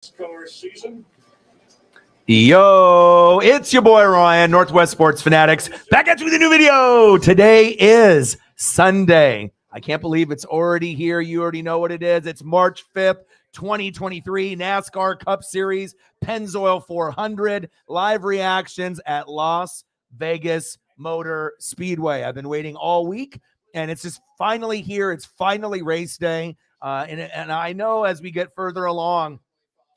Nascar season. Yo, it's your boy Ryan, Northwest Sports Fanatics, back at you with a new video. Today is Sunday. I can't believe it's already here. You already know what it is. It's March 5th, 2023, NASCAR Cup Series, Pennzoil 400, live reactions at Las Vegas Motor Speedway. I've been waiting all week, and it's just finally here. It's finally race day, and I know as we get further along,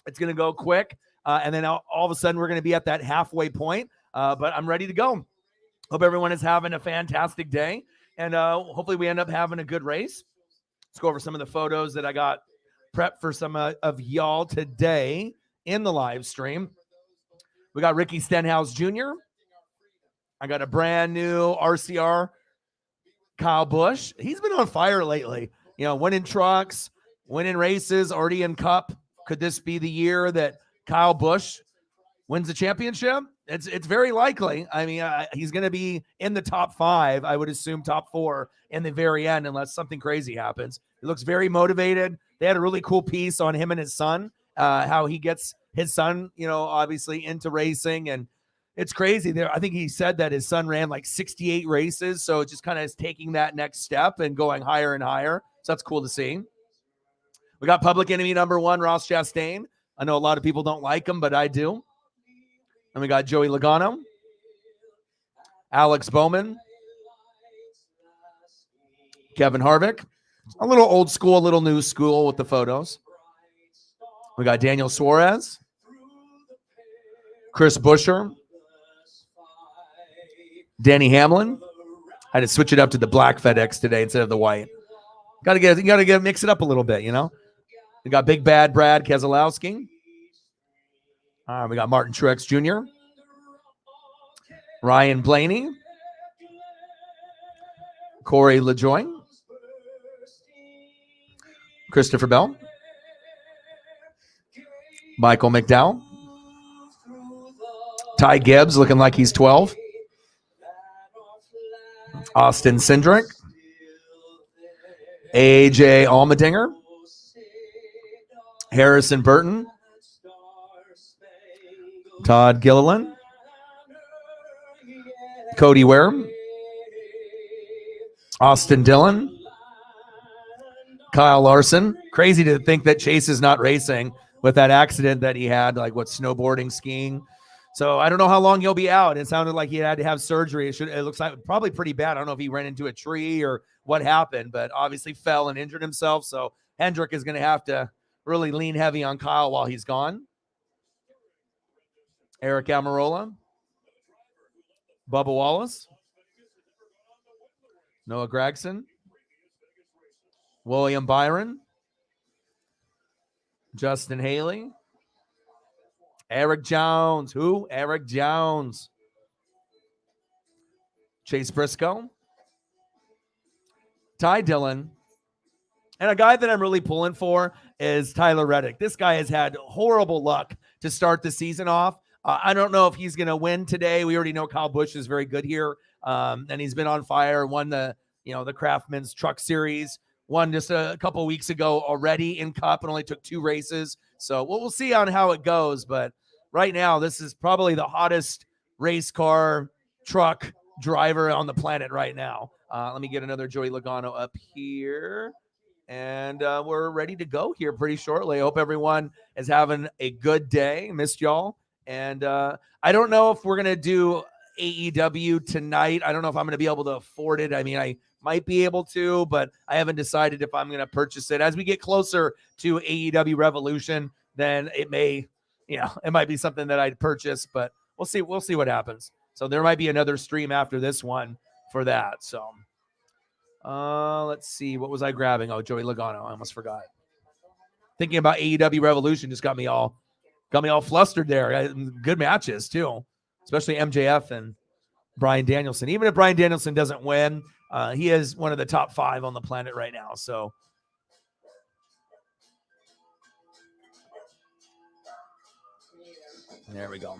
it's going to go quick. And then all of a sudden, we're going to be at that halfway point. But I'm ready to go. Hope everyone is having a fantastic day. And hopefully we end up having a good race. Let's go over some of the photos that I got prepped for some of y'all today in the live stream. We got Ricky Stenhouse Jr. I got a brand new RCR, Kyle Busch. He's been on fire lately. You know, winning trucks, winning races, already in Cup. Could this be the year that Kyle Busch wins the championship? It's very likely. I mean, he's going to be in the top 5. I would assume top 4 in the very end, unless something crazy happens. He looks very motivated. They had a really cool piece on him and his son, how he gets his son, you know, obviously into racing. And it's crazy. I think he said that his son ran like 68 races. So it just kind of is taking that next step and going higher and higher. So that's cool to see. We got Public Enemy #1, Ross Chastain. I know a lot of people don't like him, but I do. And we got Joey Logano, Alex Bowman, Kevin Harvick. A little old school, a little new school with the photos. We got Daniel Suarez, Chris Buescher, Danny Hamlin. I had to switch it up to the black FedEx today instead of the white. You gotta mix it up a little bit, you know. We got Big Bad Brad Keselowski. We got Martin Truex Jr., Ryan Blaney, Corey LaJoie, Christopher Bell, Michael McDowell, Ty Gibbs looking like he's 12, Austin Cindric, AJ Allmendinger, Harrison Burton, Todd Gilliland, Cody Ware, Austin Dillon, Kyle Larson. Crazy to think that Chase is not racing with that accident that he had, like snowboarding, skiing. So I don't know how long he'll be out. It sounded like he had to have surgery. It looks like probably pretty bad. I don't know if he ran into a tree or what happened, but obviously fell and injured himself. So Hendrick is going to have to really lean heavy on Kyle while he's gone. Eric Almirola, Bubba Wallace, Noah Gragson, William Byron, Justin Haley, Eric Jones. Who? Eric Jones. Chase Briscoe, Ty Dillon, and a guy that I'm really pulling for is Tyler Reddick. This guy has had horrible luck to start the season off. I don't know if he's going to win today. We already know Kyle Busch is very good here, and he's been on fire. Won the Craftsman's Truck Series. Won just a couple of weeks ago already in Cup and only took 2 races. So we'll see on how it goes. But right now, this is probably the hottest race car truck driver on the planet right now. Let me get another Joey Logano up here. And we're ready to go here pretty shortly. I hope everyone is having a good day. Missed y'all. And I don't know if we're going to do AEW tonight. I don't know if I'm going to be able to afford it. I mean, I might be able to, but I haven't decided if I'm going to purchase it. As we get closer to AEW Revolution, then it might be something that I'd purchase, but we'll see. We'll see what happens. So there might be another stream after this one for that. So let's see. What was I grabbing? Oh, Joey Logano. I almost forgot. Thinking about AEW Revolution just got me all flustered there. Good matches too, especially MJF and Bryan Danielson. Even if Bryan Danielson doesn't win, he is one of the top 5 on the planet right now. So there we go.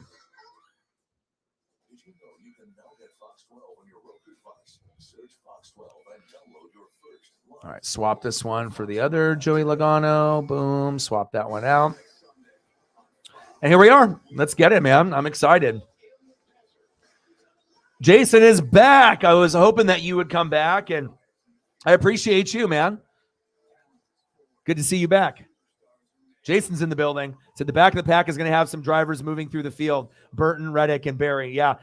Did you know you can now get Fox 12 on your Roku device? Search Fox 12 and download your first. All right, swap this one for the other Joey Logano. Boom, swap that one out. And here we are. Let's get it, man. I'm excited. Jason is back. I was hoping that you would come back, and I appreciate you, man. Good to see you back. Jason's in the building. So the back of the pack is going to have some drivers moving through the field. Burton, Reddick, and Barry. Yeah.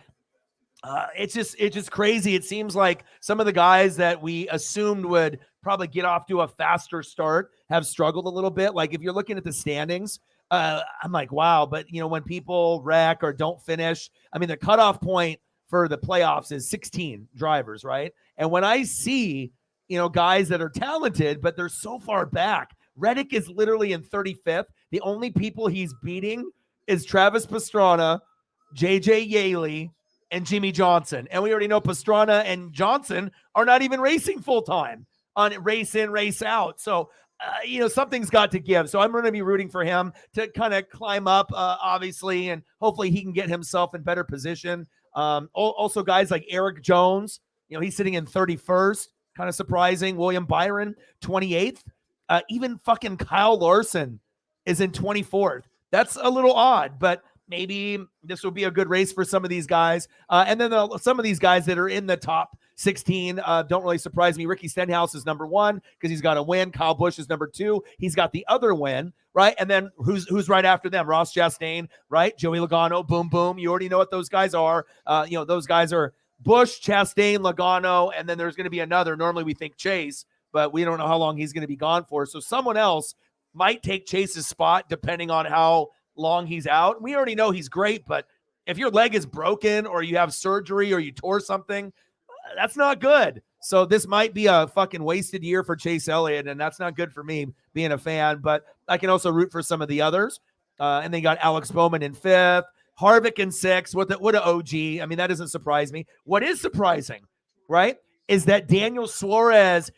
It's just crazy. It seems like some of the guys that we assumed would probably get off to a faster start have struggled a little bit. Like if you're looking at the standings, I'm like, wow. But, when people wreck or don't finish, I mean, the cutoff point for the playoffs is 16 drivers, right? And when I see, guys that are talented, but they're so far back, Reddick is literally in 35th. The only people he's beating is Travis Pastrana, JJ Yaley, and Jimmy Johnson. And we already know Pastrana and Johnson are not even racing full-time on race in, race out. So, something's got to give. So I'm going to be rooting for him to kind of climb up, obviously, and hopefully he can get himself in better position. Also, guys like Eric Jones, he's sitting in 31st. Kind of surprising. William Byron, 28th. Even fucking Kyle Larson is in 24th. That's a little odd, but maybe this will be a good race for some of these guys. And then some of these guys that are in the top 16 don't really surprise me. Ricky Stenhouse is number 1 because he's got a win. Kyle Busch is number 2. He's got the other win, right? And then who's right after them? Ross Chastain, right? Joey Logano, boom, boom. You already know what those guys are. Those guys are Busch, Chastain, Logano, and then there's going to be another. Normally we think Chase, but we don't know how long he's going to be gone for. So someone else might take Chase's spot depending on how long he's out. We already know he's great, but if your leg is broken or you have surgery or you tore something, that's not good. So this might be a fucking wasted year for Chase Elliott, and that's not good for me being a fan, but I can also root for some of the others. And they got Alex Bowman in 5th, Harvick in 6th. What an OG. I mean, that doesn't surprise me. What is surprising, right, is that Daniel Suarez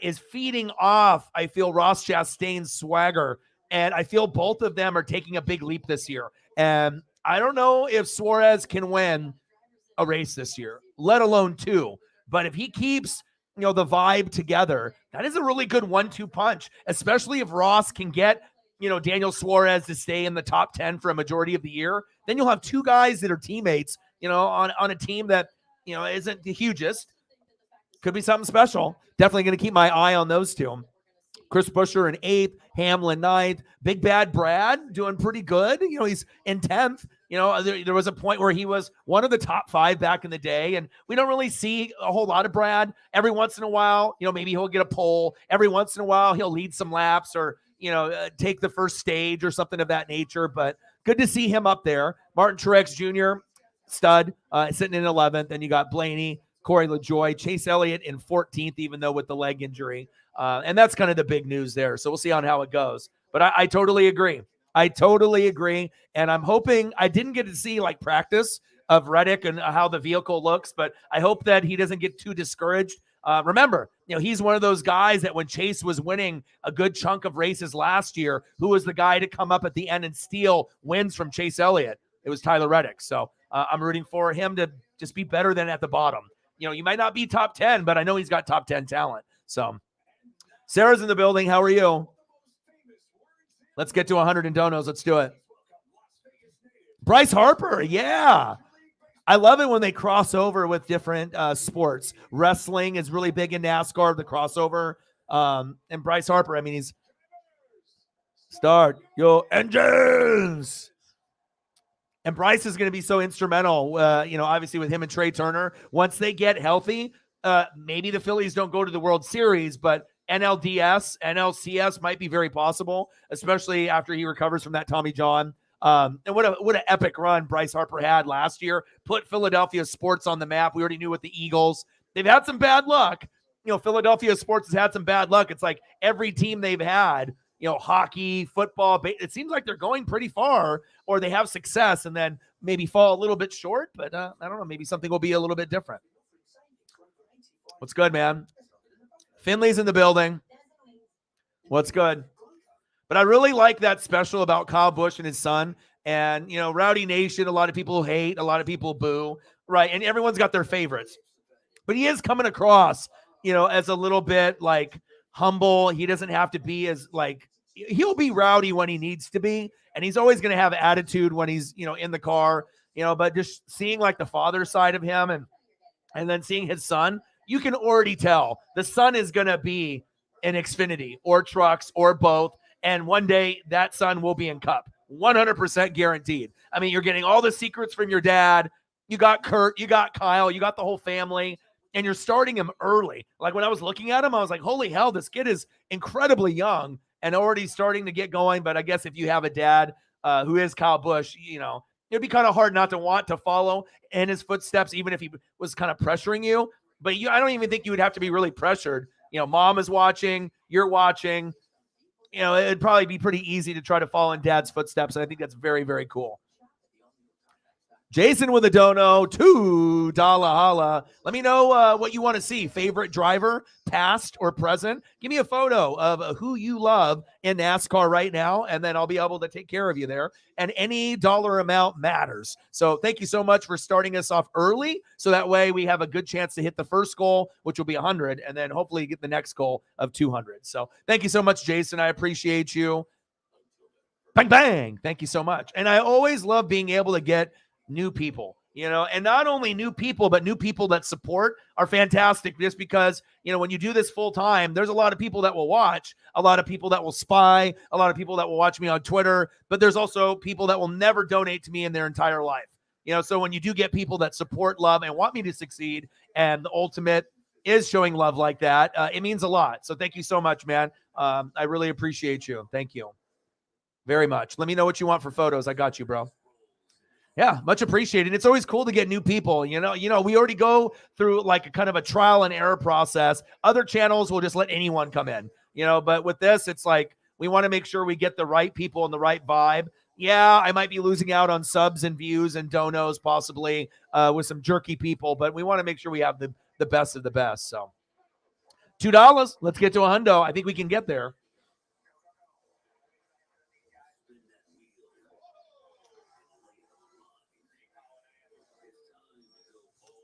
is feeding off, I feel, Ross Chastain's swagger. And I feel both of them are taking a big leap this year. And I don't know if Suarez can win a race this year, let alone 2. But if he keeps, the vibe together, that is a really good 1-2 punch, especially if Ross can get, Daniel Suarez to stay in the top 10 for a majority of the year. Then you'll have 2 guys that are teammates, on a team that, isn't the hugest. Could be something special. Definitely going to keep my eye on those 2. Chris Buescher in 8th, Hamlin 9th, Big Bad Brad doing pretty good. He's in 10th. There was a point where he was one of the top 5 back in the day, and we don't really see a whole lot of Brad. Every once in a while, maybe he'll get a pole. Every once in a while, he'll lead some laps or, take the first stage or something of that nature. But good to see him up there. Martin Truex Jr., stud, sitting in 11th. Then you got Blaney, Corey LaJoie, Chase Elliott in 14th, even though with the leg injury. And that's kind of the big news there. So we'll see on how it goes. But I totally agree. And I'm hoping I didn't get to see practice of Reddick and how the vehicle looks, but I hope that he doesn't get too discouraged. Remember, he's one of those guys that when Chase was winning a good chunk of races last year, who was the guy to come up at the end and steal wins from Chase Elliott? It was Tyler Reddick. So I'm rooting for him to just be better than at the bottom. You might not be top 10, but I know he's got top 10 talent. So Sarah's in the building. How are you? Let's get to 100 in donos. Let's do it. Bryce Harper. Yeah. I love it when they cross over with different sports. Wrestling is really big in NASCAR, the crossover. And Bryce Harper, he's start your engines. And Bryce is going to be so instrumental, obviously with him and Trey Turner. Once they get healthy, maybe the Phillies don't go to the World Series, but NLDS, NLCS might be very possible, especially after he recovers from that Tommy John. And what an epic run Bryce Harper had last year. Put Philadelphia sports on the map. We already knew with the Eagles. They've had some bad luck. Philadelphia sports has had some bad luck. It's like every team they've had, hockey, football, it seems like they're going pretty far or they have success and then maybe fall a little bit short. But I don't know. Maybe something will be a little bit different. What's good, man? Finley's in the building. What's good? But I really like that special about Kyle Busch and his son. And, Rowdy Nation, a lot of people hate, a lot of people boo, right? And everyone's got their favorites. But he is coming across, as a little bit humble. He doesn't have to be as he'll be rowdy when he needs to be, and he's always going to have attitude when he's, in the car, but just seeing like the father side of him and then seeing his son, you can already tell the son is going to be in Xfinity or trucks or both. And one day that son will be in Cup, 100% guaranteed. I mean, you're getting all the secrets from your dad. You got Kurt, you got Kyle, you got the whole family, and you're starting him early. Like when I was looking at him, I was like, holy hell, this kid is incredibly young and already starting to get going. But I guess if you have a dad who is Kyle Busch, it'd be kind of hard not to want to follow in his footsteps, even if he was kind of pressuring you. But I don't even think you would have to be really pressured. Mom is watching, you're watching. It'd probably be pretty easy to try to follow in dad's footsteps. And I think that's very, very cool. Jason with a dono, $2 holla. Let me know what you want to see. Favorite driver, past or present. Give me a photo of who you love in NASCAR right now, and then I'll be able to take care of you there. And any dollar amount matters. So thank you so much for starting us off early, so that way we have a good chance to hit the first goal, which will be 100, and then hopefully get the next goal of 200. So thank you so much, Jason. I appreciate you. Bang, bang. Thank you so much. And I always love being able to get new people, and not only new people, but new people that support are fantastic, just because, when you do this full time, there's a lot of people that will watch, a lot of people that will spy, a lot of people that will watch me on Twitter, but there's also people that will never donate to me in their entire life. So when you do get people that support, love, and want me to succeed, and the ultimate is showing love like that, it means a lot. So thank you so much, man. I really appreciate you. Thank you very much. Let me know what you want for photos. I got you, bro. Yeah, much appreciated. It's always cool to get new people. We already go through like a kind of a trial and error process. Other channels will just let anyone come in, but with this, it's like we want to make sure we get the right people and the right vibe. Yeah, I might be losing out on subs and views and donos possibly with some jerky people, but we want to make sure we have the best of the best. So $2, let's get to a hundo. I think we can get there.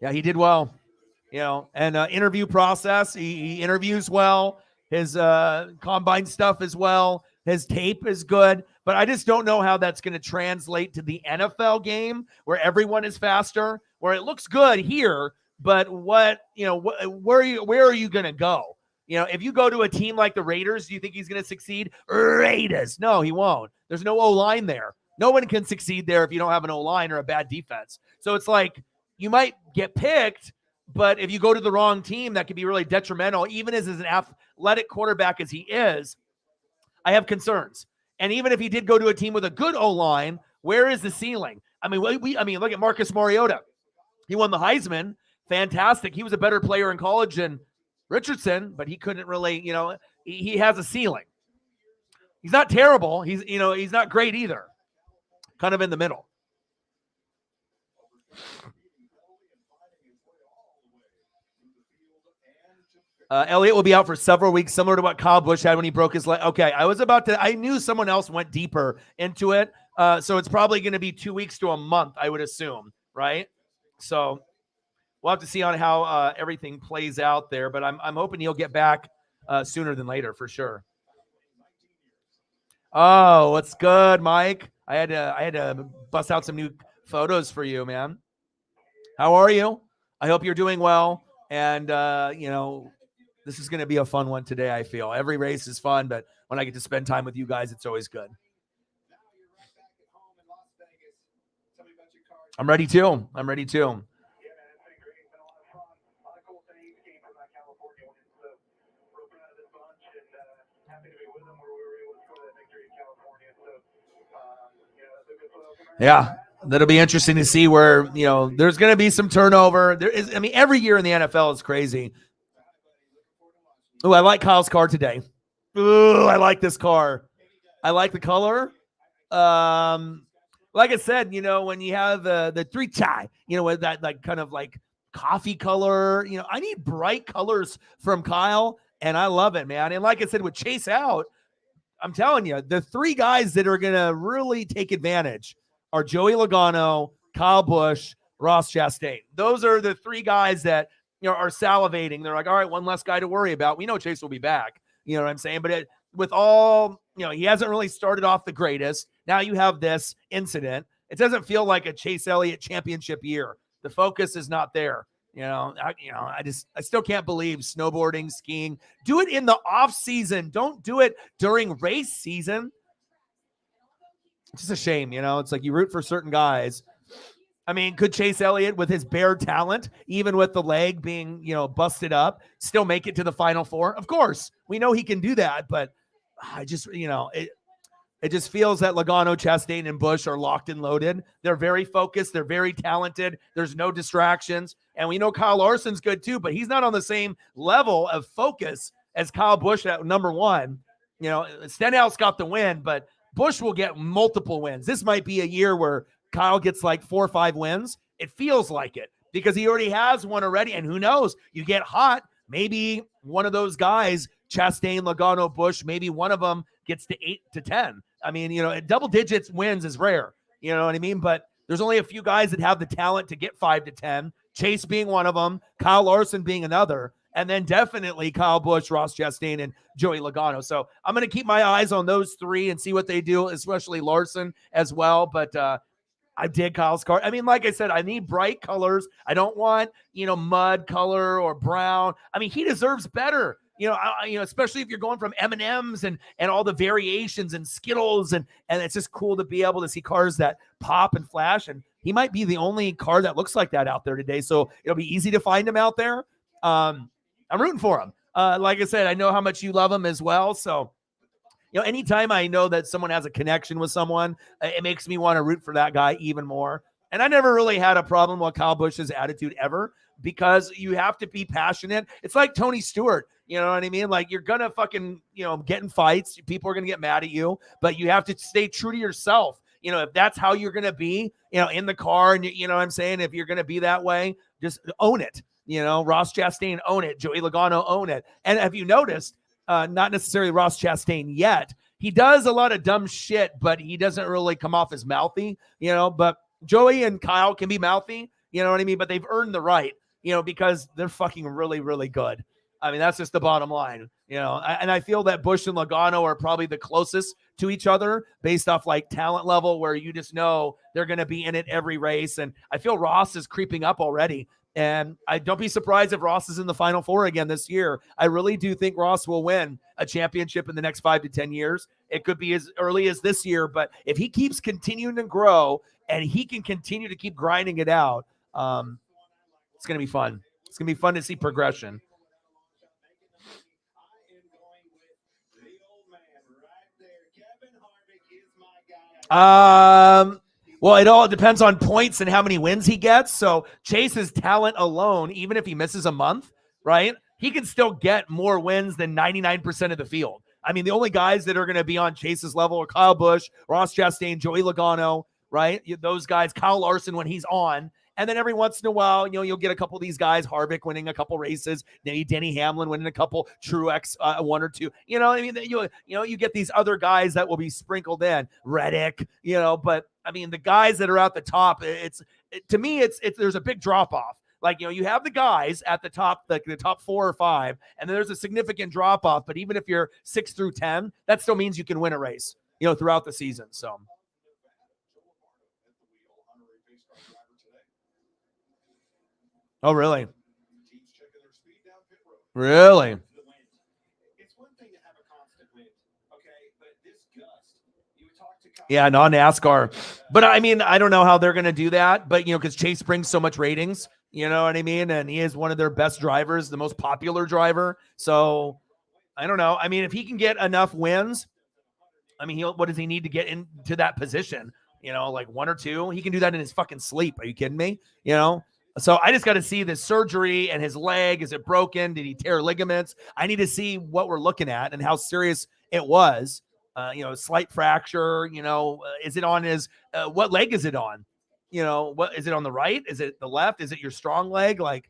Yeah, he did well, and interview process. He interviews well. His combine stuff as well. His tape is good, but I just don't know how that's going to translate to the NFL game where everyone is faster, where it looks good here, but where are you going to go? If you go to a team like the Raiders, do you think he's going to succeed? Raiders. No, he won't. There's no O-line there. No one can succeed there if you don't have an O-line or a bad defense. So it's like, you might get picked, but if you go to the wrong team, that could be really detrimental. Even as an athletic quarterback as he is, I have concerns. And even if he did go to a team with a good O-line, where is the ceiling? I mean, look at Marcus Mariota. He won the Heisman. Fantastic. He was a better player in college than Richardson, but he couldn't really, he has a ceiling. He's not terrible. He's not great either. Kind of in the middle. Elliott will be out for several weeks, similar to what Kyle Busch had when he broke his leg. Okay, I knew someone else went deeper into it. So it's probably going to be 2 weeks to a month, I would assume, right? So we'll have to see on how everything plays out there, but I'm hoping he'll get back sooner than later for sure. Oh, what's good, Mike? I had to bust out some new photos for you, man. How are you? I hope you're doing well. And, this is going to be a fun one today, I feel. Every race is fun, but when I get to spend time with you guys, it's always good. I'm ready too. Yeah, that'll be interesting to see where, there's going to be some turnover. Every year in the NFL is crazy. Oh, I like Kyle's car today. Ooh, I like this car. I like the color. Like I said, when you have the 3-tie, with that like kind of like coffee color, I need bright colors from Kyle, and I love it, man. And like I said, with Chase out, I'm telling you, the three guys that are going to really take advantage are Joey Logano, Kyle Busch, Ross Chastain. Those are the three guys that are salivating. They're like, all right, one less guy to worry about. We know Chase will be back. You know what I'm saying? But with all he hasn't really started off the greatest. Now you have this incident. It doesn't feel like a Chase Elliott championship year. The focus is not there. I still can't believe snowboarding, skiing. Do it in the off season. Don't do it during race season. It's just a shame, It's like you root for certain guys. I mean, could Chase Elliott, with his bare talent, even with the leg being, busted up, still make it to the Final Four? Of course, we know he can do that, but I just, it just feels that Logano, Chastain, and Busch are locked and loaded. They're very focused. They're very talented. There's no distractions. And we know Kyle Larson's good too, but he's not on the same level of focus as Kyle Busch at number one. Stenhouse got the win, but Busch will get multiple wins. This might be a year where Kyle gets like 4 or 5 wins. It feels like it because he already has one already. And who knows? You get hot. Maybe one of those guys, Chastain, Logano, Busch, maybe one of them gets to 8 to 10. I mean, double digits wins is rare. You know what I mean? But there's only a few guys that have the talent to get 5 to 10. Chase being one of them, Kyle Larson being another, and then definitely Kyle Busch, Ross Chastain, and Joey Logano. So I'm going to keep my eyes on those 3 and see what they do, especially Larson as well. But I dig Kyle's car. I mean, like I said, I need bright colors. I don't want, mud color or brown. I mean, he deserves better. Especially if you're going from M&Ms and all the variations and Skittles, and it's just cool to be able to see cars that pop and flash. And he might be the only car that looks like that out there today. So it'll be easy to find him out there. I'm rooting for him. Like I said, I know how much you love him as well. So, anytime I know that someone has a connection with someone, it makes me want to root for that guy even more. And I never really had a problem with Kyle Busch's attitude ever, because you have to be passionate. It's like Tony Stewart. You know what I mean? Like, you're going to fucking, get in fights. People are going to get mad at you, but you have to stay true to yourself. If that's how you're going to be, in the car, and you know what I'm saying? If you're going to be that way, just own it. Ross Chastain, own it. Joey Logano, own it. And have you noticed, not necessarily Ross Chastain yet, he does a lot of dumb shit, but he doesn't really come off as mouthy, but Joey and Kyle can be mouthy, you know what I mean? But they've earned the right, because they're fucking really, really good. I mean, that's just the bottom line, and I feel that Busch and Logano are probably the closest to each other based off like talent level, where you just know they're going to be in it every race. And I feel Ross is creeping up already. And I don't be surprised if Ross is in the Final Four again this year. I really do think Ross will win a championship in the next 5 to 10 years. It could be as early as this year, but if he keeps continuing to grow and he can continue to keep grinding it out, it's going to be fun. It's going to be fun to see progression. Well, it all depends on points and how many wins he gets. So Chase's talent alone, even if he misses a month, right, he can still get more wins than 99% of the field. I mean, the only guys that are going to be on Chase's level are Kyle Busch, Ross Chastain, Joey Logano, right? Those guys, Kyle Larson when he's on. And then every once in a while, you'll get a couple of these guys, Harvick winning a couple races, maybe Denny Hamlin winning a couple, Truex 1 or 2. I mean, you get these other guys that will be sprinkled in, Reddick, but I mean, the guys that are at the top, to me, there's a big drop off. Like, you have the guys at the top, like the top 4 or 5, and then there's a significant drop off. But even if you're 6 through 10, that still means you can win a race, throughout the season. So. Oh, really? Really? Yeah, non-NASCAR. But I mean, I don't know how they're going to do that. But, because Chase brings so much ratings, you know what I mean? And he is one of their best drivers, the most popular driver. So I don't know. I mean, if he can get enough wins, I mean, what does he need to get into that position? Like 1 or 2? He can do that in his fucking sleep. Are you kidding me? So I just got to see the surgery and his leg. Is it broken? Did he tear ligaments? I need to see what we're looking at and how serious it was. Slight fracture, is it on his, what leg is it on? What is it on the right? Is it the left? Is it your strong leg? Like,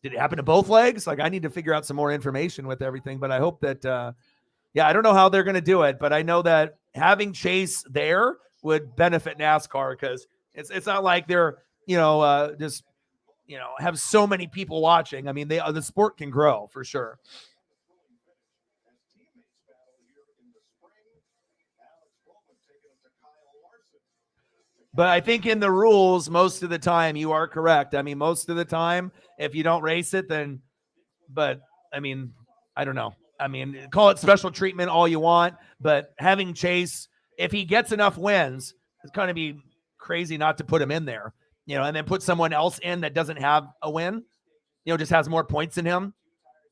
did it happen to both legs? Like, I need to figure out some more information with everything, but I hope that, I don't know how they're going to do it, but I know that having Chase there would benefit NASCAR because it's not like they're, just, have so many people watching. I mean, the sport can grow for sure. But I think in the rules, most of the time, you are correct. I mean, most of the time, if you don't race it, then, but I mean, I don't know. I mean, call it special treatment all you want, but having Chase, if he gets enough wins, it's going to be crazy not to put him in there, and then put someone else in that doesn't have a win, just has more points than him,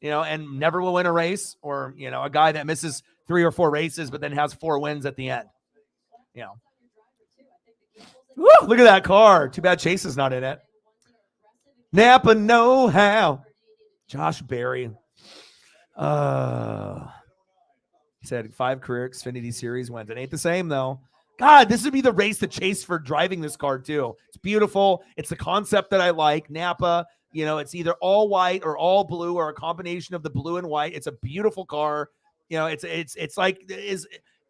and never will win a race, or, a guy that misses 3 or 4 races, but then has 4 wins at the end, Woo, look at that car. Too bad Chase is not in it. Napa know-how. Josh Berry. He said 5 career Xfinity Series wins. It ain't the same, though. God, this would be the race to chase for driving this car, too. It's beautiful. It's the concept that I like. Napa, it's either all white or all blue or a combination of the blue and white. It's a beautiful car. It's like is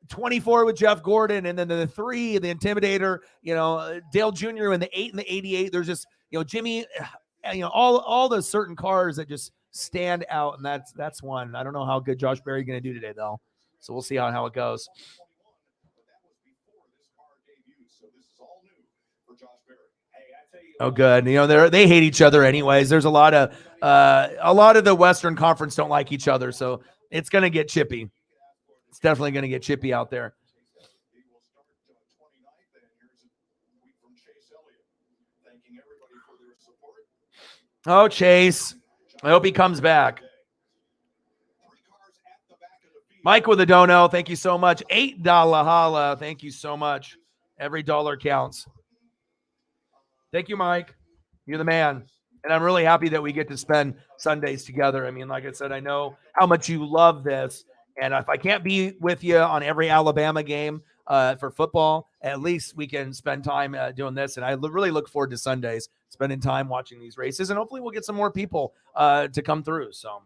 24 with Jeff Gordon, and then the 3, the Intimidator, Dale Jr. and the 8 and the 88. There's just, Jimmy, all the certain cars that just stand out, and that's one. I don't know how good Josh Berry going to do today, though. So we'll see how it goes. Oh, good. They hate each other anyways. There's a lot of the Western Conference don't like each other, so it's going to get chippy. It's definitely going to get chippy out there. Oh, Chase. I hope he comes back. Mike with a dono. Thank you so much. $8 holla. Thank you so much. Every dollar counts. Thank you, Mike. You're the man. And I'm really happy that we get to spend Sundays together. I mean, like I said, I know how much you love this. And if I can't be with you on every Alabama game for football, at least we can spend time doing this. And I really look forward to Sundays, spending time watching these races. And hopefully we'll get some more people to come through. So.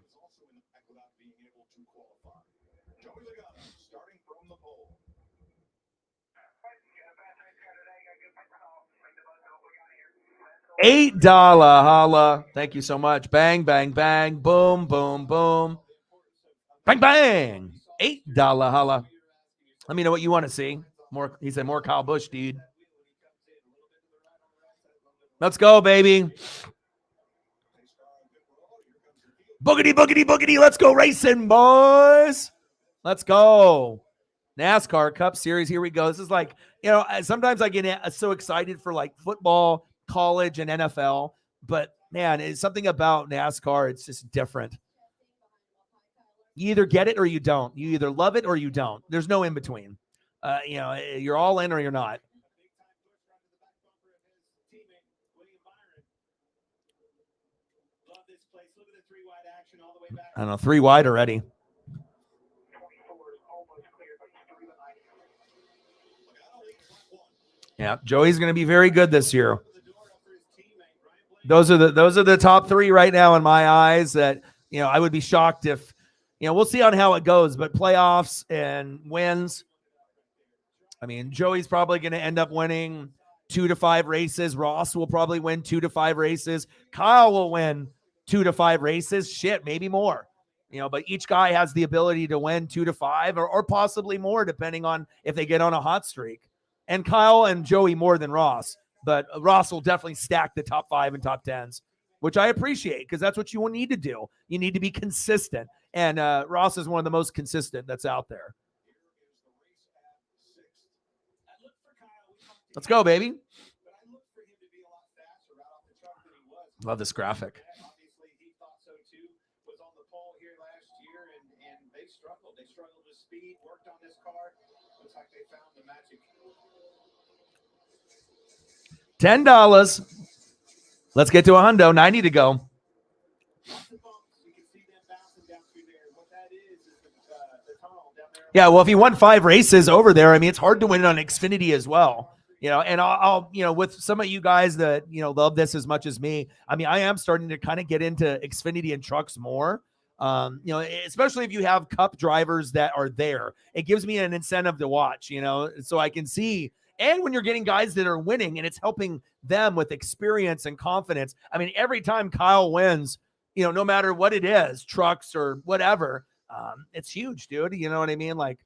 $8 holla. Thank you so much. Bang, bang, bang. Boom, boom, boom. Bang, bang. $8 holla. Let me know what you want to see. More. He said more Kyle Busch, dude. Let's go, baby. Boogity, boogity, boogity. Let's go racing, boys. Let's go. NASCAR Cup Series. Here we go. This is like, sometimes I get so excited for like football, college, and NFL. But, man, it's something about NASCAR. It's just different. You either get it or you don't. You either love it or you don't. There's no in between. You're all in or you're not. I don't know, 3 wide already. Yeah, Joey's going to be very good this year. Those are the top 3 right now in my eyes. That I would be shocked if we'll see on how it goes. But playoffs and wins. I mean, Joey's probably going to end up winning 2 to 5 races. Ross will probably win 2 to 5 races. Kyle will win 2 to 5 races. Shit, maybe more. But each guy has the ability to win 2 to 5 or possibly more, depending on if they get on a hot streak. And Kyle and Joey more than Ross. But Ross will definitely stack the top 5 and top 10s, which I appreciate because that's what you need to do. You need to be consistent. And Ross is one of the most consistent that's out there. Let's go, baby. Love this graphic. They struggled with speed, worked on this car. Looks like they found the magic. $10. Let's get to a hundo. 90 to go. Yeah, well, if he won 5 races over there, I mean, it's hard to win on Xfinity as well. And I'll with some of you guys that, love this as much as me. I mean, I am starting to kind of get into Xfinity and trucks more. Especially if you have Cup drivers that are there, it gives me an incentive to watch, so I can see. And when you're getting guys that are winning and it's helping them with experience and confidence. I mean, every time Kyle wins, no matter what it is, trucks or whatever, it's huge, dude. You know what I mean? Like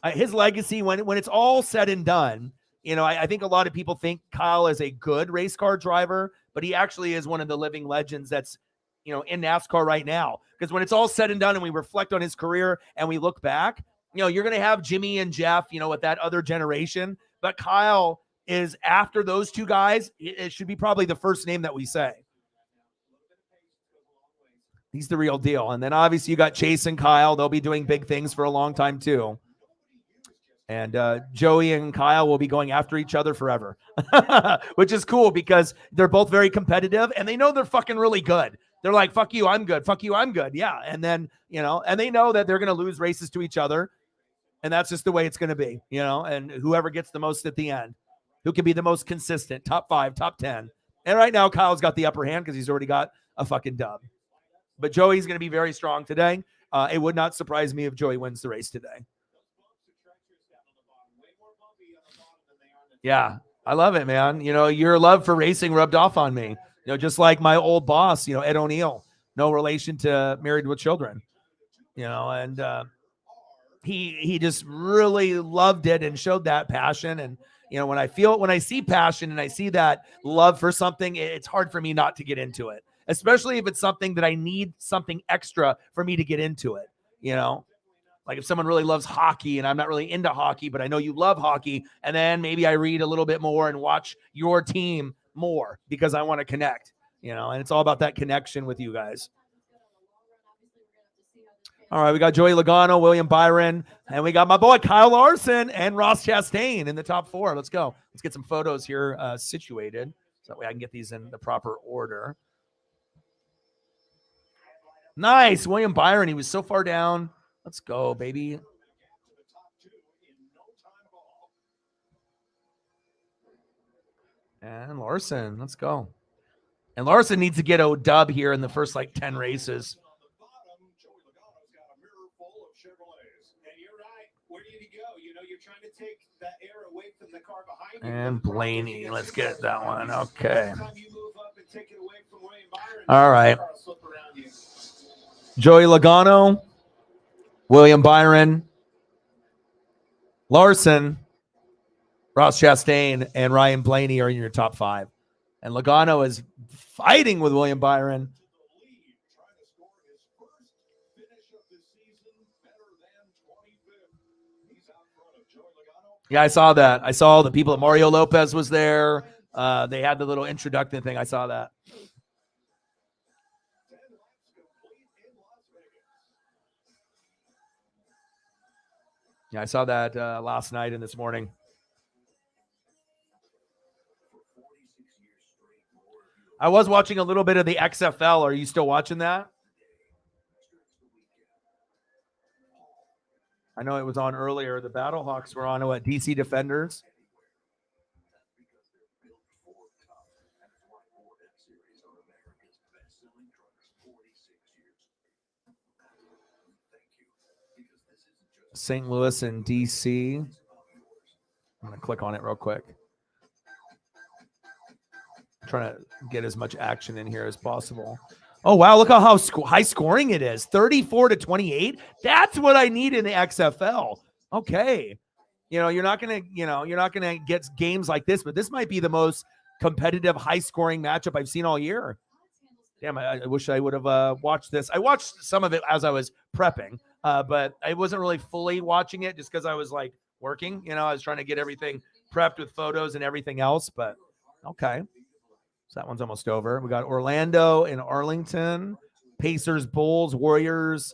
his legacy, when it's all said and done, I think a lot of people think Kyle is a good race car driver, but he actually is one of the living legends that's, in NASCAR right now. Because when it's all said and done and we reflect on his career and we look back, you're going to have Jimmy and Jeff, with that other generation. But Kyle is, after those two guys, it should be probably the first name that we say. He's the real deal. And then obviously you got Chase and Kyle. They'll be doing big things for a long time too. And Joey and Kyle will be going after each other forever, which is cool because they're both very competitive and they know they're fucking really good. They're like, fuck you, I'm good. Fuck you, I'm good. Yeah. And then, and they know that they're going to lose races to each other. And that's just the way it's going to be, and whoever gets the most at the end, who can be the most consistent, top 5, top 10. And right now, Kyle's got the upper hand because he's already got a fucking dub. But Joey's going to be very strong today. It would not surprise me if Joey wins the race today. Yeah, I love it, man. Your love for racing rubbed off on me. Just like my old boss, Ed O'Neill, no relation to Married with Children, and he just really loved it and showed that passion. And, when I see passion and I see that love for something, it's hard for me not to get into it, especially if it's something that I need something extra for me to get into it. Like if someone really loves hockey and I'm not really into hockey, but I know you love hockey. And then maybe I read a little bit more and watch your team more because I want to connect, and it's all about that connection with you guys. All right, we got Joey Logano, William Byron, and we got my boy Kyle Larson and Ross Chastain in the top 4. Let's go. Let's get some photos here situated so that way I can get these in the proper order. Nice. William Byron, he was so far down. Let's go, baby. And Larson, let's go. And Larson needs to get a dub here in the first 10 races. And Blaney, let's get that one. Okay. All right. Joey Logano, William Byron, Larson, Ross Chastain, and Ryan Blaney are in your top 5. And Logano is fighting with William Byron. Yeah, I saw that. I saw the people at Mario Lopez was there. They had the little introduction thing. I saw that. Yeah, I saw that last night and this morning. I was watching a little bit of the XFL. Are you still watching that? I know it was on earlier. The Battlehawks were on DC Defenders. St. Louis and DC. I'm going to click on it real quick. I'm trying to get as much action in here as possible. Oh, wow. Look how high scoring it is. 34-28. That's what I need in the XFL. Okay. You're not going to get games like this, but this might be the most competitive, high scoring matchup I've seen all year. Damn, I wish I would have watched this. I watched some of it as I was prepping, but I wasn't really fully watching it just because I was working. I was trying to get everything prepped with photos and everything else, but okay. So that one's almost over. We got Orlando and Arlington, Pacers, Bulls, Warriors,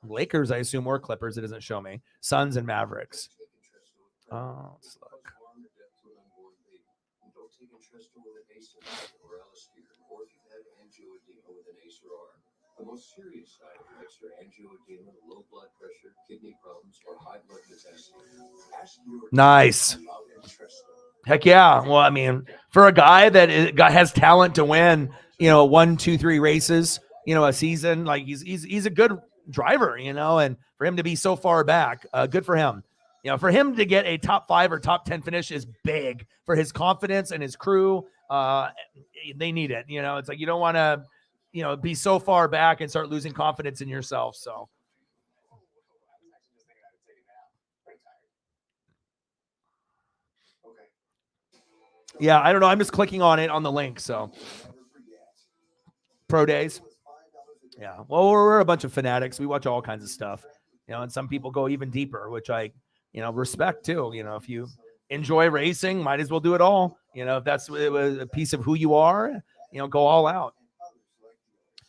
Lakers, I assume, or Clippers. It doesn't show me. Suns and Mavericks. Oh, let's look. The most serious side effects are angioedema, low blood pressure, kidney problems, or high blood potassium. Nice. Heck yeah. Well, I mean, for a guy that has talent to win, 1, 2, 3 races, a season, he's a good driver, and for him to be so far back, good for him. For him to get a top 5 or top 10 finish is big for his confidence and his crew. They need it. It's you don't want to, be so far back and start losing confidence in yourself. So. Yeah, I don't know. I'm just clicking on it on the link. So pro days. Yeah. Well, we're a bunch of fanatics. We watch all kinds of stuff, and some people go even deeper, which I, respect too. If you enjoy racing, might as well do it all. If that's a piece of who you are, go all out.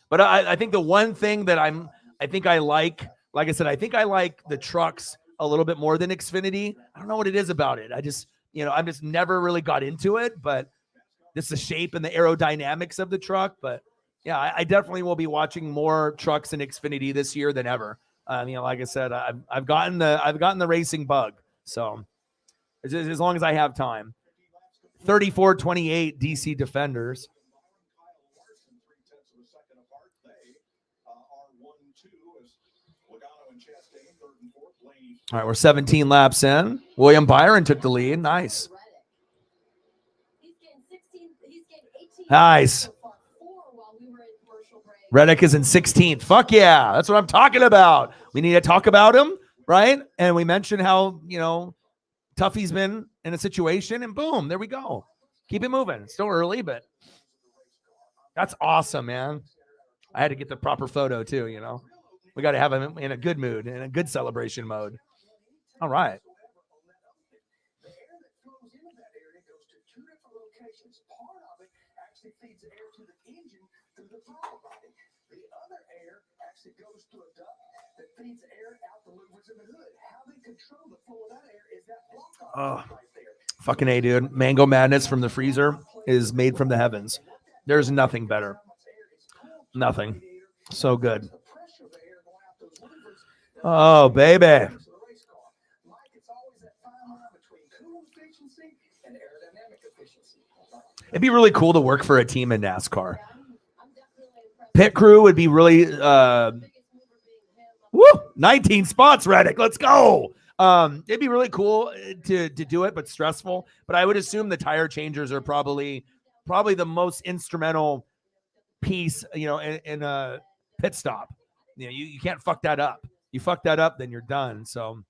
But I think the one thing that I think I like I said, I think I like the trucks a little bit more than Xfinity. I don't know what it is about it. I just, I'm just never really got into it, but this is the shape and the aerodynamics of the truck. But yeah, I definitely will be watching more trucks in Xfinity this year than ever. Like I said, I've gotten the racing bug. So as long as I have time. 34-28 DC Defenders. All right, we're 17 laps in. William Byron took the lead. Nice. Nice. Reddick is in 16th. Fuck yeah. That's what I'm talking about. We need to talk about him, right? And we mentioned how, tough he's been in a situation, and boom, there we go. Keep it moving. It's still early, but that's awesome, man. I had to get the proper photo too, We got to have him in a good mood, in a good celebration mode. All right. Oh, fucking A, dude. Mango Madness from the freezer is made from the heavens. There's nothing better. Nothing. So good. Oh, baby. It'd be really cool to work for a team in NASCAR. Pit crew would be really 19 spots, Reddick. Let's go. It'd be really cool to do it, but stressful. But I would assume the tire changers are probably the most instrumental piece, in a pit stop. You can't fuck that up. You fuck that up, then you're done. So,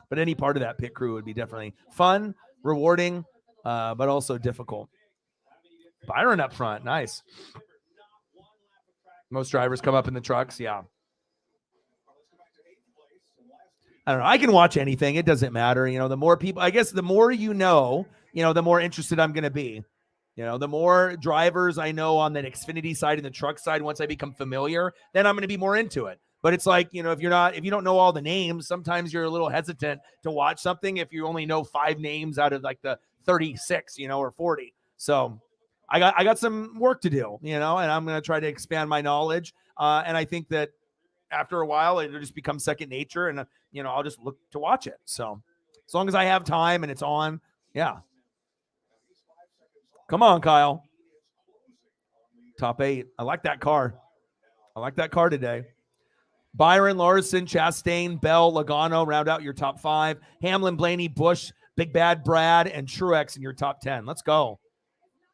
but any part of that pit crew would be definitely fun, rewarding, but also difficult. Byron up front. Nice. Most drivers come up in the trucks. Yeah. I don't know. I can watch anything. It doesn't matter. The more people, I guess the more the more interested I'm going to be. The more drivers I know on the Xfinity side and the truck side, once I become familiar, then I'm going to be more into it. But it's like, if you don't know all the names, sometimes you're a little hesitant to watch something if you only know 5 names out of like the 36, or 40. So I got some work to do, and I'm going to try to expand my knowledge. And I think that after a while, it'll just become second nature, and I'll just look to watch it. So as long as I have time and it's on, yeah. Come on, Kyle. Top 8. I like that car. Today. Byron, Larson, Chastain, Bell, Logano round out your top 5. Hamlin, Blaney, Busch, Big Bad Brad, and Truex in your top 10. Let's go.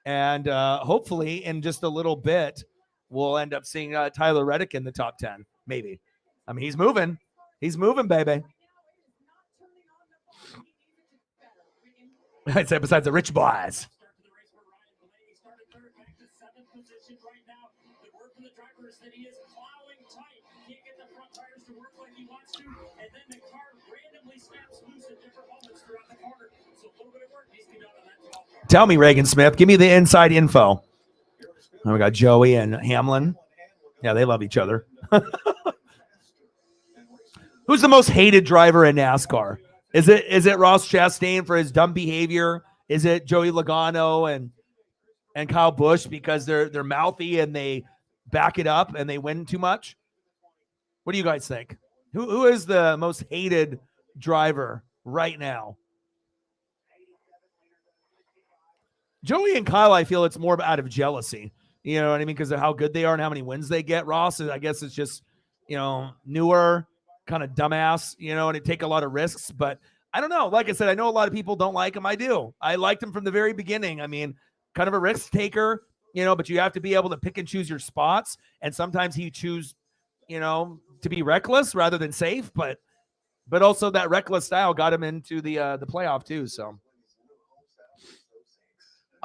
And hopefully in just a little bit, we'll end up seeing Tyler Reddick in the top 10. Maybe. I mean, he's moving. He's moving, baby. I'd say besides the rich boys. Tell me, Reagan Smith. Give me the inside info. Oh, we got Joey and Hamlin. Yeah, they love each other. Who's the most hated driver in NASCAR? Is it Ross Chastain for his dumb behavior? Is it Joey Logano and Kyle Busch because they're mouthy and they back it up and they win too much? What do you guys think? Who is the most hated driver right now? Joey and Kyle, I feel it's more out of jealousy. You know what I mean? Because of how good they are and how many wins they get. Ross, I guess it's just, newer, kind of dumbass, and it take a lot of risks. But I don't know. Like I said, I know a lot of people don't like him. I do. I liked him from the very beginning. I mean, kind of a risk taker, but you have to be able to pick and choose your spots. And sometimes he choose, to be reckless rather than safe. But also that reckless style got him into the playoff too. So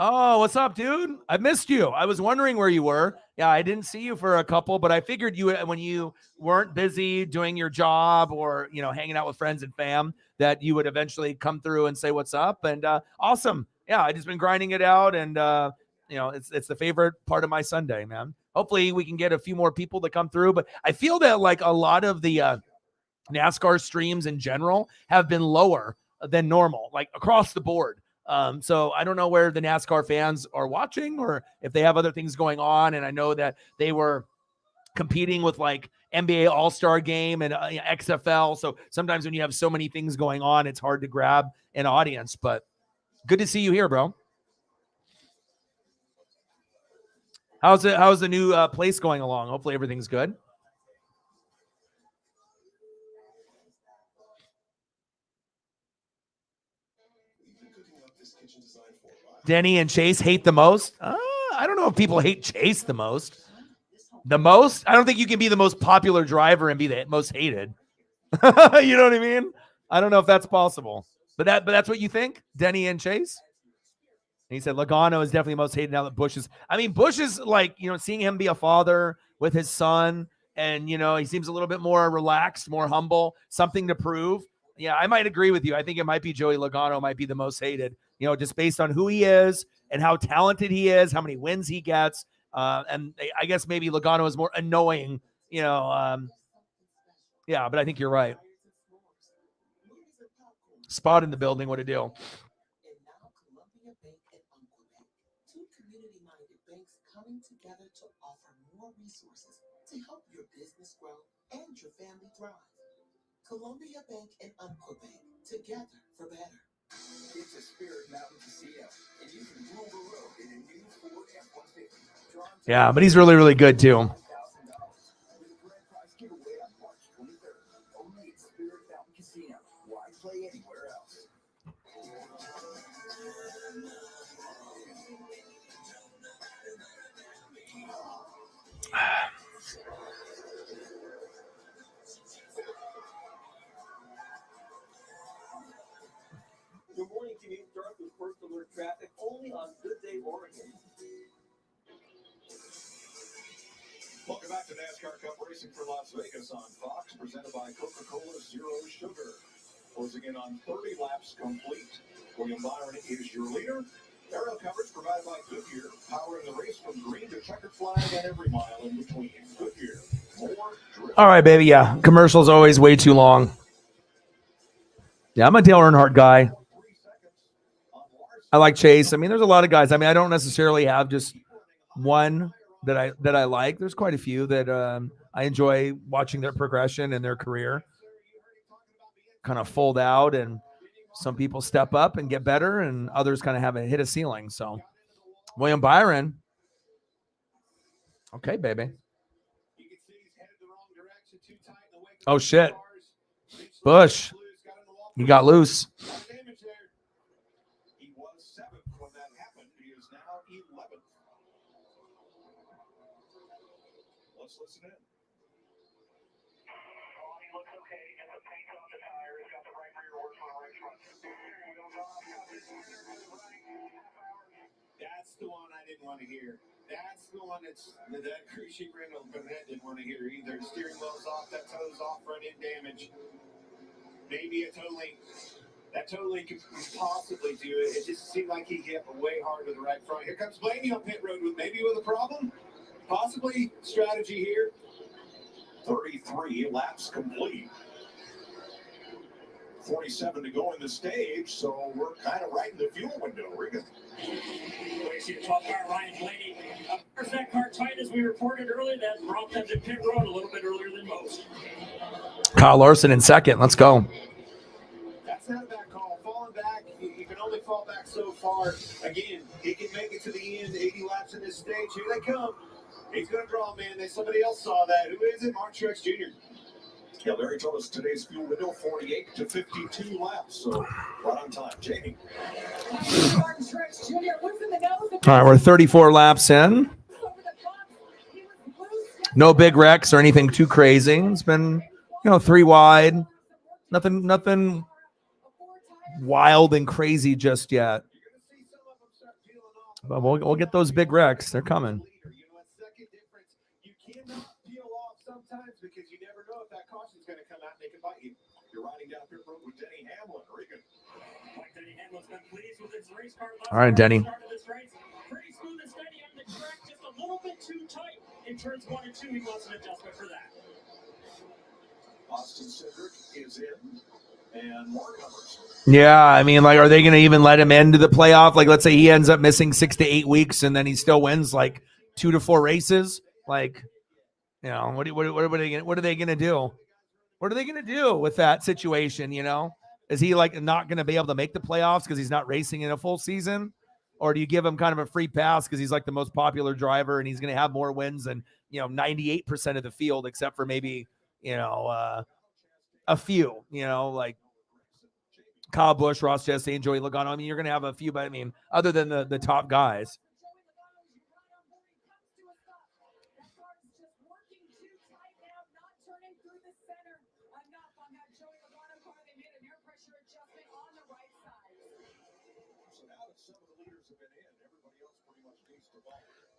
Oh, what's up, dude? I missed you. I was wondering where you were. Yeah, I didn't see you for a couple, but I figured you when you weren't busy doing your job or hanging out with friends and fam that you would eventually come through and say what's up. And awesome. Yeah, I just been grinding it out, and it's the favorite part of my Sunday, man. Hopefully, we can get a few more people to come through. But I feel that like a lot of the NASCAR streams in general have been lower than normal, like across the board. So I don't know where the NASCAR fans are watching or if they have other things going on. And I know that they were competing with like NBA All-Star Game and XFL. So sometimes when you have so many things going on, it's hard to grab an audience. But good to see you here, bro. How's the new place going along? Hopefully everything's good. Denny and Chase hate the most. I don't know if people hate Chase the most. The most? I don't think you can be the most popular driver and be the most hated. You know what I mean? I don't know if that's possible. But that's what you think, Denny and Chase? And he said Logano is definitely most hated now that Bush is. I mean, Bush is like, seeing him be a father with his son, and he seems a little bit more relaxed, more humble, something to prove. Yeah, I might agree with you. I think it might be Joey Logano might be the most hated, just based on who he is and how talented he is, how many wins he gets. And I guess maybe Logano is more annoying, yeah, but I think you're right. Spot in the building, what a deal. Coming together to offer more resources to help your business grow and your family thrive. Columbia Bank and Umpqua Bank, together for better. It's a Spirit Mountain Casino, and you can rule the road in a new Ford F-150. Yeah, but he's really, really good too. Only at Spirit Mountain Casino. Why play anywhere else? Good morning, commute start with first alert traffic only on Good Day, Oregon. Welcome back to NASCAR Cup Racing for Las Vegas on Fox, presented by Coca-Cola Zero Sugar. Closing in on 30 laps complete. William Byron is your leader. Aerial coverage provided by Goodyear, powering the race from green to checkered flag and every mile in between. Goodyear, more drift. All right, baby, yeah. Commercial's always way too long. Yeah, I'm a Dale Earnhardt guy. I like Chase. I mean, there's a lot of guys. I mean, I don't necessarily have just one that I like. There's quite a few that I enjoy watching their progression and their career kind of fold out, and some people step up and get better, and others kind of have hit a ceiling. So, William Byron. Okay, baby. Oh, shit. Bush. He got loose. He was 7th when that happened. He is now 11th. Let's listen in. He looks okay. Got the paint on the tires. Got the right rear works on the right front. That's the one I didn't want to hear. That's the one that Creasy Randall Burnett didn't want to hear either. Steering wheel's off. That toe's off. Front end damage. Maybe that totally could possibly do it. It just seemed like he hit way hard to the right front. Here comes Blaney on pit road with a problem. Possibly strategy here. 33 laps complete. 47 to go in the stage, so we're kind of right in the fuel window, Regan. We see the 12 car Ryan Blaney. First that car tight as we reported earlier. That brought them to pit road a little bit earlier than most. Kyle Larson in second. Let's go. That's not a bad call. Falling back, you can only fall back so far. Again, he can make it to the end. 80 laps in this stage. Here they come. He's going to draw, man. Somebody else saw that. Who is it? Mark Truex Jr. Yeah, Larry told us today's fuel window 48 to 52 laps, so right on time. Jamie. All right, we're 34 laps in. No big wrecks or anything too crazy. It's been, 3 wide. Nothing wild and crazy just yet. But we'll get those big wrecks. They're coming. You cannot peel off sometimes because you never know if that caution's going to come out and they can bite you. You're riding down pit road with Denny Hamlin. Regan. Denny Hamlin's been pleased with his race car. All right, Denny. Pretty smooth and steady on the track, just a little bit too tight in turns 1 and 2. He wants an adjustment for that. Austin Cedric is in. And more comers. Yeah, I mean, like, are they going to even let him into the playoff? Like, let's say he ends up missing 6 to 8 weeks, and then he still wins like 2 to 4 races. Like, you know, what are they going to do? What are they going to do with that situation? You know, is he like not going to be able to make the playoffs because he's not racing in a full season, or do you give him kind of a free pass because he's like the most popular driver and he's going to have more wins than 98% of the field, except for maybe a few, like Kyle Busch, Ross Chastain, Joey Logano. I mean, you're going to have a few, but I mean, other than the top guys.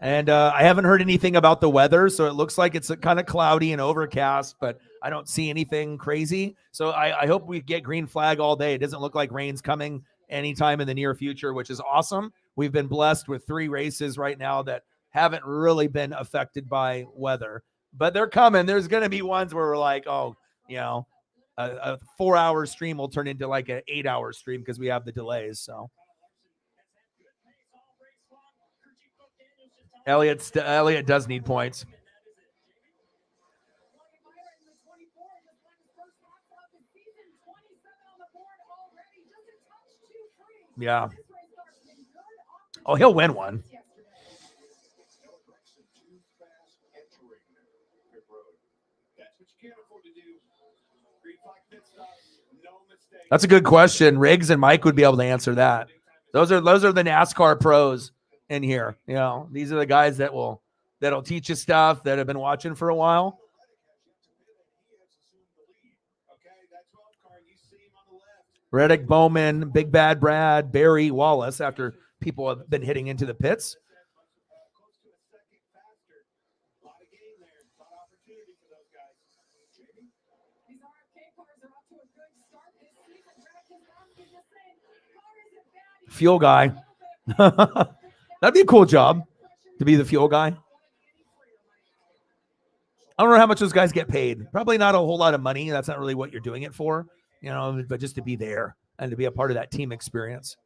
And I haven't heard anything about the weather, so it looks like it's kind of cloudy and overcast, but I don't see anything crazy. So I hope we get green flag all day. It doesn't look like rain's coming anytime in the near future, which is awesome. We've been blessed with 3 races right now that haven't really been affected by weather, but they're coming. There's going to be ones where we're like, oh, a 4-hour stream will turn into like an 8-hour stream because we have the delays. So Elliott does need points. Yeah. Oh, he'll win one. That's a good question. Riggs and Mike would be able to answer that. Those are the NASCAR pros in here. These are the guys that'll teach you stuff that have been watching for a while. Reddick, Bowman, Big Bad Brad, Barry, Wallace, after people have been hitting into the pits. Fuel guy. That'd be a cool job to be the fuel guy. I don't know how much those guys get paid. Probably not a whole lot of money. That's not really what you're doing it for, but just to be there and to be a part of that team experience.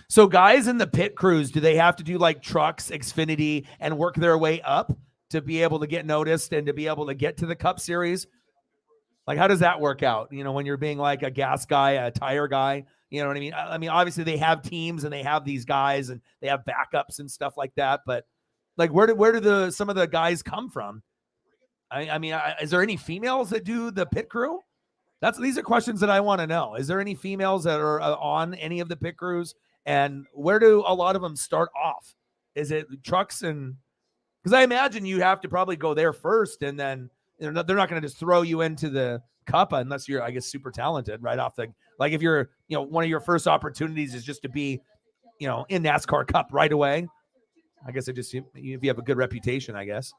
So guys in the pit crews, do they have to do like trucks, Xfinity, and work their way up to be able to get noticed and to be able to get to the Cup Series? Like, how does that work out? When you're being like a gas guy, a tire guy, you know what I mean? I mean, obviously they have teams and they have these guys and they have backups and stuff like that. But like, where do some of the guys come from? I mean, is there any females that do the pit crew? These are questions that I want to know. Is there any females that are on any of the pit crews? And where do a lot of them start off? Is it trucks? And because I imagine you have to probably go there first, and then they're not going to just throw you into the Cup unless you're, I guess, super talented right off the. Like if you're, one of your first opportunities is just to be, in NASCAR Cup right away. I guess if you have a good reputation, I guess.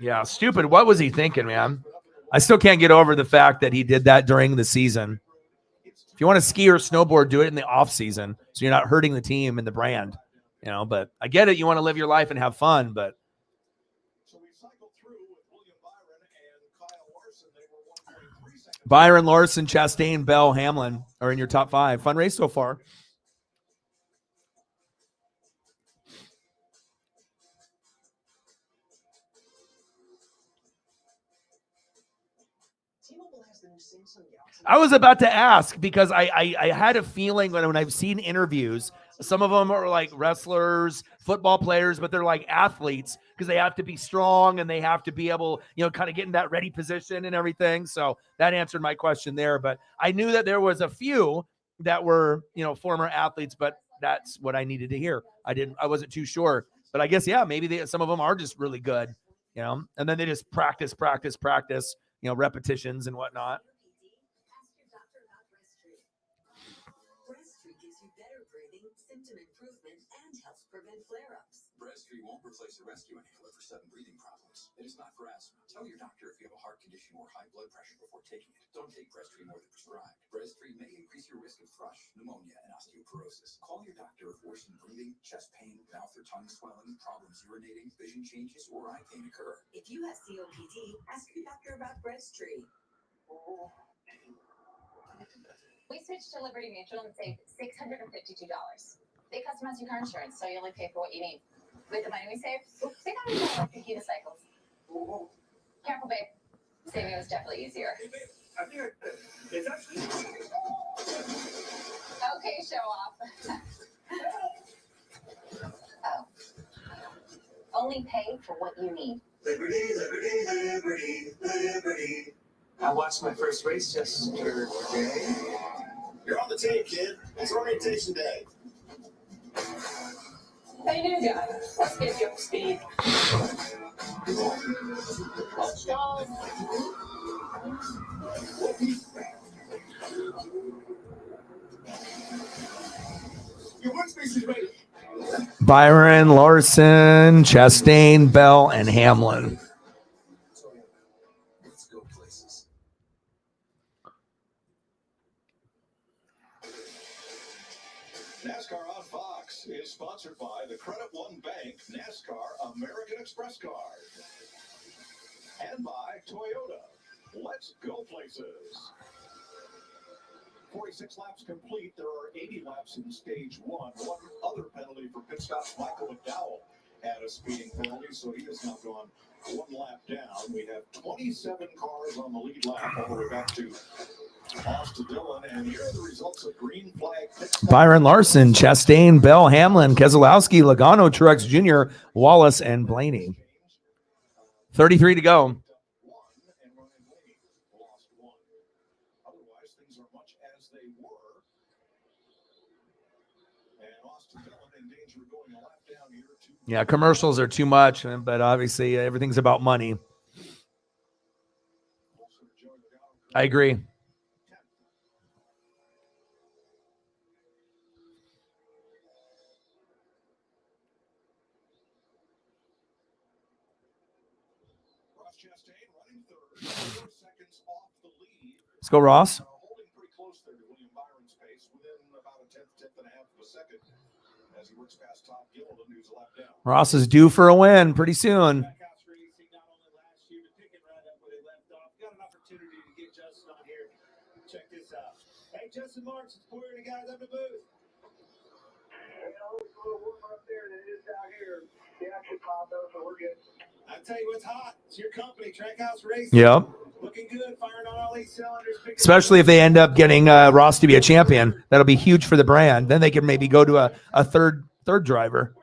Yeah, stupid. What was he thinking, man? I still can't get over the fact that he did that during the season. If you want to ski or snowboard, do it in the off season, so you're not hurting the team and the brand. But I get it. You want to live your life and have fun, but. Byron, Larson, Chastain, Bell, Hamlin are in your top 5. Fun race so far. I was about to ask because I had a feeling when I've seen interviews, some of them are like wrestlers, football players, but they're like athletes because they have to be strong and they have to be able, kind of get in that ready position and everything. So that answered my question there. But I knew that there was a few that were, former athletes, but that's what I needed to hear. I wasn't too sure But I guess, yeah, maybe some of them are just really good, and then they just practice, repetitions and whatnot. Breasttree gives you better breathing, symptom improvement, and helps prevent flare-ups. Breasttree won't replace a rescue inhaler for sudden breathing problems. It is not for asthma. Tell your doctor if you have a heart condition or high blood pressure before taking it. Don't take Breasttree more than prescribed. Breasttree may increase your risk of thrush, pneumonia, and osteoporosis. Call your doctor if worsened breathing, chest pain, mouth or tongue swelling, problems urinating, vision changes, or eye pain occur. If you have COPD, ask your doctor about Breasttree. We switched to Liberty Mutual and saved $652. They customize your car insurance, so you only pay for what you need. With the money we saved, they got me electric unicycles. Careful, babe. Saving was definitely easier. I think it's actually. Okay, show off. Oh. Only pay for what you need. Liberty, liberty, liberty, liberty. I watched my first race yesterday. You're on the team, kid. It's orientation day. Hey, new guy. Let's get you up to speed. Let's go. Your workspace is ready. Byron, Larson, Chastain, Bell, and Hamlin. Let's go places. NASCAR on Fox is sponsored by the Credit One Bank NASCAR American Express card. And by Toyota. Let's go places. 46 laps complete. There are 80 laps in stage one. One other penalty for pit stop. Michael McDowell had a speeding penalty, so he has now gone one lap down. We have 27 cars on the lead lap all the way back to Austin Dillon. And here are the results of green flag pit stop. Byron, Larson, Chastain, Bell, Hamlin, Keselowski, Logano, Truex Jr., Wallace, and Blaney. 33 to go. Yeah, commercials are too much, but obviously everything's about money. I agree. Let's go, Ross. Ross is due for a win pretty soon. Check this out. Hey, Justin Marks, it's pouring the guys up the booth. Hey, always a little warmer up there than it is out here. The action popped up, so we're good. I tell you what's hot. It's your company, Trackhouse Racing. Yep. Looking good, firing on all these cylinders. Especially if they end up getting Ross to be a champion. That'll be huge for the brand. Then they can maybe go to a third driver.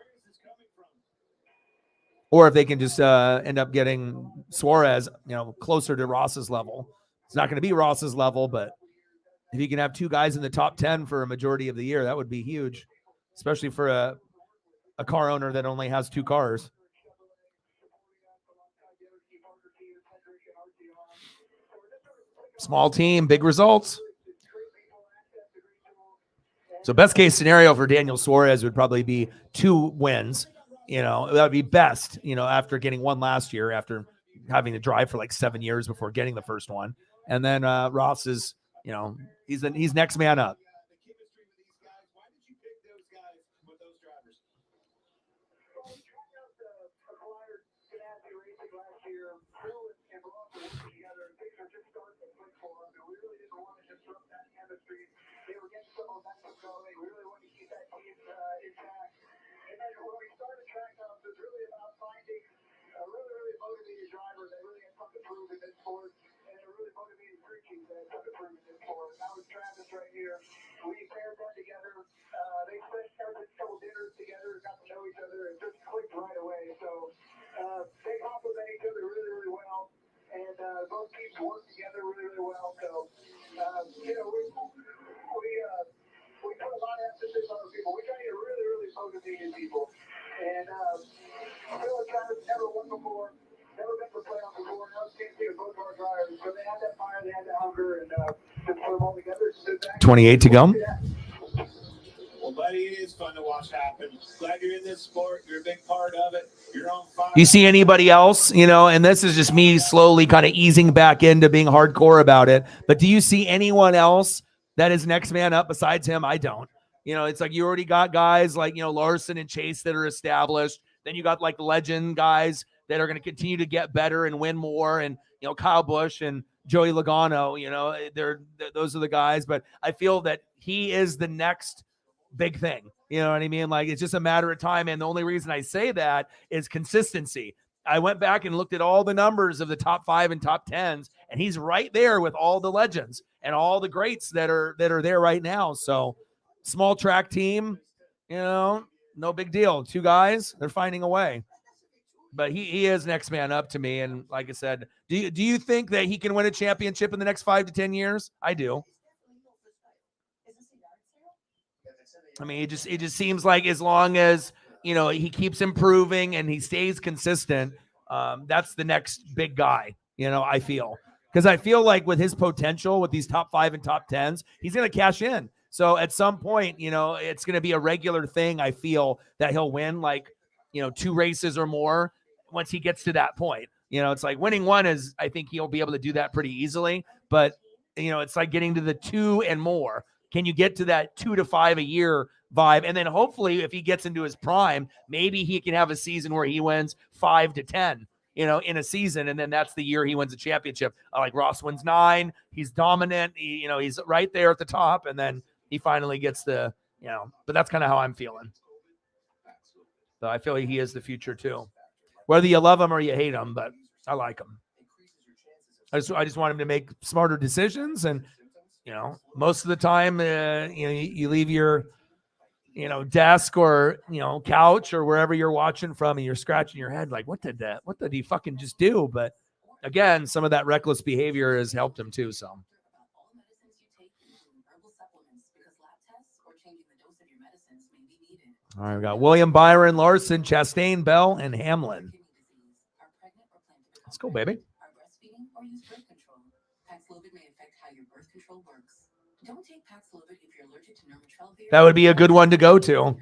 Or if they can just end up getting Suarez, closer to Ross's level. It's not going to be Ross's level, but if you can have two guys in the top 10 for a majority of the year, that would be huge, especially for a car owner that only has two cars. Small team, big results. So best case scenario for Daniel Suarez would probably be 2 wins. That would be best, after getting one last year, after having to drive for like 7 years before getting the first one. And then Ross is, he's next man up. And Phil kind of never won before, never been to playoff before. Now it's can't see both our drivers. So they had that fire, they had that hunger, and just put them all together. 28 to go. Well, buddy, it is fun to watch happen. Glad you're in this sport. You're a big part of it. You're on fire. You see anybody else, and this is just me slowly kind of easing back into being hardcore about it. But do you see anyone else that is next man up besides him? I don't. It's like you already got guys like, Larson and Chase that are established. Then you got like the legend guys that are going to continue to get better and win more. And, Kyle Busch and Joey Logano, those are the guys. But I feel that he is the next big thing. You know what I mean? Like, it's just a matter of time. And the only reason I say that is consistency. I went back and looked at all the numbers of the top 5 and top 10s, and he's right there with all the legends and all the greats that are there right now. So small track team, no big deal. 2 guys, they're finding a way. But he is next man up to me. And like I said, do you think that he can win a championship in the next 5 to 10 years? I do. I mean, it just seems like as long as, he keeps improving and he stays consistent, that's the next big guy, I feel. Because I feel like with his potential, with these top 5 and top 10s, he's going to cash in. So at some point, it's going to be a regular thing, I feel, that he'll win like, 2 races or more once he gets to that point. It's like winning one is, I think he'll be able to do that pretty easily. But, it's like getting to the 2 and more. Can you get to that 2 to 5 a year vibe? And then hopefully if he gets into his prime, maybe he can have a season where he wins 5 to 10, in a season. And then that's the year he wins a championship. Like Ross wins 9. He's dominant. He's right there at the top. And then he finally gets the, but that's kind of how I'm feeling. So I feel like he is the future too. Whether you love him or you hate him, but I like him. I just want him to make smarter decisions. And, most of the time, you leave your, desk or, couch or wherever you're watching from and you're scratching your head like, what did he fucking just do? But again, some of that reckless behavior has helped him too. So. All right, we got William, Byron, Larson, Chastain, Bell, and Hamlin. Let's go, baby. That would be a good one to go to.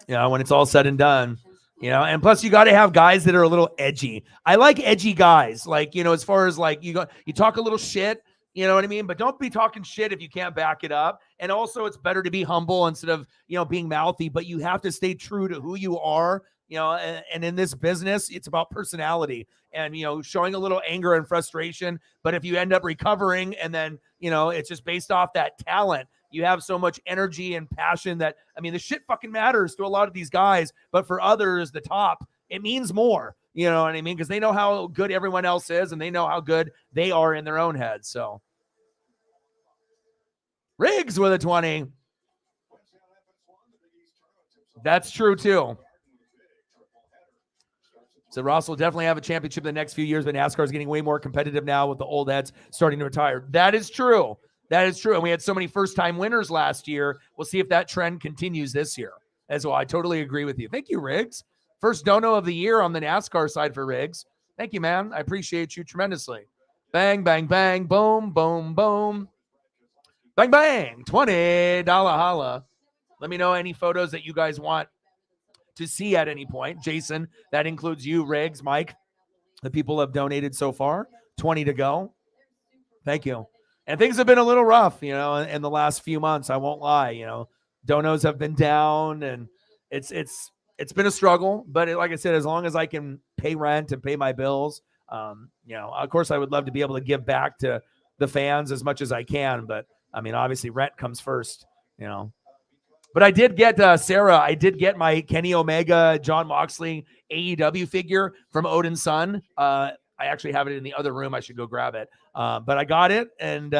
When it's all said and done. And plus you got to have guys that are a little edgy. I like edgy guys. Like, as far as like you talk a little shit, you know what I mean? But don't be talking shit if you can't back it up. And also it's better to be humble instead of, being mouthy, but you have to stay true to who you are, and in this business, it's about personality and, showing a little anger and frustration. But if you end up recovering and then, it's just based off that talent, you have so much energy and passion that, the shit fucking matters to a lot of these guys, but for others, the top, it means more, you know what I mean? Because they know how good everyone else is and they know how good they are in their own heads. So Riggs with a 20. That's true too. So Ross will definitely have a championship in the next few years, but NASCAR is getting way more competitive now with the old heads starting to retire. That is true. That is true. And we had so many first-time winners last year. We'll see if that trend continues this year as well. I totally agree with you. Thank you, Riggs. First dono of the year on the NASCAR side for Riggs. Thank you, man. I appreciate you tremendously. Bang, bang, bang, boom, boom, boom. Bang, bang, $20 holla. Let me know any photos that you guys want to see at any point. Jason, that includes you, Riggs, Mike. The people have donated so far. 20 to go. Thank you. And things have been a little rough, in the last few months. I won't lie. Donos have been down, and it's been a struggle. But like I said, as long as I can pay rent and pay my bills, of course, I would love to be able to give back to the fans as much as I can. But obviously, rent comes first. But I did get Sarah. I did get my Kenny Omega, John Moxley AEW figure from Odin's Son. I actually have it in the other room. I should go grab it. But I got it, and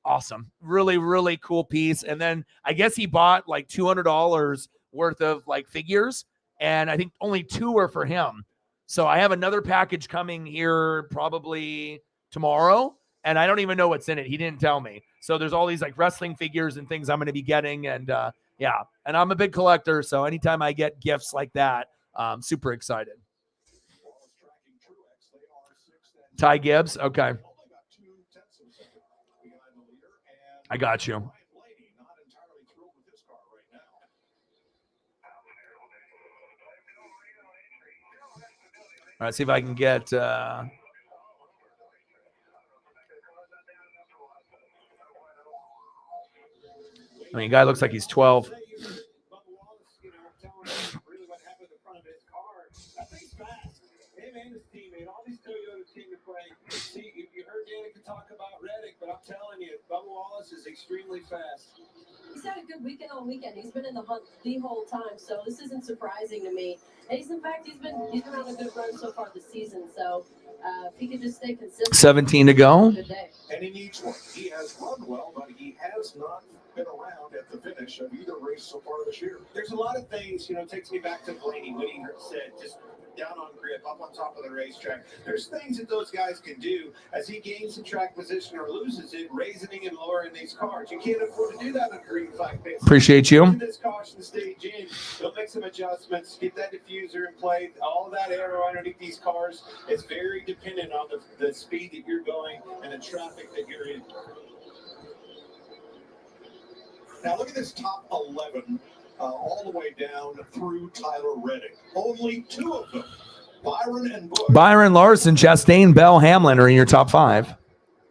awesome. Really, really cool piece. And then I guess he bought like $200 worth of like figures, and I think only 2 were for him. So I have another package coming here probably tomorrow, and I don't even know what's in it. He didn't tell me. So there's all these like wrestling figures and things I'm going to be getting, and Yeah, and I'm a big collector, so anytime I get gifts like that, I'm super excited. Ty Gibbs, okay. I got you. All right, see if I can get I mean, guy looks like he's 12. Hey man, his teammate, all these Toyotas came to play. See, you heard Danica talk about Reddick, but I'm telling you, Bubba Wallace is extremely fast. He's had a good weekend all weekend. He's been in the hunt the whole time, so this isn't surprising to me. And he's been on a good run so far this season. So if he could just stay consistent. 17 to go. And he needs one. He has run well, but he has not been around at the finish of either race so far this year. There's a lot of things, it takes me back to Blaney Whittier said, just down on grip, up on top of the racetrack. There's things that those guys can do as he gains the track position or loses it, raising and lowering these cars. You can't afford to do that on a green flag base. Appreciate you. This caution stage in, they'll make some adjustments, get that diffuser in play. All of that aero underneath these cars is very dependent on the speed that you're going and the traffic that you're in. Now look at this top 11. All the way down through Tyler Reddick. Only 2 of them, Byron and Bush. Byron Larson, Chastain, Bell, Hamlin are in your top 5.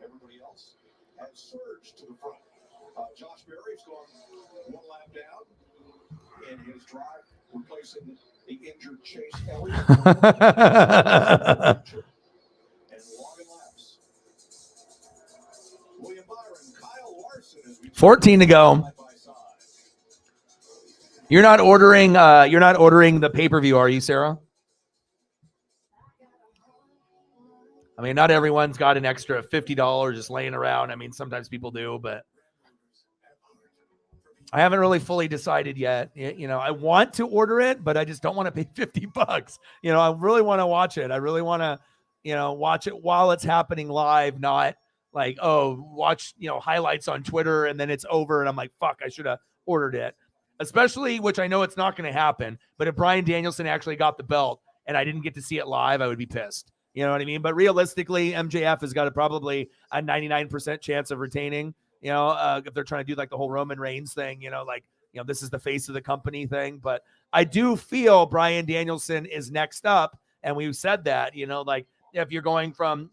Everybody else has surged to the front. Josh Berry's gone 1 lap down in his drive, replacing the injured Chase Elliott. And logging laps. William Byron, Kyle Larson. 14 to go. You're not ordering the pay-per-view, are you, Sarah? I mean, not everyone's got an extra $50 just laying around. I mean, sometimes people do, but I haven't really fully decided yet. I want to order it, but I just don't want to pay $50. I really want to watch it. I really want to, watch it while it's happening live, not like, watch, highlights on Twitter and then it's over and I'm like, fuck, I should have ordered it. Especially, which I know it's not going to happen, but if Bryan Danielson actually got the belt and I didn't get to see it live, I would be pissed. You know what I mean? But realistically, MJF has got probably a 99% chance of retaining, if they're trying to do like the whole Roman Reigns thing, this is the face of the company thing. But I do feel Bryan Danielson is next up. And we've said that, if you're going from,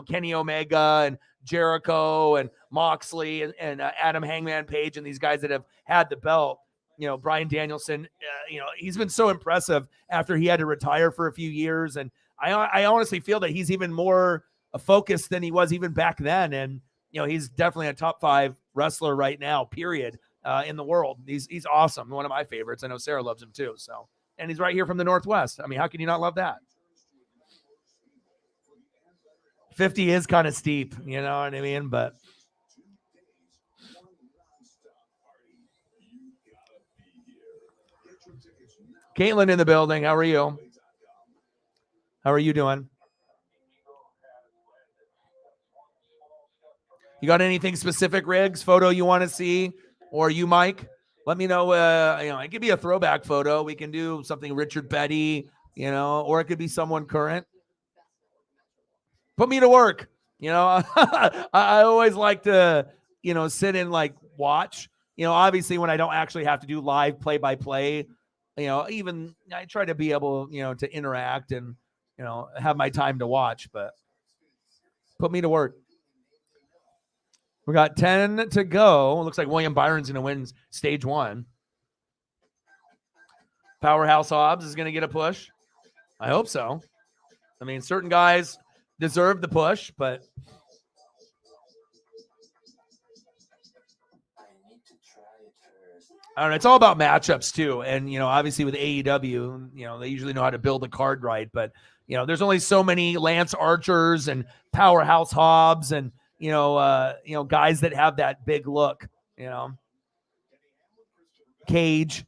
Kenny Omega and Jericho and Moxley and Adam Hangman Page and these guys that have had the belt, Bryan Danielson, he's been so impressive after he had to retire for a few years. And I honestly feel that he's even more focused than he was even back then. And, he's definitely a top 5 wrestler right now, period, in the world. He's awesome. One of my favorites. I know Sarah loves him too. So, and he's right here from the Northwest. I mean, how can you not love that? 50 is kind of steep, you know what I mean? But Caitlin in the building. How are you? How are you doing? You got anything specific, Riggs, photo you want to see? Or you, Mike? Let me know. It could be a throwback photo. We can do something Richard Petty, or it could be someone current. Put me to work. I always like to, sit and watch, obviously when I don't actually have to do live play-by-play, even I try to be able, to interact and, have my time to watch, but put me to work. We got 10 to go. It looks like William Byron's going to win stage 1. Powerhouse Hobbs is going to get a push. I hope so. I mean, certain guys deserve the push, but I don't know. It's all about matchups too. And, obviously with AEW, they usually know how to build a card right, but there's only so many Lance Archers and Powerhouse Hobbs and, guys that have that big look, Cage.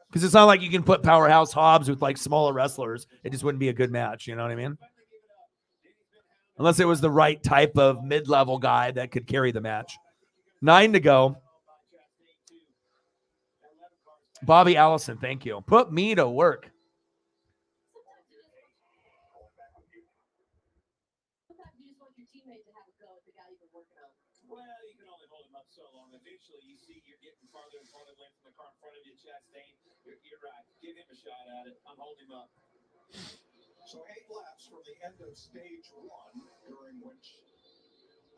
Because it's not like you can put Powerhouse Hobbs with smaller wrestlers. It just wouldn't be a good match. You know what I mean? Unless it was the right type of mid-level guy that could carry the match. 9 to go. Bobby Allison, thank you. Put me to work. Sometimes you just want your teammate to have a go at the guy you've been working on. Well, you can only hold him up so long. Eventually, you see you're getting farther and farther away from the car in front of you, Chastain. You're right. Give him a shot at it. I'm holding him up. So 8 laps from the end of stage 1, during which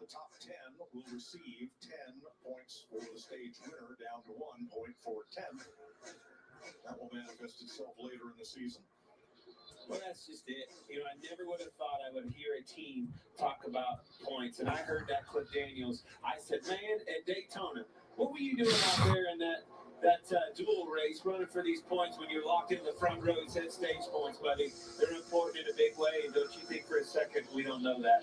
the top 10 will receive 10 points for the stage winner, down to 1 point for 10th. That will manifest itself later in the season. Well, that's just it. You know, I never would have thought I would hear a team talk about points. And I heard that Cliff Daniels. I said, man, at Daytona, what were you doing out there in that dual race running for these points when you're locked in the front row? He said stage points, buddy. They're important in a big way. And don't you think for a second we don't know that?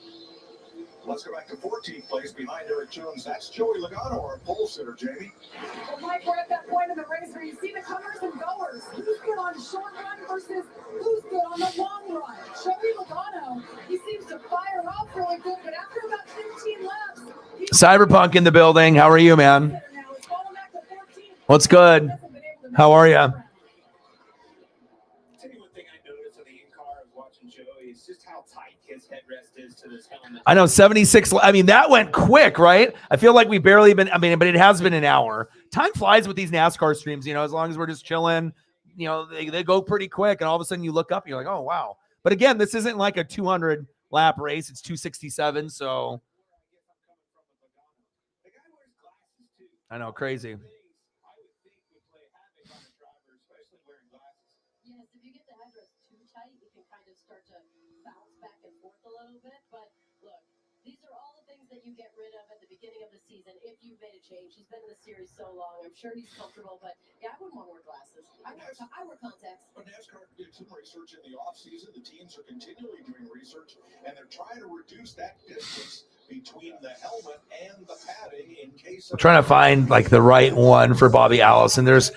Let's go back to 14th place behind Eric Jones. That's Joey Logano, our pole sitter, Jamie. Well, Mike, we're at that point in the race where you see the comers and goers. Who's good on short run versus who's good on the long run? Joey Logano, he seems to fire off really good, but after about 15 laps, Cyberpunk in the building. How are you, man? What's good? How are you? It's just how tight his headrest is to this helmet. I know 76. I mean, that went quick, right? I feel like we barely been. I mean, but it has been an hour. Time flies with these NASCAR streams. You know, as long as we're just chilling, you know, they go pretty quick, and all of a sudden you look up, and you're like, oh wow. But again, this isn't like a 200 lap race. It's 267. So I know, crazy. Yes, if you get the headrest too tight, you can kind of start to bounce back and forth a little bit. But look, these are all the things that you get rid of at the beginning of the season if you've made a change. He's been in the series so long. I'm sure he's comfortable, but yeah, I wouldn't want to wear glasses. I wear contacts. But NASCAR did some research in the offseason. The teams are continually doing research, and they're trying to reduce that distance between the helmet and the padding in case I'm trying to find like the right one for Bobby Allison. There's,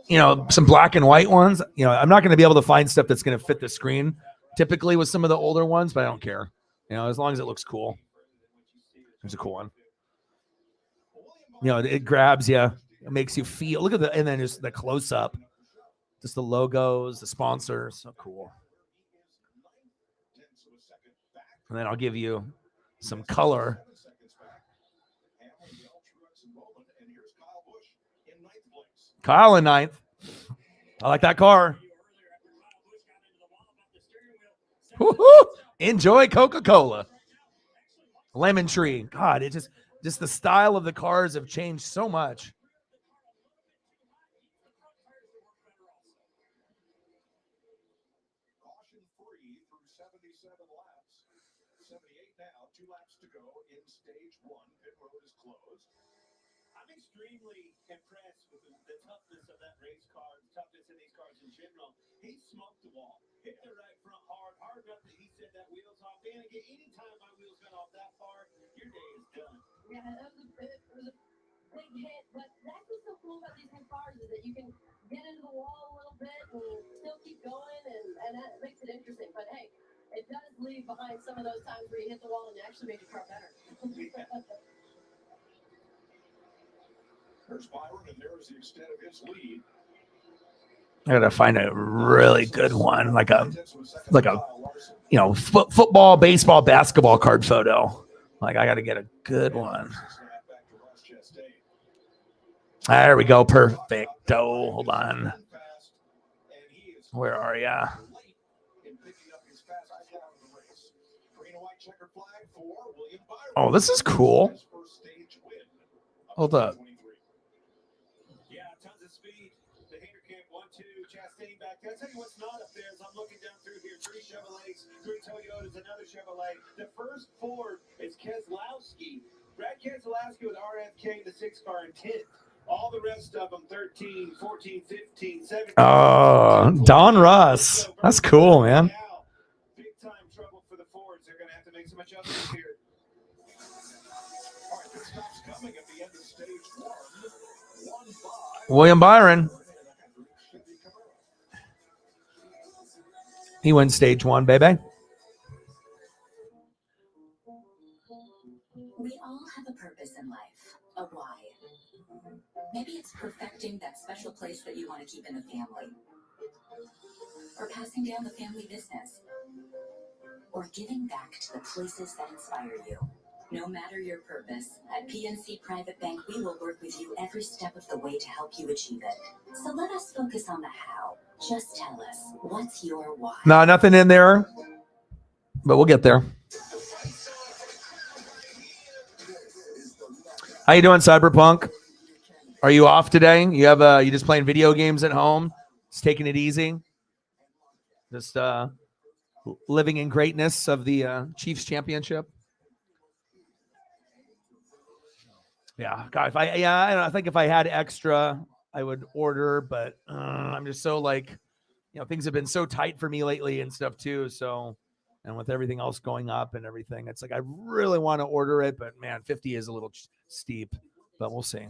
you know, some black and white ones. You know, I'm not going to be able to find stuff that's going to fit the screen typically with some of the older ones, but I don't care. You know, as long as it looks cool. There's a cool one. You know, it grabs you. It makes you feel. Look at the, and then just the close up. Just the logos, the sponsors. So cool. And then I'll give you some color. Kyle in ninth. I like that car. Woo-hoo! Enjoy Coca-Cola. Lemon Tree. God, it just the style of the cars have changed so much. Caution free through 77 laps. 78 now, 2 laps to go in stage 1. Pit road is closed. I'm extremely impressed with the toughness of that race car, the toughness in these cars in general. He smoked the wall, hit the right front hard enough that he said that wheel's off. And again, anytime my wheels got off that far, your day is done. Yeah, it was a big hit, but that's what's so cool about these new cars is that you can get into the wall a little bit and still keep going, and that makes it interesting. But hey, it does leave behind some of those times where you hit the wall and you actually made your car better. There's Byron, and there's the extent of his lead. I gotta find a really good one, like a you know, football, baseball, basketball card photo. Like I gotta get a good one. There we go, perfecto. Hold on. Where are ya? Oh, this is cool. Hold up. Yeah, tons of speed. The Hater Camp 1-2, Chastain back there. I'll tell you what's not up there is I'm looking down through here. 3 Chevrolets, 3 Toyotas, another Chevrolet. The first Ford is Keselowski. Brad Keselowski with RFK, the 6 car, in 10th. All the rest of them, 13, 14, 15, 17. Oh, Don Russ. That's cool, man. Big time trouble for the Fords. They're going to have to make some adjustments here. All right, this stop's coming at the end of stage 1. William Byron. He went stage 1, baby. We all have a purpose in life, a why. Maybe it's perfecting that special place that you want to keep in the family. Or passing down the family business. Or giving back to the places that inspire you. No matter your purpose, at PNC Private Bank, we will work with you every step of the way to help you achieve it. So let us focus on the how. Just tell us, what's your why? No, nothing in there, but we'll get there. How you doing, Cyberpunk? Are you off today? You just playing video games at home? Just taking it easy? Just living in greatness of the Chiefs championship? Yeah, God, I don't know, I think if I had extra, I would order, but I'm just so like, things have been so tight for me lately and stuff too. So, and with everything else going up and everything, it's like I really want to order it, but man, 50 is a little steep, but we'll see.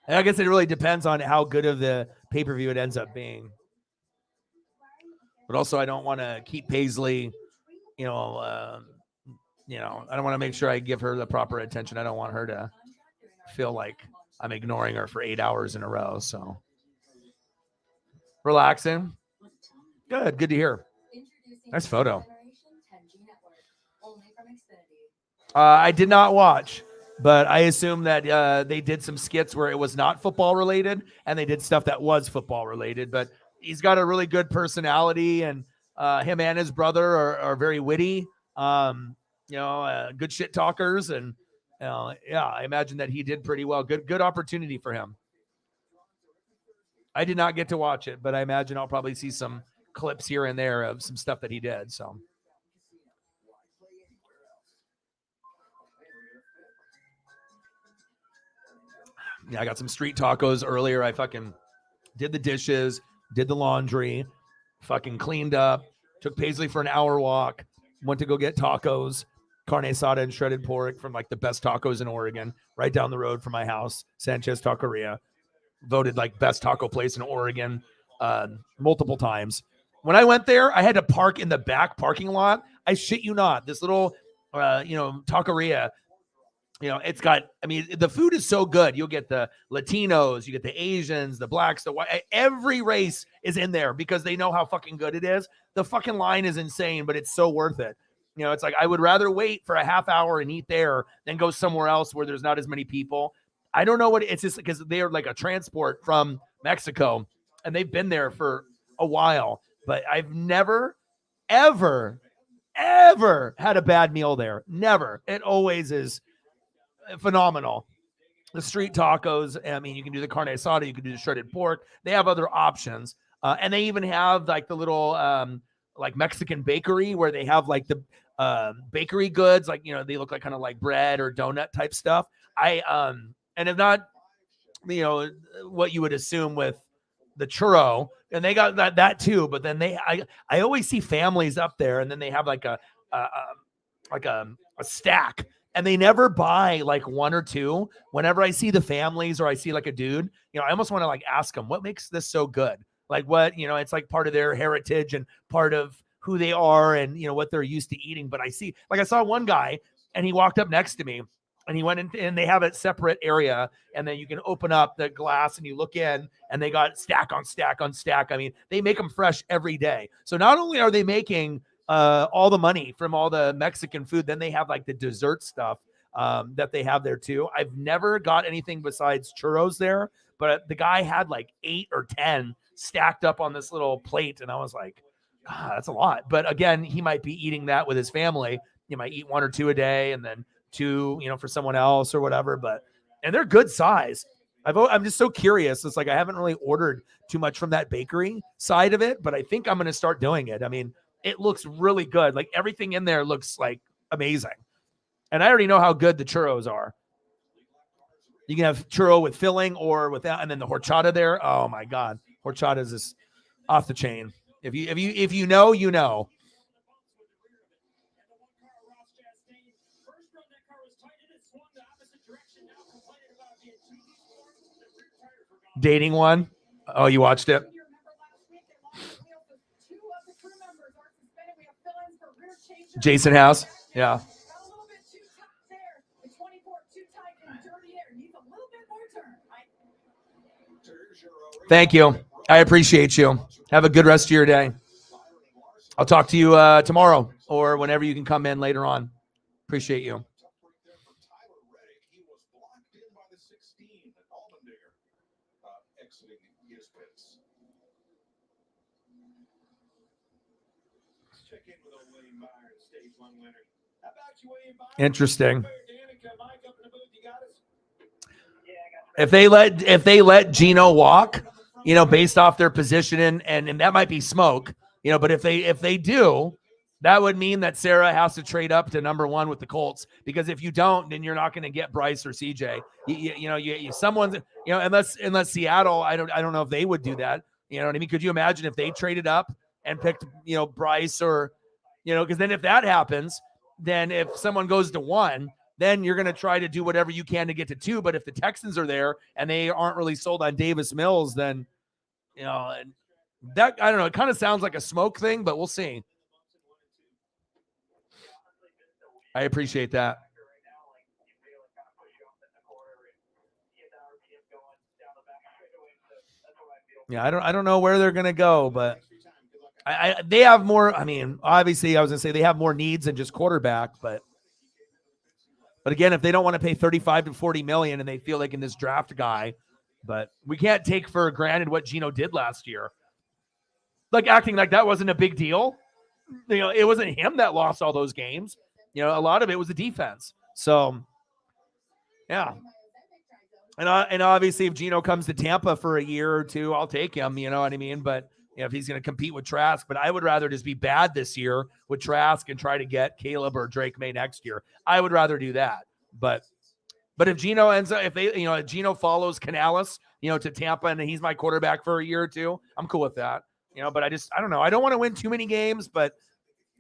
And I guess it really depends on how good of the pay-per-view it ends up being. But also, I don't want to keep Paisley, I don't want to make sure I give her the proper attention. I don't want her to feel like I'm ignoring her for 8 hours in a row. So relaxing. Good to hear. Nice photo. I did not watch, but I assume that they did some skits where it was not football related, and they did stuff that was football related. But he's got a really good personality, and him and his brother are very witty. Good shit talkers, and I imagine that he did pretty well. Good opportunity for him. I did not get to watch it, but I imagine I'll probably see some clips here and there of some stuff that he did. So. Yeah, I got some street tacos earlier. I fucking did the dishes, did the laundry, fucking cleaned up, took Paisley for an hour walk, went to go get tacos, carne asada and shredded pork from like the best tacos in Oregon, right down the road from my house, Sanchez Taqueria, voted like best taco place in Oregon multiple times. When I went there, I had to park in the back parking lot. I shit you not. This little, taqueria, it's got, the food is so good. You'll get the Latinos, you get the Asians, the blacks, the white, every race is in there because they know how fucking good it is. The fucking line is insane, but it's so worth it. It's like, I would rather wait for a half hour and eat there than go somewhere else where there's not as many people. I don't know what it's just because they're like a transport from Mexico and they've been there for a while, but I've never, ever had a bad meal there. Never. It always is phenomenal. The street tacos, you can do the carne asada, you can do the shredded pork. They have other options. And they even have like the little like Mexican bakery where they have like the bakery goods, like, they look like kind of like bread or donut type stuff. And if not, what you would assume with the churro, and they got that too, but then I always see families up there and then they have like a stack. And they never buy like one or two. Whenever I see the families or I see like a dude, I almost want to like ask them, what makes this so good? Like what, it's like part of their heritage and part of who they are and, what they're used to eating. But I saw one guy and he walked up next to me and he went in and they have a separate area. And then you can open up the glass and you look in and they got stack on stack on stack. They make them fresh every day. So not only are they making all the money from all the Mexican food, then they have like the dessert stuff that they have there too. I've never got anything besides churros there, but the guy had like 8 or 10 stacked up on this little plate. And I was like, that's a lot. But again, he might be eating that with his family. You might eat 1 or 2 a day and then 2, for someone else or whatever, and they're good size. I'm just so curious. It's like, I haven't really ordered too much from that bakery side of it, but I think I'm going to start doing it. It looks really good. Like everything in there looks like amazing. And I already know how good the churros are. You can have churro with filling or without, and then the horchata there. Oh my God. Horchata is just off the chain. If you know, you know. Dating one. Oh, you watched it? Jason House. Yeah. Thank you. I appreciate you. Have a good rest of your day. I'll talk to you tomorrow or whenever you can come in later on. Appreciate you. Interesting. If they let Gino walk, based off their position and that might be smoke, but if they do, that would mean that Sarah has to trade up to number 1 with the Colts, because if you don't, then you're not going to get Bryce or CJ. Someone's, unless Seattle, I don't know if they would do that. You know what I mean? Could you imagine if they traded up and picked, Bryce or, because then if that happens, then if someone goes to 1, then you're going to try to do whatever you can to get to 2. But if the Texans are there and they aren't really sold on Davis Mills, then, that, I don't know, it kind of sounds like a smoke thing, but we'll see. I appreciate that. Yeah, I don't know where they're going to go, but they have more. I mean, obviously, I was going to say they have more needs than just quarterback, but again, if they don't want to pay 35 to 40 million and they feel they can just draft a guy, but we can't take for granted what Gino did last year. Like acting like that wasn't a big deal. It wasn't him that lost all those games. A lot of it was the defense. So, yeah. And obviously, if Gino comes to Tampa for a year or 2, I'll take him. You know what I mean? But if he's going to compete with Trask, but I would rather just be bad this year with Trask and try to get Caleb or Drake May next year. I would rather do that. But if Gino ends up, if Gino follows Canales, to Tampa and he's my quarterback for a year or 2, I'm cool with that. But I don't know. I don't want to win too many games, but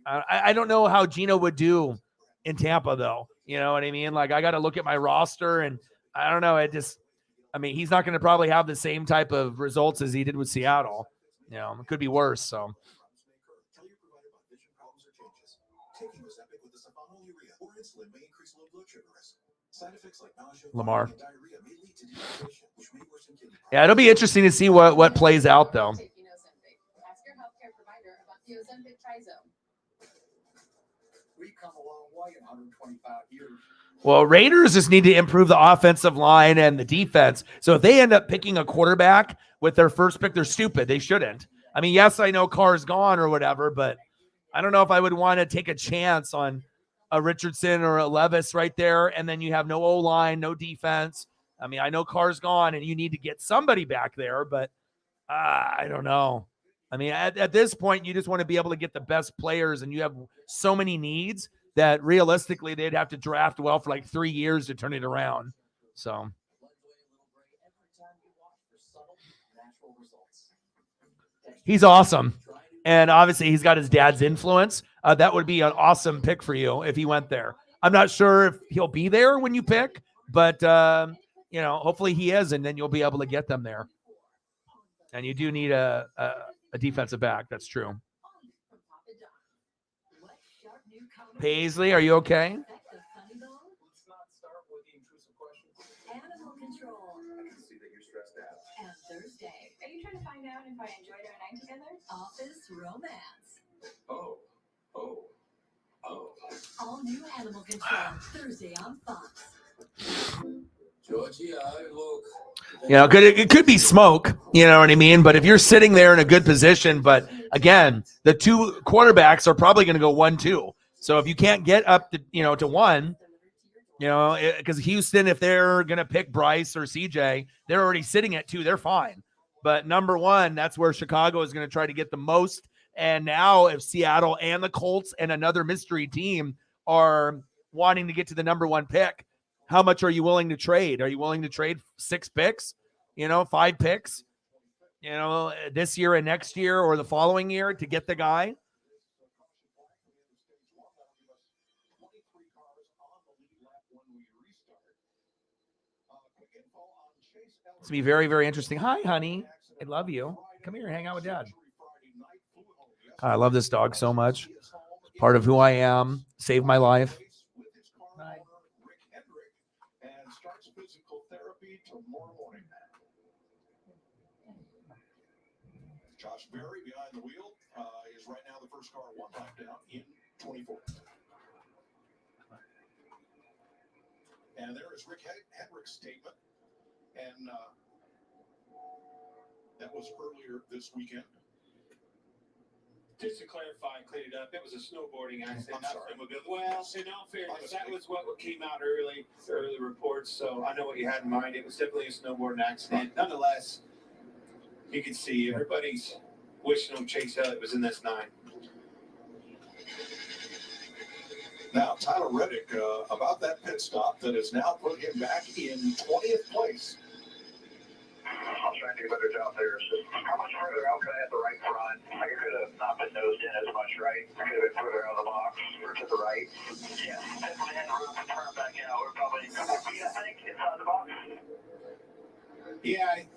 I don't know how Gino would do in Tampa, though. You know what I mean? Like, I got to look at my roster, and I don't know. He's not going to probably have the same type of results as he did with Seattle. It could be worse. So. Lamar. Yeah, it'll be interesting to see what plays out, though. Ask your healthcare provider about the Ozempic Trizone. We've come a long way in 125 years. Well, Raiders just need to improve the offensive line and the defense. So if they end up picking a quarterback with their first pick, they're stupid. They shouldn't. I mean, yes, I know Carr's gone or whatever, but I don't know if I would want to take a chance on a Richardson or a Levis right there, and then you have no O-line, no defense. I mean, I know Carr's gone, and you need to get somebody back there, but I don't know. I mean, at this point, you just want to be able to get the best players, and you have so many needs that realistically they'd have to draft well for like 3 years to turn it around. So. He's awesome. And obviously he's got his dad's influence. That would be an awesome pick for you if he went there. I'm not sure if he'll be there when you pick, but hopefully he is, and then you'll be able to get them there. And you do need a defensive back. That's true. Paisley, are you okay? Animal control. I can see that you're stressed out. And Thursday, Are you trying to find out if I enjoyed our night together? office romance. Oh. All new Animal Control, Thursday on Fox. Georgie, look. It could be smoke, you know what I mean? But if you're sitting there in a good position, but again, the 2 quarterbacks are probably going to go 1-2. So if you can't get up to, to 1, because Houston, if they're going to pick Bryce or CJ, they're already sitting at 2. They're fine. But number 1, that's where Chicago is going to try to get the most. And now if Seattle and the Colts and another mystery team are wanting to get to the number 1 pick, how much are you willing to trade? Are you willing to trade 6 picks, 5 picks, this year and next year or the following year to get the guy? It's going to be very, very interesting. Hi, honey. I love you. Come here and hang out with Dad. God, I love this dog so much. Part of who I am. Saved my life. Bye. Josh Berry behind the wheel is right now the first car one lap down in 24. And there is Rick Hendrick's statement. And that was earlier this weekend. Just to clarify, clean it up, it was a snowboarding accident, I'm not sorry. snowmobile. Well, in all fairness, that was what came out early reports, so I know what you had in mind. It was definitely a snowboarding accident. Nonetheless, you can see everybody's wishing him Chase Elliott was in this 9. Now, Tyler Reddick, about that pit stop that has now put him back in 20th place. I'll try and do a better job there. So how much further out could I have the right front? I could have not been nosed in as much, right? I could have been further out of the box or to the right. Yeah, definitely had room to turn back out. We're probably a couple feet, I think, inside the box. Yeah,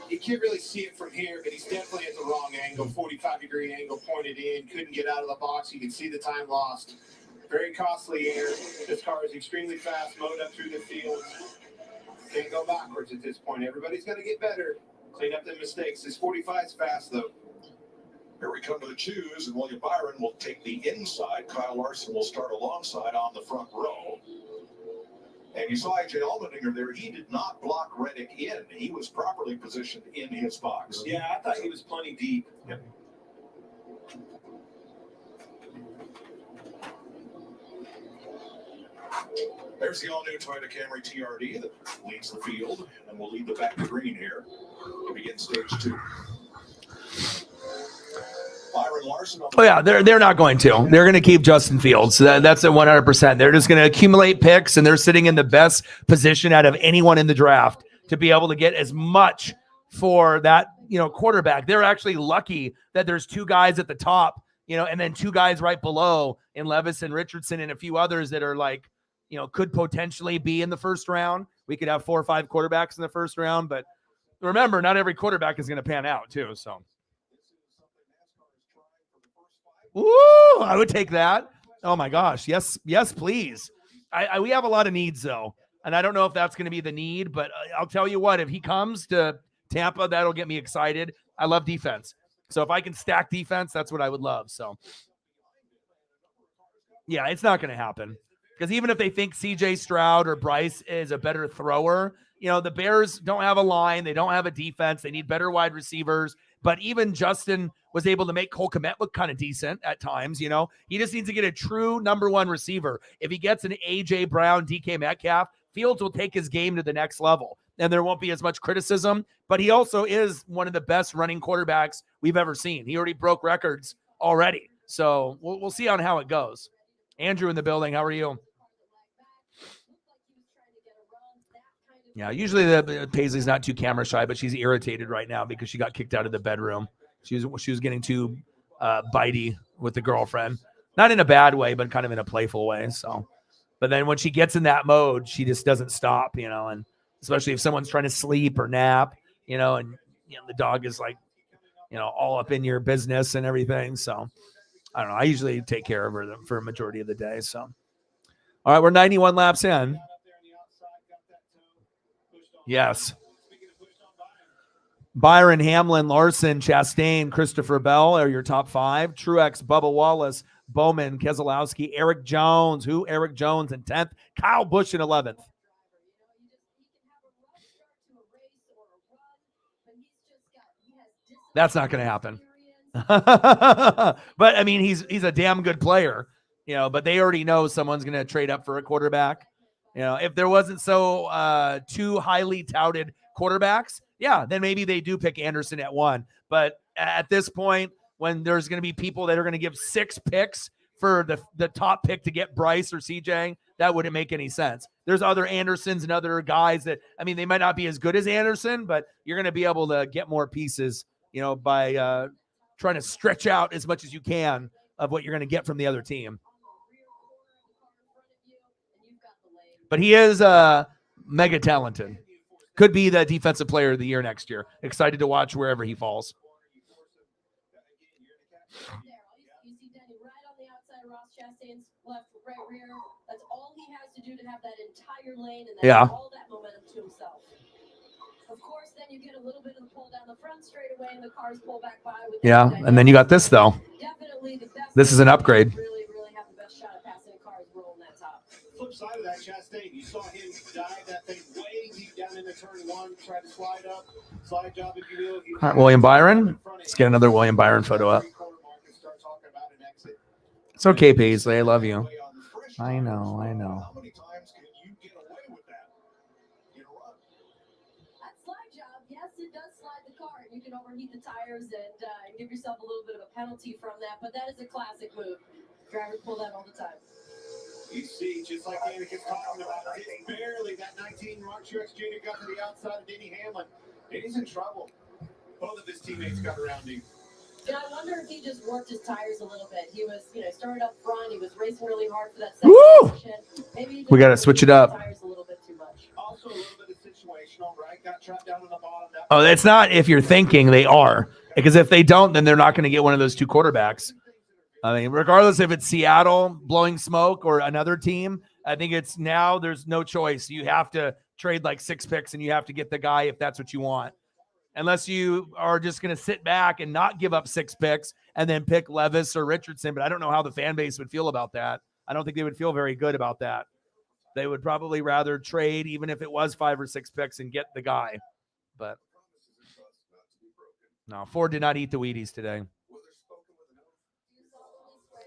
you can't really see it from here, but he's definitely at the wrong angle, 45-degree angle, pointed in, couldn't get out of the box. You can see the time lost. Very costly here. This car is extremely fast, mowed up through the field. Can't go backwards at this point. Everybody's got to get better. Clean up the mistakes. This 45 is fast, though. Here we come to the choose, and William Byron will take the inside. Kyle Larson will start alongside on the front row. And you saw AJ Allmendinger there. He did not block Reddick in. He was properly positioned in his box. Yeah, I thought he was plenty deep. Yep. There's the all-new Toyota Camry TRD that leads the field and will lead the back to green here to begin stage 2. Byron Larson. Oh yeah, they're not going to. They're going to keep Justin Fields. That's a 100%. They're just going to accumulate picks, and they're sitting in the best position out of anyone in the draft to be able to get as much for that, quarterback. They're actually lucky that there's 2 guys at the top, and then 2 guys right below in Levis and Richardson and a few others that are like, could potentially be in the first round. We could have 4 or 5 quarterbacks in the first round, but remember, not every quarterback is going to pan out too. So, ooh, I would take that. Oh my gosh. Yes, please. We have a lot of needs though. And I don't know if that's going to be the need, but I'll tell you what, if he comes to Tampa, that'll get me excited. I love defense. So if I can stack defense, that's what I would love. So yeah, it's not going to happen. Because even if they think CJ Stroud or Bryce is a better thrower, the Bears don't have a line. They don't have a defense. They need better wide receivers. But even Justin was able to make Cole Kmet look kind of decent at times. He just needs to get a true number 1 receiver. If he gets an A.J. Brown, DK Metcalf, Fields will take his game to the next level. And there won't be as much criticism. But he also is one of the best running quarterbacks we've ever seen. He already broke records already. So we'll see on how it goes. Andrew in the building. How are you? Yeah, usually the Paisley's not too camera shy, but she's irritated right now because she got kicked out of the bedroom. She was getting too bitey with the girlfriend, not in a bad way, but kind of in a playful way. So, but then when she gets in that mode, she just doesn't stop, and especially if someone's trying to sleep or nap, and the dog is like, all up in your business and everything. So, I don't know. I usually take care of her for a majority of the day. So, all right, we're 91 laps in. Yes. Byron, Hamlin, Larson, Chastain, Christopher Bell are your top 5. Truex, Bubba Wallace, Bowman, Keselowski, Eric Jones. Eric Jones in 10th. Kyle Busch in 11th. That's not going to happen. But I mean, he's a damn good player, but they already know someone's going to trade up for a quarterback. If there wasn't so 2 highly touted quarterbacks, yeah, then maybe they do pick Anderson at 1. But at this point, when there's going to be people that are going to give 6 picks for the top pick to get Bryce or CJ, that wouldn't make any sense. There's other Andersons and other guys that, they might not be as good as Anderson, but you're going to be able to get more pieces, by trying to stretch out as much as you can of what you're going to get from the other team. But he is mega talented. Could be the defensive player of the year next year. Excited to watch wherever he falls. You see Denny right on the outside of Ross Chastain's left, right rear. That's all he has to do to have that entire lane and all that momentum to himself. Of course, then you get a little bit of the pull down the front straight away, and the cars pull back by. With Yeah, and then you got this though. Definitely the best. This is an upgrade. Really, really have the best shot at passing cars rolling that top. Flip side of that, Chastain, you saw him dive that thing way deep down into turn one, try to slide up, slide job if you will. All right, William Byron. Let's get another William Byron photo up. It's okay, Paisley. I love you. I know. How many times can you get away with that in a run? That slide job, yes, it does slide the car. You can overheat the tires and give yourself a little bit of a penalty from that, but that is a classic move. Drivers pull that all the time. You see, just like Danik is talking about, just barely that 19 Mark Truex Jr. got to the outside of Denny Hamlin. And he's in trouble. Both of his teammates got around him. And I wonder if he just worked his tires a little bit. He was, started up front. He was racing really hard for that second position. Maybe we got to switch it up. Tires a little bit too much. Also, a little bit of situational, right? Got trapped down on the bottom. Oh, it's not if you're thinking they are. Because if they don't, then they're not going to get one of those two quarterbacks. I mean, regardless if it's Seattle blowing smoke or another team, I think it's now there's no choice. You have to trade like 6 picks and you have to get the guy if that's what you want. Unless you are just going to sit back and not give up 6 picks and then pick Levis or Richardson. But I don't know how the fan base would feel about that. I don't think they would feel very good about that. They would probably rather trade, even if it was 5 or 6 picks, and get the guy. But no, Ford did not eat the Wheaties today.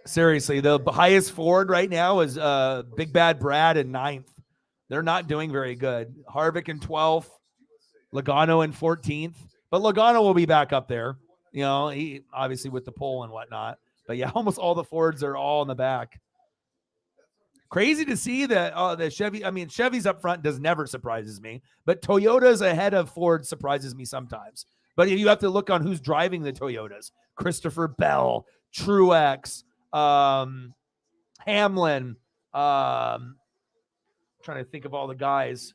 Seriously, the highest Ford right now is Big Bad Brad in 9th. They're not doing very good. Harvick in 12th. Logano in 14th, but Logano will be back up there. He obviously with the pole and whatnot. But yeah, almost all the Fords are all in the back. Crazy to see that the Chevy. I mean, Chevy's up front never surprises me, but Toyota's ahead of Ford surprises me sometimes. But you have to look on who's driving the Toyotas: Christopher Bell, Truex, Hamlin. Trying to think of all the guys.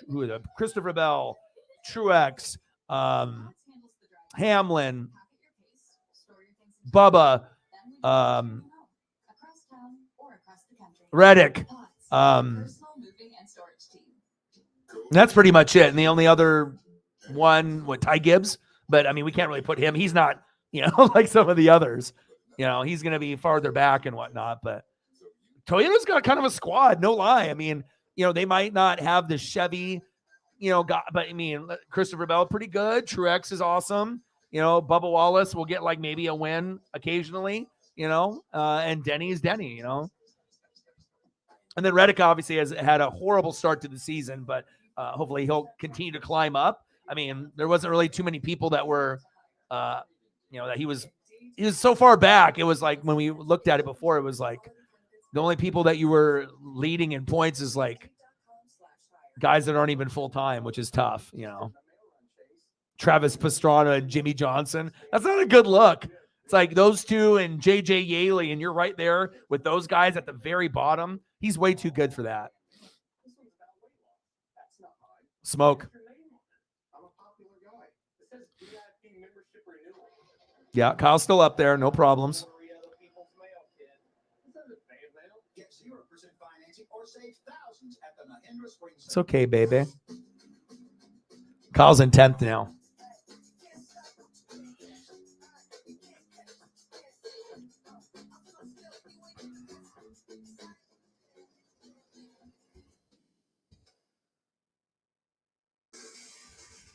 Who are the Christopher Bell, Truex, Hamlin, Bubba, Reddick. That's pretty much it. And the only other one, Ty Gibbs? But I mean, we can't really put him. He's not, like some of the others. He's going to be farther back and whatnot. But Toyota's got kind of a squad, no lie. I mean, they might not have the Chevy, but I mean, Christopher Bell, pretty good. Truex is awesome. Bubba Wallace will get like maybe a win occasionally, and Denny's Denny, And then Reddick obviously has had a horrible start to the season, but hopefully he'll continue to climb up. I mean, there wasn't really too many people that were, that he was so far back. It was like when we looked at it before, it was like, the only people that you were leading in points is like guys that aren't even full time, which is tough, Travis Pastrana and Jimmy Johnson. That's not a good look. It's like those two and JJ Yaley, and you're right there with those guys at the very bottom. He's way too good for that. Smoke. Yeah, Kyle's still up there. No problems. It's okay, baby. Kyle's in 10th now.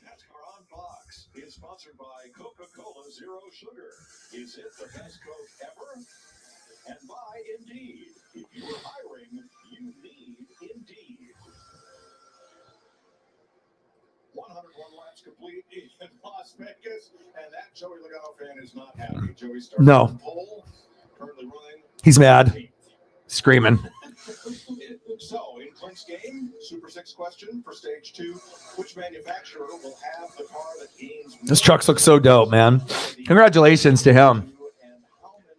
Nascar on Fox is sponsored by Coca-Cola Zero Sugar. Is it the best Coke ever? And by Indeed. If you are hiring, you need Indeed. 101 laps complete in Las Vegas, and that Joey Logano fan is not happy. Joey started on pole, currently running. He's mad, screaming. So, in Clint's game, Super 6 question for Stage 2. Which manufacturer will have the car that gains... This trucks look so dope, man. Congratulations to him.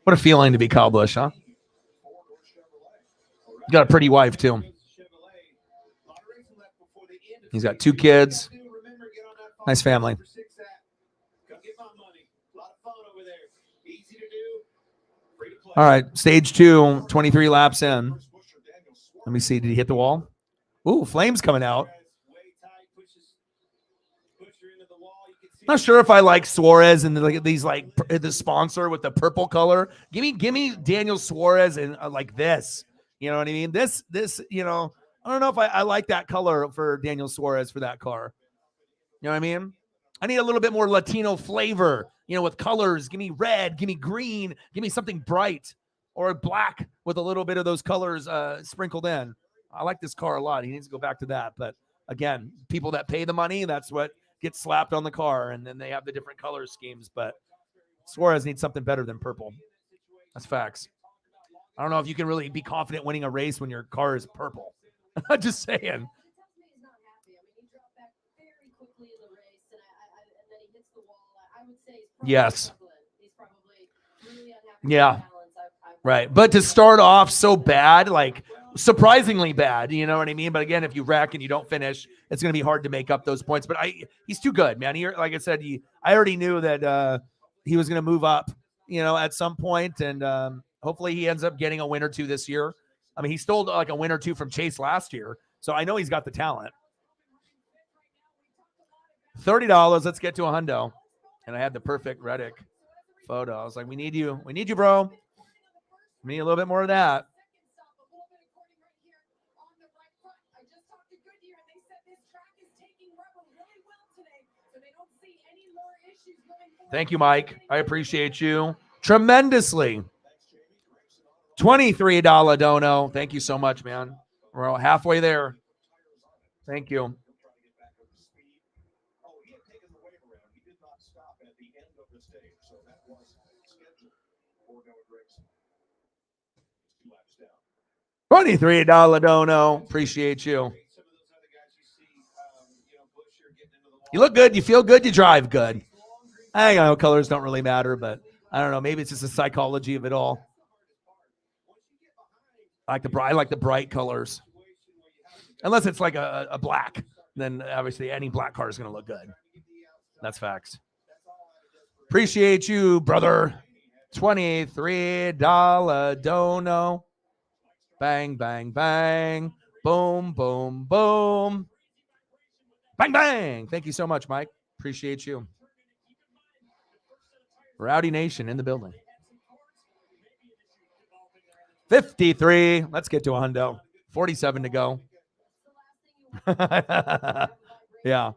What a feeling to be Kyle Busch, huh? Got a pretty wife, too. He's got 2 kids. Nice family. All right, Stage 2, 23 laps in. Let me see. Did he hit the wall? Ooh, flames coming out. Not sure if I like Suarez and the sponsor with the purple color. Give me Daniel Suarez and like this. You know what I mean? This I don't know if I like that color for Daniel Suarez for that car. You know what I mean? I need a little bit more Latino flavor, with colors. Give me red, give me green, give me something bright, or black with a little bit of those colors sprinkled in. I like this car a lot. He needs to go back to that. But again, people that pay the money, that's what gets slapped on the car, and then they have the different color schemes. But Suarez needs something better than purple. That's facts. I don't know if you can really be confident winning a race when your car is purple. Just saying. Yes. Yeah. Right. But to start off so bad, like surprisingly bad, you know what I mean? But again, if you wreck and you don't finish, it's going to be hard to make up those points. But he's too good, man. Like I said, I already knew that he was going to move up, at some point, and hopefully he ends up getting a win or two this year. I mean, he stole like a win or two from Chase last year, so I know he's got the talent. $30. Let's get to a hundo. And I had the perfect Reddick photo. I was like, we need you, bro. We need a little bit more of that. Thank you, Mike. I appreciate you tremendously. $23 dono. Thank you so much, man. We're halfway there. Thank you. $23 dono. Appreciate you. You look good. You feel good. You drive good. I know colors don't really matter, but I don't know. Maybe it's just the psychology of it all. I like the bright colors. Unless it's like a black, then obviously any black car is going to look good. That's facts. Appreciate you, brother. $23 dono. Bang, bang, bang. Boom, boom, boom. Bang, bang. Thank you so much, Mike. Appreciate you. Rowdy Nation in the building. 53. Let's get to a hundo. 47 to go. Yeah.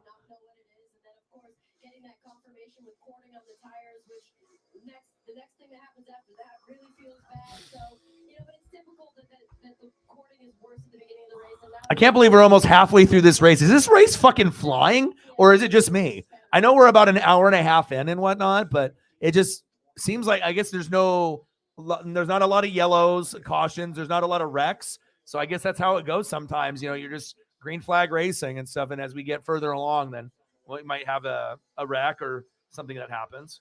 I can't believe we're almost halfway through this race. Is this race fucking flying, or is it just me? I know we're about an hour and a half in and whatnot, but it just seems like, I guess there's not a lot of yellows, cautions. There's not a lot of wrecks. So I guess that's how it goes sometimes. You're just green flag racing and stuff. And as we get further along, then we might have a wreck or something that happens.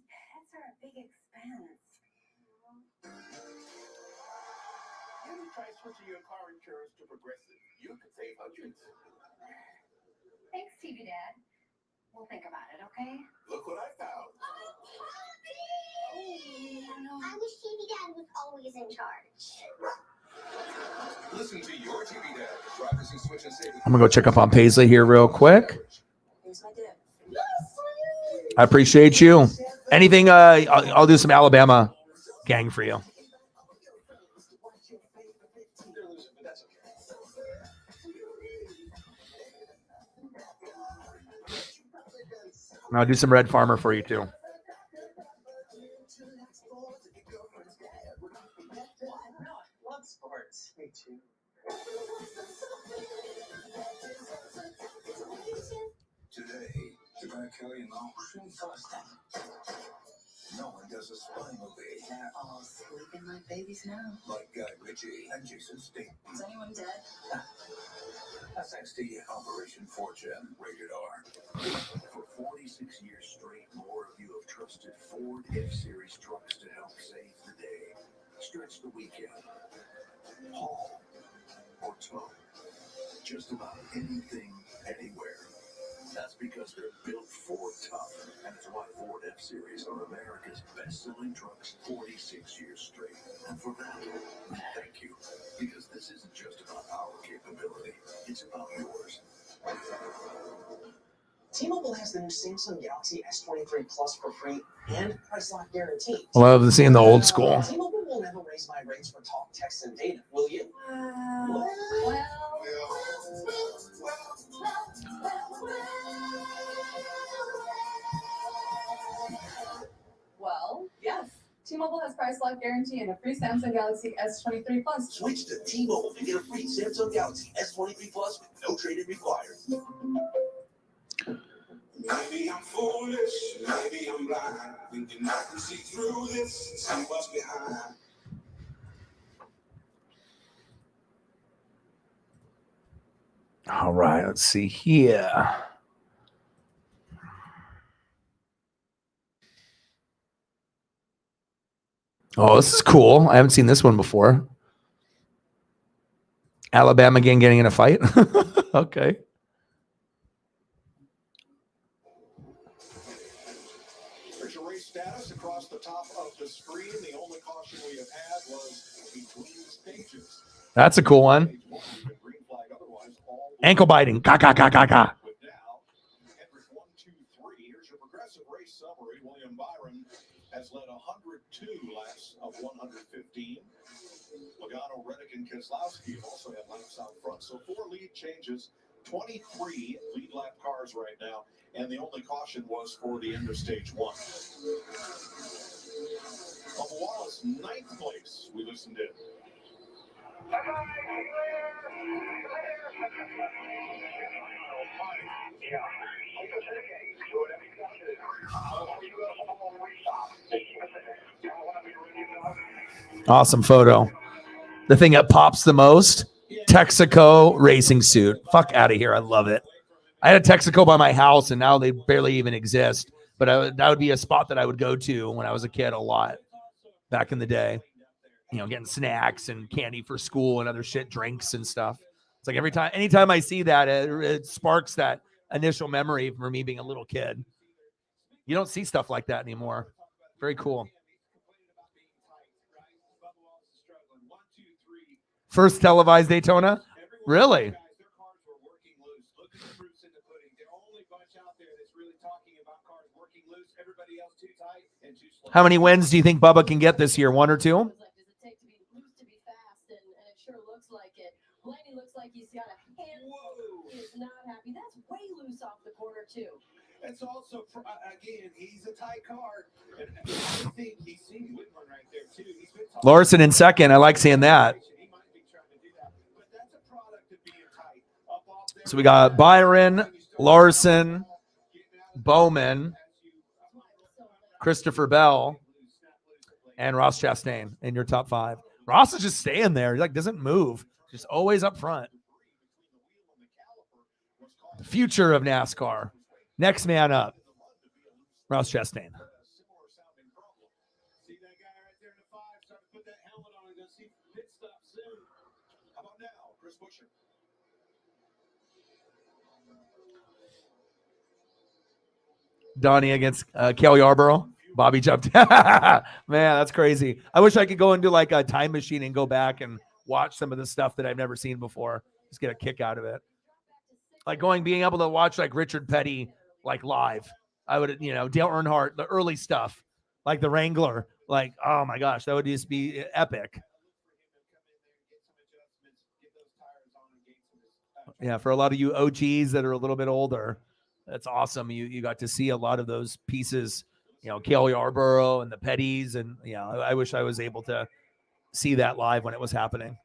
Pets are a big expense. Try switching your car insurance to Progressive. You could save hundreds. Thanks, TV Dad. We'll think about it, okay? Look what I found. I wish TV Dad was always in charge. Listen to your TV Dad. Drivers who switch and save. I'm going to go check up on Paisley here real quick. Here's my dip. I appreciate you. Anything, I'll do some Alabama gang for you. And I'll do some Red Farmer for you too. Love sports. Me too. Today, the Backyard no one does a spy movie. They're all sleeping like babies now. Like Guy Ritchie and Jason Statham. Is anyone dead? That's thanks to Operation Fortune, rated R. For 46 years straight, more of you have trusted Ford F-Series trucks to help save the day. Stretch the weekend. Haul or tow. Just about anything, anywhere. That's because they're built Ford tough, and it's why Ford F-Series are America's best-selling trucks 46 years straight. And for that, thank you. Because this isn't just about our capability. ability. It's about yours. T-Mobile has the new Samsung Galaxy S23 Plus for free and price lock guarantee. Love seeing the old school. T-Mobile will never raise my rates for talk, text, and data, will you? Well, yes. T-Mobile has price lock guarantee and a free Samsung Galaxy S23 Plus. Switch to T-Mobile to get a free Samsung Galaxy S23 Plus with no trade-in required. Maybe I'm foolish, maybe I'm blind, thinking I can see through this and see what's behind. All right, let's see here. Oh, this is cool. I haven't seen this one before. Alabama again getting in a fight. Okay. There's your race status across the top of the screen. The only caution we have had was between stages. That's a cool one. Stage 1, we've been green flag, otherwise all Ankle biting. Ga, ga, ga, ga, ga. But now, Hendrick 1, 2, 3. Here's your progressive race summary. William Byron has led 102 laps of 115. Logano, Reddick, and Keselowski have also had laps out front. So 4 lead changes, 23 lead lap cars right now. And the only caution was for the end of stage 1. Bubba Wallace, 9th place. We listened in. Awesome photo. The thing that pops the most, Texaco racing suit. Fuck out of here. I love it. I had a Texaco by my house, and now they barely even exist. But that would be a spot that I would go to when I was a kid a lot back in the day. You know, getting snacks and candy for school and other shit, drinks and stuff. It's like anytime I see that, it sparks that initial memory for me being a little kid. You don't see stuff like that anymore. Very cool. First televised Daytona? Really? How many wins do you think Bubba can get this year? 1 or 2? Does it take to be loose to be fast? And it sure looks like it. Blaney looks like he's got a hand. He is not happy. That's way loose off the corner, too. It's also, again, he's a tight car. And I think he's seen Whitman right there, too. He's been talking Larson in second. I like seeing that. He might be trying to do that. But that's a product of being tight. Up off there. So we got Byron, Larson, Bowman, Christopher Bell, and Ross Chastain in your top 5. Ross is just staying there. He doesn't move. Just always up front. The future of NASCAR. Next man up. Ross Chastain. See that guy right there in the 5, start to put that helmet on and go see pit stop soon. How about now, Chris Buescher? Donnie against Cale Yarborough. Bobby jumped. Man, that's crazy. I wish I could go into like a time machine and go back and watch some of the stuff that I've never seen before. Just get a kick out of it. Like being able to watch like Richard Petty like live. I would, Dale Earnhardt, the early stuff, like the Wrangler. Like, oh my gosh, that would just be epic. Yeah, for a lot of you OGs that are a little bit older, that's awesome. You got to see a lot of those pieces, Cale Yarborough and the Petties. And, I wish I was able to see that live when it was happening.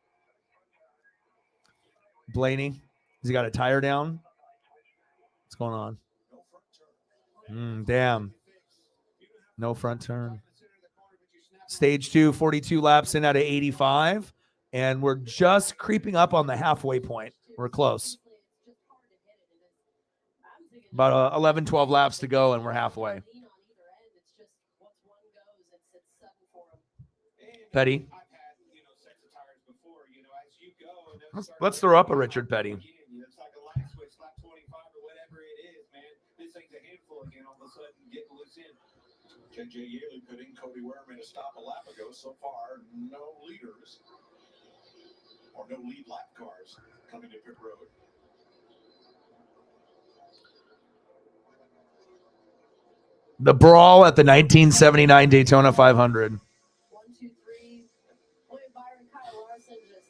Blaney, has he got a tire down? What's going on? Damn. No front turn. Stage 2, 42 laps in out of 85. And we're just creeping up on the halfway point. We're close. About 11, 12 laps to go, and we're halfway. Petty. Let's throw up a Richard Petty. It's like a light switch, lap 25 or whatever it is, man. This thing's a handful again all of a sudden, getting loose in. J.J. Yaley putting Cody Werman to stop a lap ago. So far, no leaders. or no lead lap cars coming to pit road. The brawl at the 1979 Daytona 500. 1, 2, 3. William Byron, Kyle Larson just.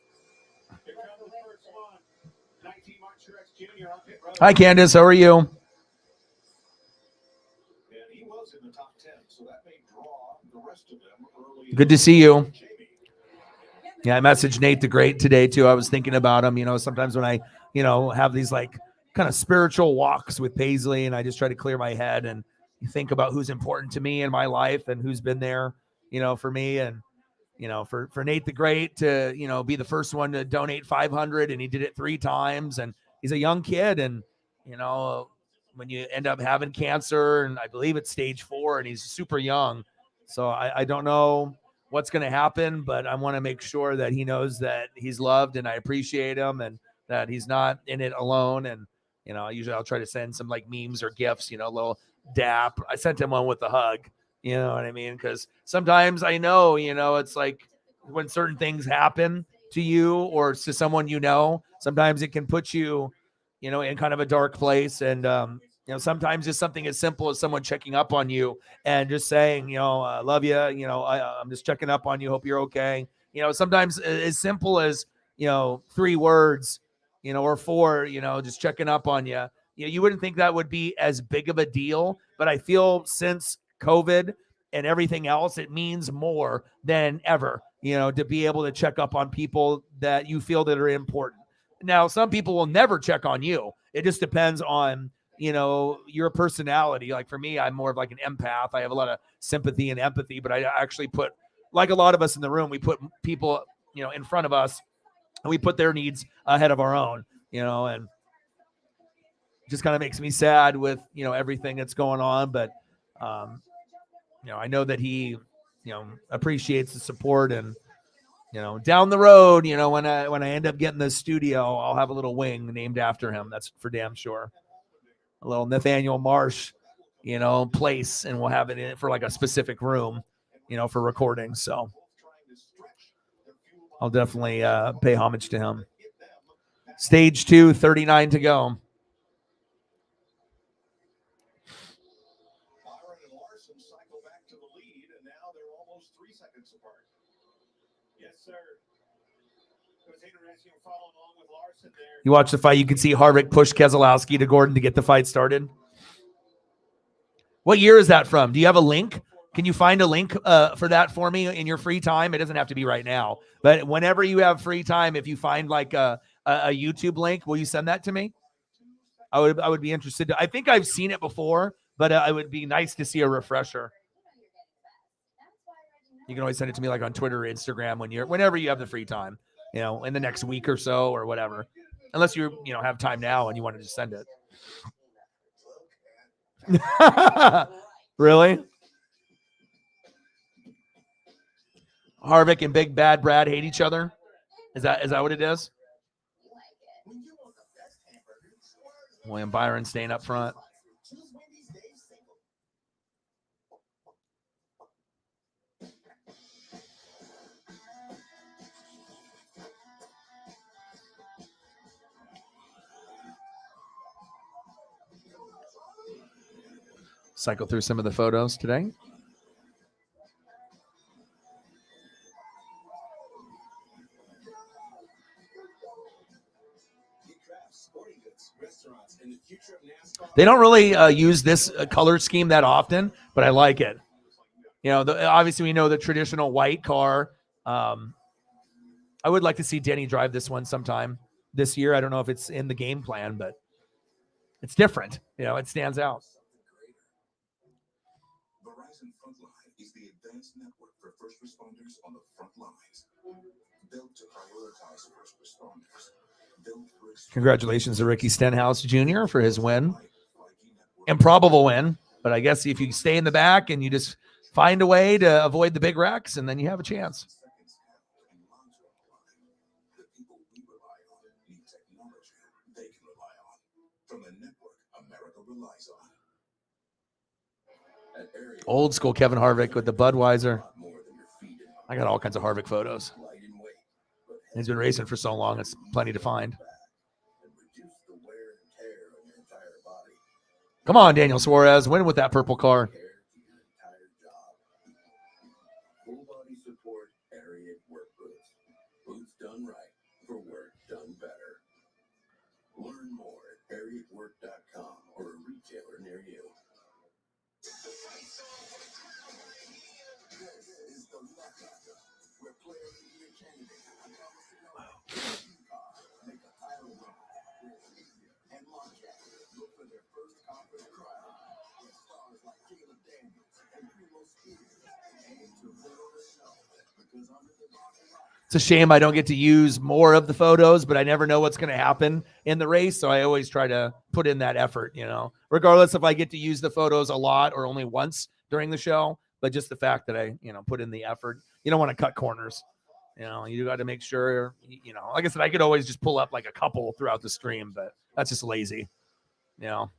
Here comes the first one. 19 Mark Truex Jr. on pit road. Hi, Candace. How are you? And he was in the top 10, so that may draw the rest of them early. Good to see you. Yeah, I messaged Nate the Great today, too. I was thinking about him. You know, sometimes when I, have these like kind of spiritual walks with Paisley, and I just try to clear my head and think about who's important to me in my life and who's been there, for me. And, for Nate the Great to, be the first one to donate 500, and he did it 3 times. And he's a young kid. And, when you end up having cancer, and I believe it's stage 4, and he's super young. So I don't know what's going to happen, but I want to make sure that he knows that he's loved and I appreciate him and that he's not in it alone. And, usually I'll try to send some like memes or gifts, a little dap. I sent him one with a hug, you know what I mean? Because sometimes I know, it's like when certain things happen to you or to someone, sometimes it can put you, in kind of a dark place. And, sometimes just something as simple as someone checking up on you and just saying, I love you. I'm just checking up on you. Hope you're okay. Sometimes as simple as, 3 words, or 4, just checking up on you. You wouldn't think that would be as big of a deal, but I feel since COVID and everything else, it means more than ever, to be able to check up on people that you feel that are important. Now, some people will never check on you. It just depends on, your personality. Like for me, I'm more of like an empath. I have a lot of sympathy and empathy, but I actually put, like a lot of us in the room, we put people, in front of us and we put their needs ahead of our own, and just kind of makes me sad with, everything that's going on. But, I know that he, appreciates the support and, down the road, when I end up getting the studio, I'll have a little wing named after him. That's for damn sure. A little Nathaniel Marsh, place, and we'll have it in for like a specific room, for recording. So I'll definitely pay homage to him. Stage 2, 39 to go. Byron and Larson cycle back to the lead, and now they're almost 3 seconds apart. Yes, sir. It was interesting following along with Larson there. You watch the fight, you can see Harvick push Keselowski to Gordon to get the fight started. What year is that from? Do you have a link? Can you find a link for that for me in your free time? It doesn't have to be right now, but whenever you have free time, if you find like a YouTube link, will you send that to me? I would be interested. I think I've seen it before, but it would be nice to see a refresher. You can always send it to me like on Twitter or Instagram whenever you have the free time, in the next week or so or whatever. Unless you have time now and you want to just send it. Really? Harvick and Big Bad Brad hate each other? Is that what it is? William Byron staying up front. Cycle through some of the photos today. They don't really use this color scheme that often, but I like it. Obviously we know the traditional white car. I would like to see Denny drive this one sometime this year. I don't know if it's in the game plan, but it's different. It stands out. Verizon Frontline is the advanced network for first responders on the front lines. Built to prioritize first responders. Congratulations to Ricky Stenhouse Jr. for his win. Improbable win, but I guess if you stay in the back and you just find a way to avoid the big wrecks, and then you have a chance. The people we rely on need technology they can rely on. From the network America relies on. Old school Kevin Harvick with the Budweiser. I got all kinds of Harvick photos. He's been racing for so long, it's plenty to find. Come on, Daniel Suarez, win with that purple car. Full body support Ariat work boots. Boots done right for work done better. Learn more at ariatwork.com or a retailer near you. This is the Nascar, where players and your candidates are promising make a title run. And Marquette look for their first conference crown. With stars like Caleb Daniels and Primo Spears aim to riddle the snow because under the box line. It's a shame I don't get to use more of the photos, but I never know what's going to happen in the race. So I always try to put in that effort, regardless if I get to use the photos a lot or only once during the show, but just the fact that I, put in the effort. You don't want to cut corners. You got to make sure, like I said, I could always just pull up like a couple throughout the stream, but that's just lazy. I'm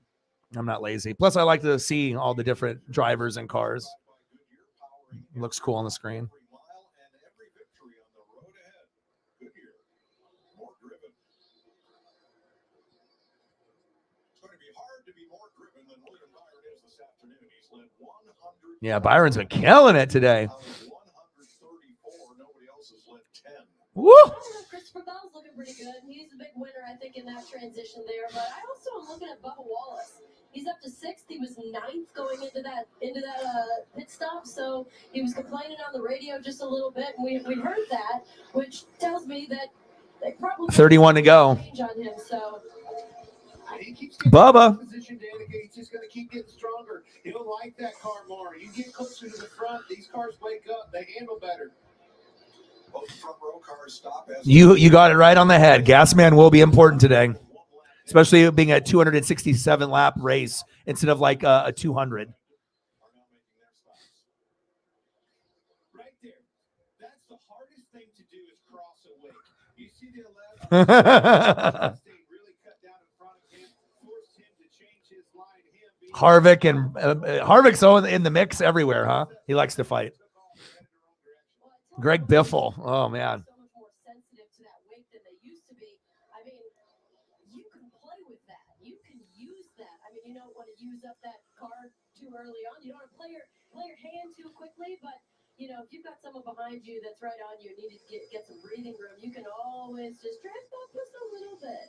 not lazy. Plus I like to see all the different drivers and cars. It looks cool on the screen. Yeah, Byron's been killing it today. Woo! Christopher Bell's looking pretty good. He's the big winner, I think, in that transition there. But I also am looking at Bubba Wallace. He's up to 6th. He was 9th going into that pit stop. So he was complaining on the radio just a little bit. And we heard that, which tells me that they probably 31 to go. Change on him. So Bubba. He's just going to keep getting stronger. He'll like that car more. You get closer to the front, these cars wake up. They handle better. Both front row cars stop as You got it right on the head. Gasman will be important today, especially being a 267 lap race instead of like a 200. Right there. That's the hardest thing to do is cross a wake. You see the 11. Really cut down in front of him, forced him to change his line. Harvick and Harvick's in the mix everywhere, huh? He likes to fight. Greg Biffle. Oh, man. so much more sensitive to that weight than they used to be. I mean, you can play with that. You can use that. I mean, you don't want to use up that card too early on. You don't want to play your hand too quickly, but if you've got someone behind you that's right on you and need to get some breathing room, you can always just drift up just a little bit.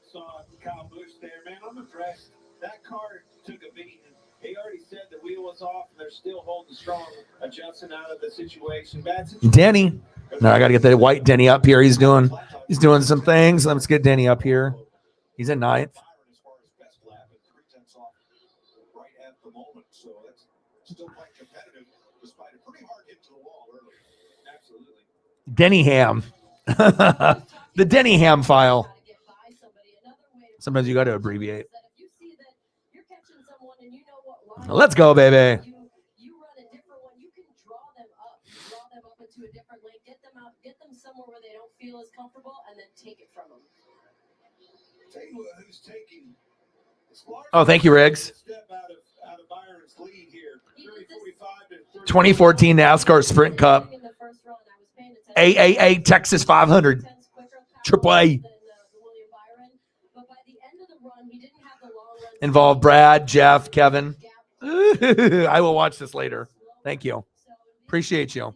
Saw Kyle Busch there, man. I'm impressed. That car took a beating. He already said the wheel was off, and they're still holding strong, adjusting out of the situation. Denny. No, I got to get the white Denny up here. He's doing some things. Let's get Denny up here. He's in 9th. Denny Ham. The Denny Ham file. Sometimes you got to abbreviate. Let's go, baby. You run a different one. You can draw them up into a different lane. Get them somewhere where they don't feel as comfortable, and then take it from them. Oh, thank you, Riggs. 2014 NASCAR Sprint Cup. AAA Texas 500. Triple A. Involved Brad, Jeff, Kevin. I will watch this later. Thank you. Appreciate you.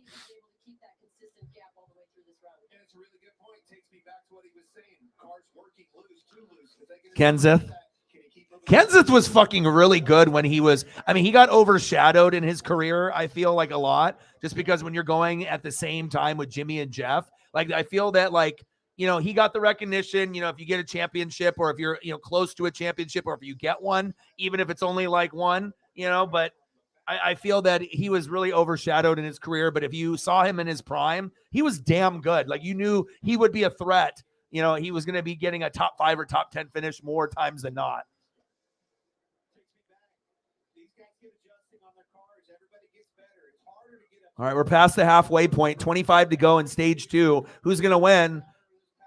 Kenseth was fucking really good when he was, he got overshadowed in his career, I feel like a lot, just because when you're going at the same time with Jimmy and Jeff, like I feel that he got the recognition, if you get a championship or if you're, close to a championship or if you get one, even if it's only like one, but I feel that he was really overshadowed in his career. But if you saw him in his prime, he was damn good. Like you knew he would be a threat. He was going to be getting a top 5 or top 10 finish more times than not. All right, we're past the halfway point. 25 to go in stage 2. Who's going to win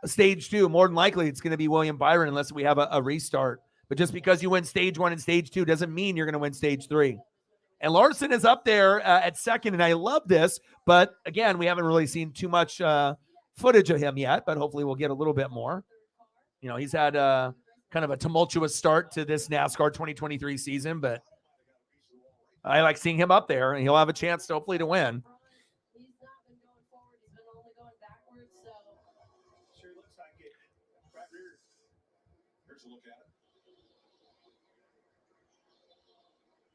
stage 2? More than likely, it's going to be William Byron unless we have a restart. But just because you win stage 1 and stage 2 doesn't mean you're going to win stage 3. And Larson is up there at second, and I love this. But again, we haven't really seen too much footage of him yet, but hopefully we'll get a little bit more. You know, he's had kind of a tumultuous start to this NASCAR 2023 season, but I like seeing him up there, and he'll have a chance to hopefully to win. He's not been going forward. He's been only going backwards. So Sure looks like it. Right here. Here's a look at it.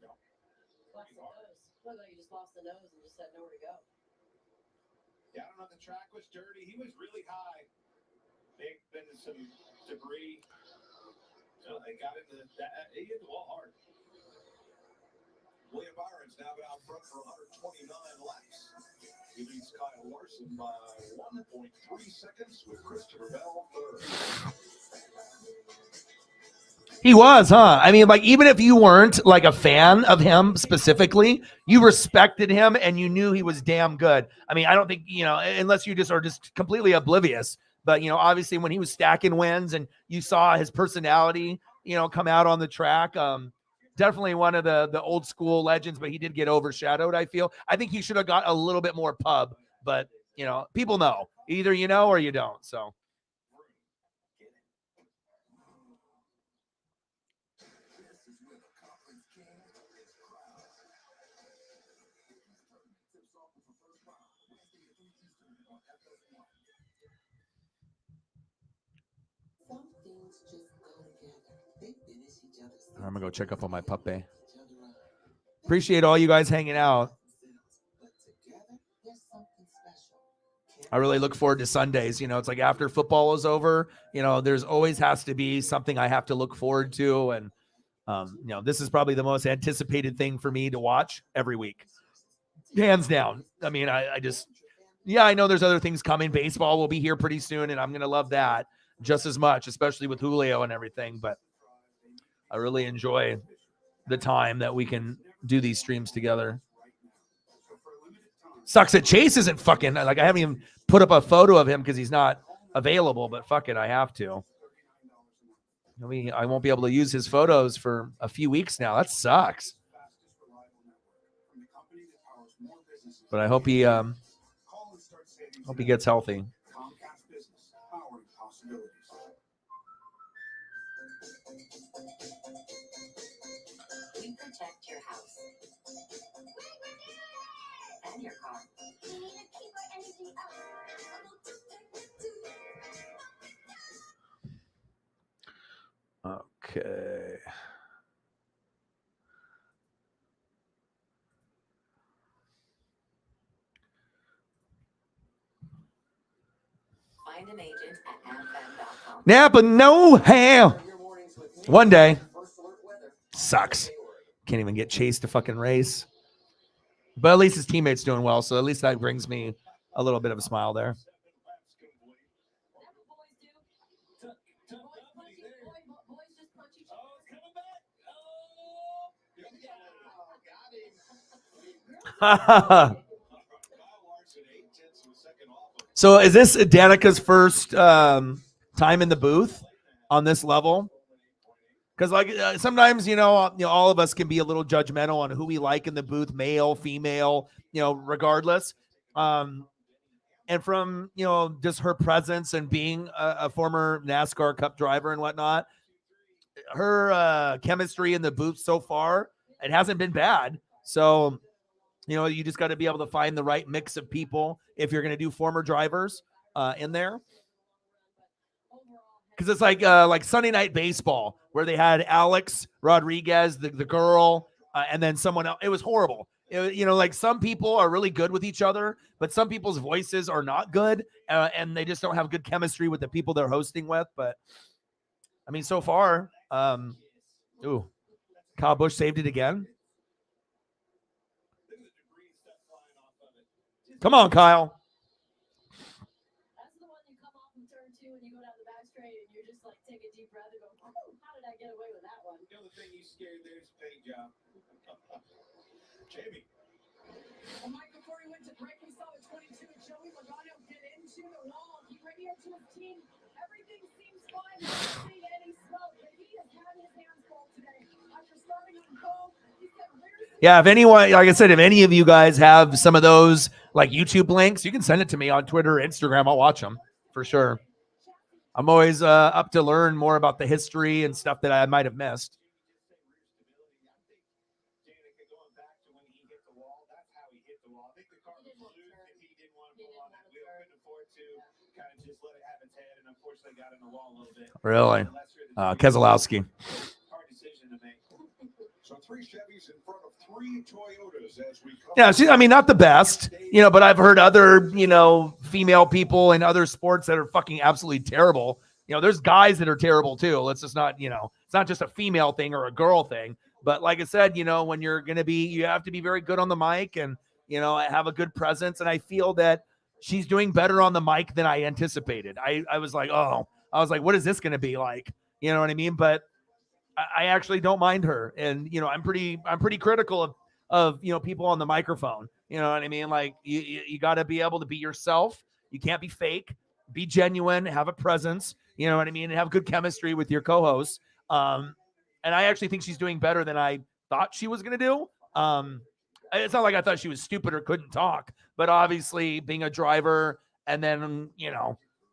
No. lost the nose. Looked like he just lost the nose and just had nowhere to go. Yeah, I don't know if the track was dirty. He was really high. They've been in some debris. So they got into that. He hit the wall hard. William Byron's now been out front for 129 laps. He leads Kyle Larson by 1.3 seconds with Christopher Bell third. He was, huh? I mean, like, even if you weren't like a fan of him specifically, you respected him and you knew he was damn good. I mean, I don't think, you know, unless you just are just completely oblivious. But, you know, obviously when he was stacking wins and you saw his personality, you know, come out on the track, definitely one of the old school legends, but he did get overshadowed, I feel. I think he should have got a little bit more pub, but, you know, people know. Either you know or you don't, so. I'm gonna go check up on my puppy. Appreciate all you guys hanging out. I really look forward to Sundays. You know, it's like after football is over, you know, there's always has to be something I have to look forward to. And, you know, this is probably the most anticipated thing for me to watch every week. Hands down. I mean, I just, yeah, I know there's other things coming. Baseball will be here pretty soon, and I'm going to love that just as much, especially with Julio and everything. But I really enjoy the time that we can do these streams together. Sucks that Chase isn't fucking, like, I haven't even put up a photo of him because he's not available, but fuck it, I have to. I mean, I won't be able to use his photos for a few weeks now. That sucks. But I hope he gets healthy. We protect your house and your car. We need to keep our energy up. Okay. Find an agent at amfam.com. Napa, no ham. One day. Sucks. Can't even get Chase to fucking race. But at least his teammate's doing well, so at least that brings me a little bit of a smile there. So is this Danica's first time in the booth on this level? Because like sometimes, you know, all of us can be a little judgmental on who we like in the booth, male, female, you know, regardless. And from, you know, just her presence and being a former NASCAR Cup driver and whatnot, her chemistry in the booth so far, it hasn't been bad. So, you know, you just got to be able to find the right mix of people if you're going to do former drivers in there. Because it's like Sunday Night Baseball, where they had Alex Rodriguez, the girl, and then someone else. It was horrible. You know, like some people are really good with each other, but some people's voices are not good, and they just don't have good chemistry with the people they're hosting with. But I mean, so far, Kyle Busch saved it again. Come on, Kyle. That's the one you come off in turn 2 and you go down the back straight and you're just like take a deep breath and go, oh, how did I get away with that one? The other thing he's scared there's a paint job. Jamie. Well, Mike, before he went to break, we saw the 22 Joey Logano get into the wall. He radioed to his team. Everything seems fine. Not seeing any smoke, but he has had his hands full today. After starting on pole, he said, where's the Yeah, if anyone, like I said, if any of you guys have some of those like YouTube links, you can send it to me on Twitter or Instagram. I'll watch them for sure. I'm always up to learn more about the history and stuff that I might have missed. Really? Keselowski. So 3 Chevys in front of 3 Toyotas as we come. Yeah, I mean, not the best, but I've heard other, female people in other sports that are fucking absolutely terrible. There's guys that are terrible too. Let's just not, it's not just a female thing or a girl thing. But like I said, when you're going to be, you have to be very good on the mic and, have a good presence. And I feel that she's doing better on the mic than I anticipated. I was like, what is this going to be like? You know what I mean? But I actually don't mind her. And, I'm pretty critical of people on the microphone. You know what I mean? Like you got to be able to be yourself. You can't be fake, be genuine, have a presence, you know what I mean? And have good chemistry with your co-hosts. And I actually think she's doing better than I thought she was going to do. It's not like I thought she was stupid or couldn't talk, but obviously being a driver and then,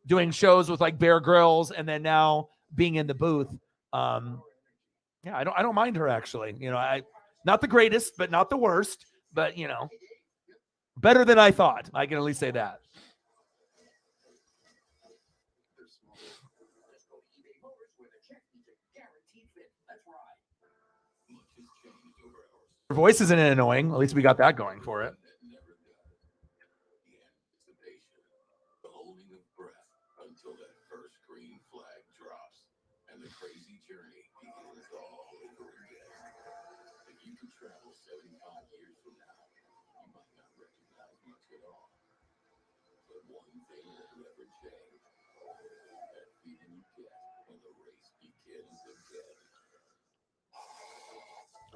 doing shows with like Bear Grylls and then now being in the booth. Yeah, I don't mind her actually. I not the greatest, but not the worst, but better than I thought. I can at least say that. Her voice isn't annoying. At least we got that going for it. Until that first green flag drops and the crazy journey begins all over again. If you could travel 75 years from now, you might not recognize much at all. But one thing will never change. That feeling you get when the race begins again.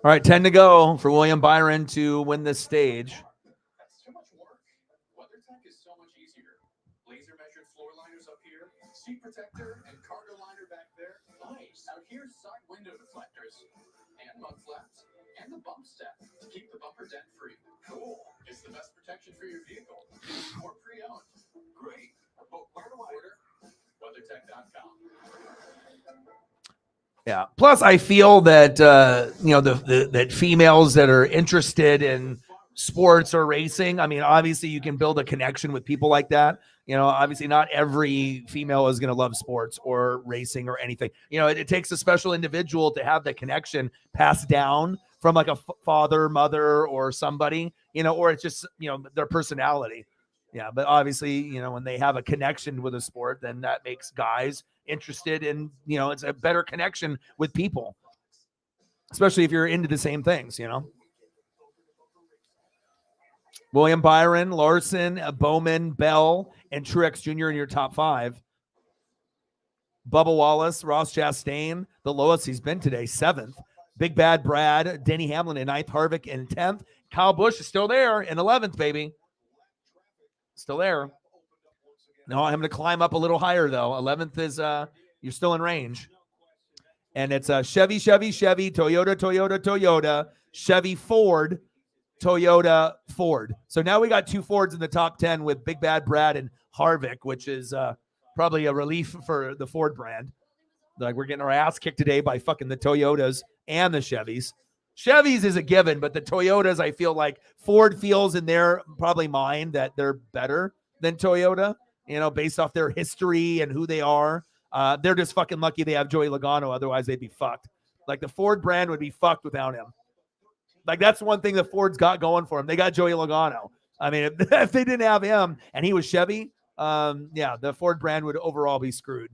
All right, 10 to go for William Byron to win this stage. That's too much work. WeatherTech is so much easier. Laser measured floor liners up here, seat protector and cargo liner back there. Nice. Out here, side window deflectors and mud flaps and the bump step to keep the bumper dent free. Cool. It's the best protection for your vehicle. Or pre-owned. Great. But where do I order? WeatherTech.com. Yeah. Plus, I feel that that females that are interested in sports or racing. I mean, obviously, you can build a connection with people like that. Obviously, not every female is going to love sports or racing or anything. It takes a special individual to have that connection passed down from like a father, mother, or somebody. Or it's just their personality. Yeah, but obviously, when they have a connection with a sport, then that makes guys interested in, it's a better connection with people, especially if you're into the same things, William Byron, Larson, Bowman, Bell, and Truex Jr. in your top 5. Bubba Wallace, Ross Chastain, the lowest he's been today, 7th. Big Bad Brad, Denny Hamlin in 9th, Harvick in 10th. Kyle Busch is still there in 11th, baby. Still there. No, I'm going to climb up a little higher, though. 11th is, you're still in range. And it's Chevy, Toyota, Chevy, Ford, Toyota, Ford. So now we got 2 Fords in the top 10 with Big Bad Brad and Harvick, which is probably a relief for the Ford brand. Like, we're getting our ass kicked today by fucking the Toyotas and the Chevys. Chevys is a given, but the Toyotas, I feel like Ford feels in their probably mind that they're better than Toyota, based off their history and who they are. They're just fucking lucky they have Joey Logano. Otherwise, they'd be fucked. Like, the Ford brand would be fucked without him. Like, that's one thing the Ford's got going for him. They got Joey Logano. I mean, if they didn't have him and he was Chevy, the Ford brand would overall be screwed.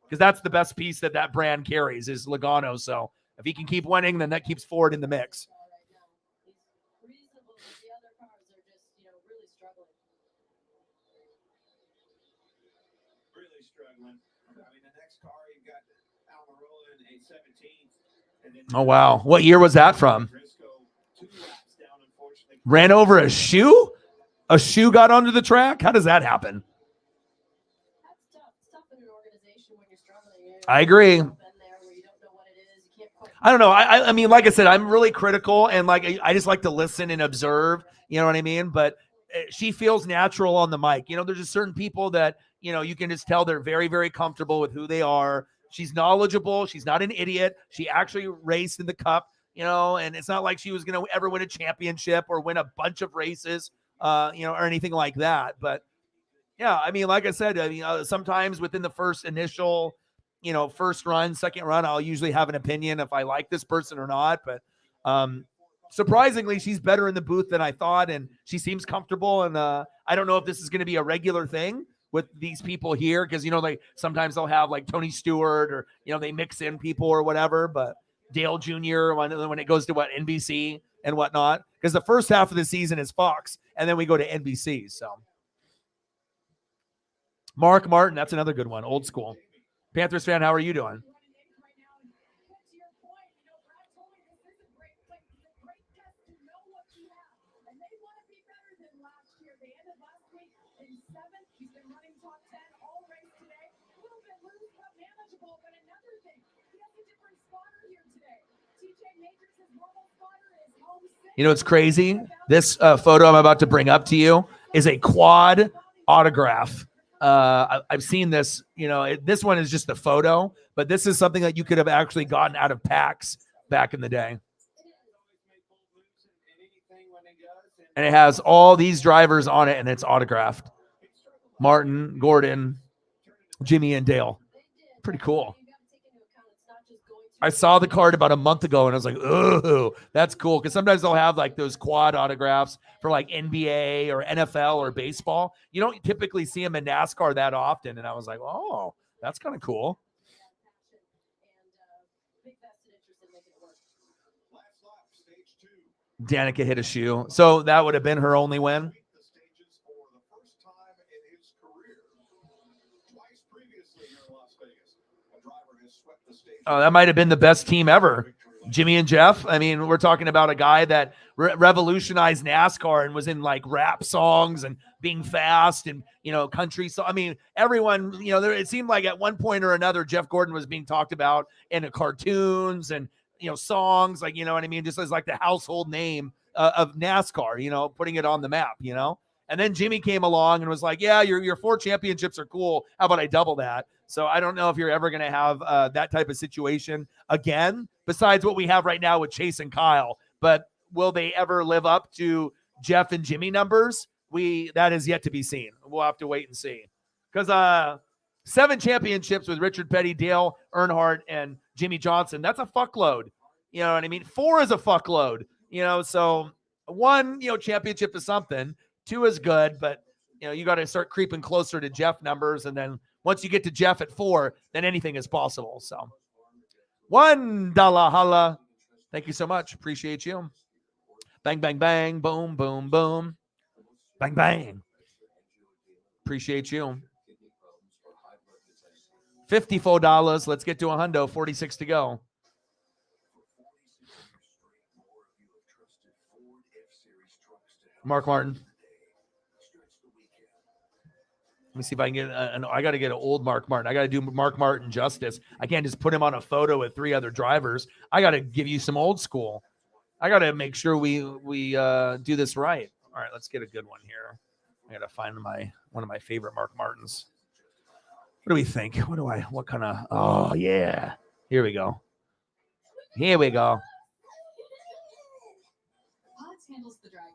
Because that's the best piece that brand carries is Logano. So if he can keep winning, then that keeps Ford in the mix. Really struggling. I mean, the next car, you've got Almirola in a 17th. Oh, wow. What year was that from? Ran over a shoe? A shoe got onto the track? How does that happen? I agree. I don't know. I mean, like I said, I'm really critical, and like I just like to listen and observe. You know what I mean? But she feels natural on the mic. You know, there's just certain people that you can just tell they're very, very comfortable with who they are. She's knowledgeable. She's not an idiot. She actually raced in the Cup. And it's not like she was going to ever win a championship or win a bunch of races, or anything like that. But yeah, I mean, like I said, sometimes within the first initial, first run, second run, I'll usually have an opinion if I like this person or not. But surprisingly, she's better in the booth than I thought, and she seems comfortable. And I don't know if this is going to be a regular thing with these people here, because like sometimes they'll have like Tony Stewart, or they mix in people or whatever. But Dale Jr. when it goes to NBC and whatnot, because the first half of the season is Fox, and then we go to NBC. So. Mark Martin, that's another good one, old school. Panthers fan, how are you doing? It's crazy. This photo I'm about to bring up to you is a quad autograph. I've seen this, this one is just a photo, but this is something that you could have actually gotten out of packs back in the day. And it has all these drivers on it, and it's autographed. Martin, Gordon, Jimmy, and Dale. Pretty cool. I saw the card about a month ago, and I was like, "Ooh, that's cool." Because sometimes they'll have like those quad autographs for like NBA or NFL or baseball. You don't typically see them in NASCAR that often, and I was like, "Oh, that's kind of cool." Danica hit a shoe, so that would have been her only win. Oh, that might have been the best team ever. Jimmy and Jeff. I mean, we're talking about a guy that revolutionized NASCAR and was in like rap songs and being fast and, country. So, I mean, everyone, it seemed like at one point or another, Jeff Gordon was being talked about in cartoons and, songs, like, what I mean? Just as like the household name of NASCAR, putting it on the map, And then Jimmy came along and was like, yeah, your 4 championships are cool. How about I double that? So I don't know if you're ever going to have that type of situation again, besides what we have right now with Chase and Kyle. But will they ever live up to Jeff and Jimmy numbers? That is yet to be seen. We'll have to wait and see. Because 7 championships with Richard Petty, Dale Earnhardt, and Jimmy Johnson, that's a fuckload. You know what I mean? 4 is a fuckload. So 1, championship is something. 2 is good, but you got to start creeping closer to Jeff numbers, and then once you get to Jeff at 4, then anything is possible. So $1 holla. Thank you so much. Appreciate you. Bang, bang, bang. Boom, boom, boom. Bang, bang. Appreciate you. $54. Let's get to a hundo. 46 to go. Mark Martin. Let me see if I can get I got to get an old Mark Martin. I got to do Mark Martin justice. I can't just put him on a photo with 3 other drivers. I got to give you some old school. I got to make sure we do this right. All right, let's get a good one here. I got to find one of my favorite Mark Martins. What do we think? What kind of, oh yeah. Here we go. Here we go. Pods handles the driving.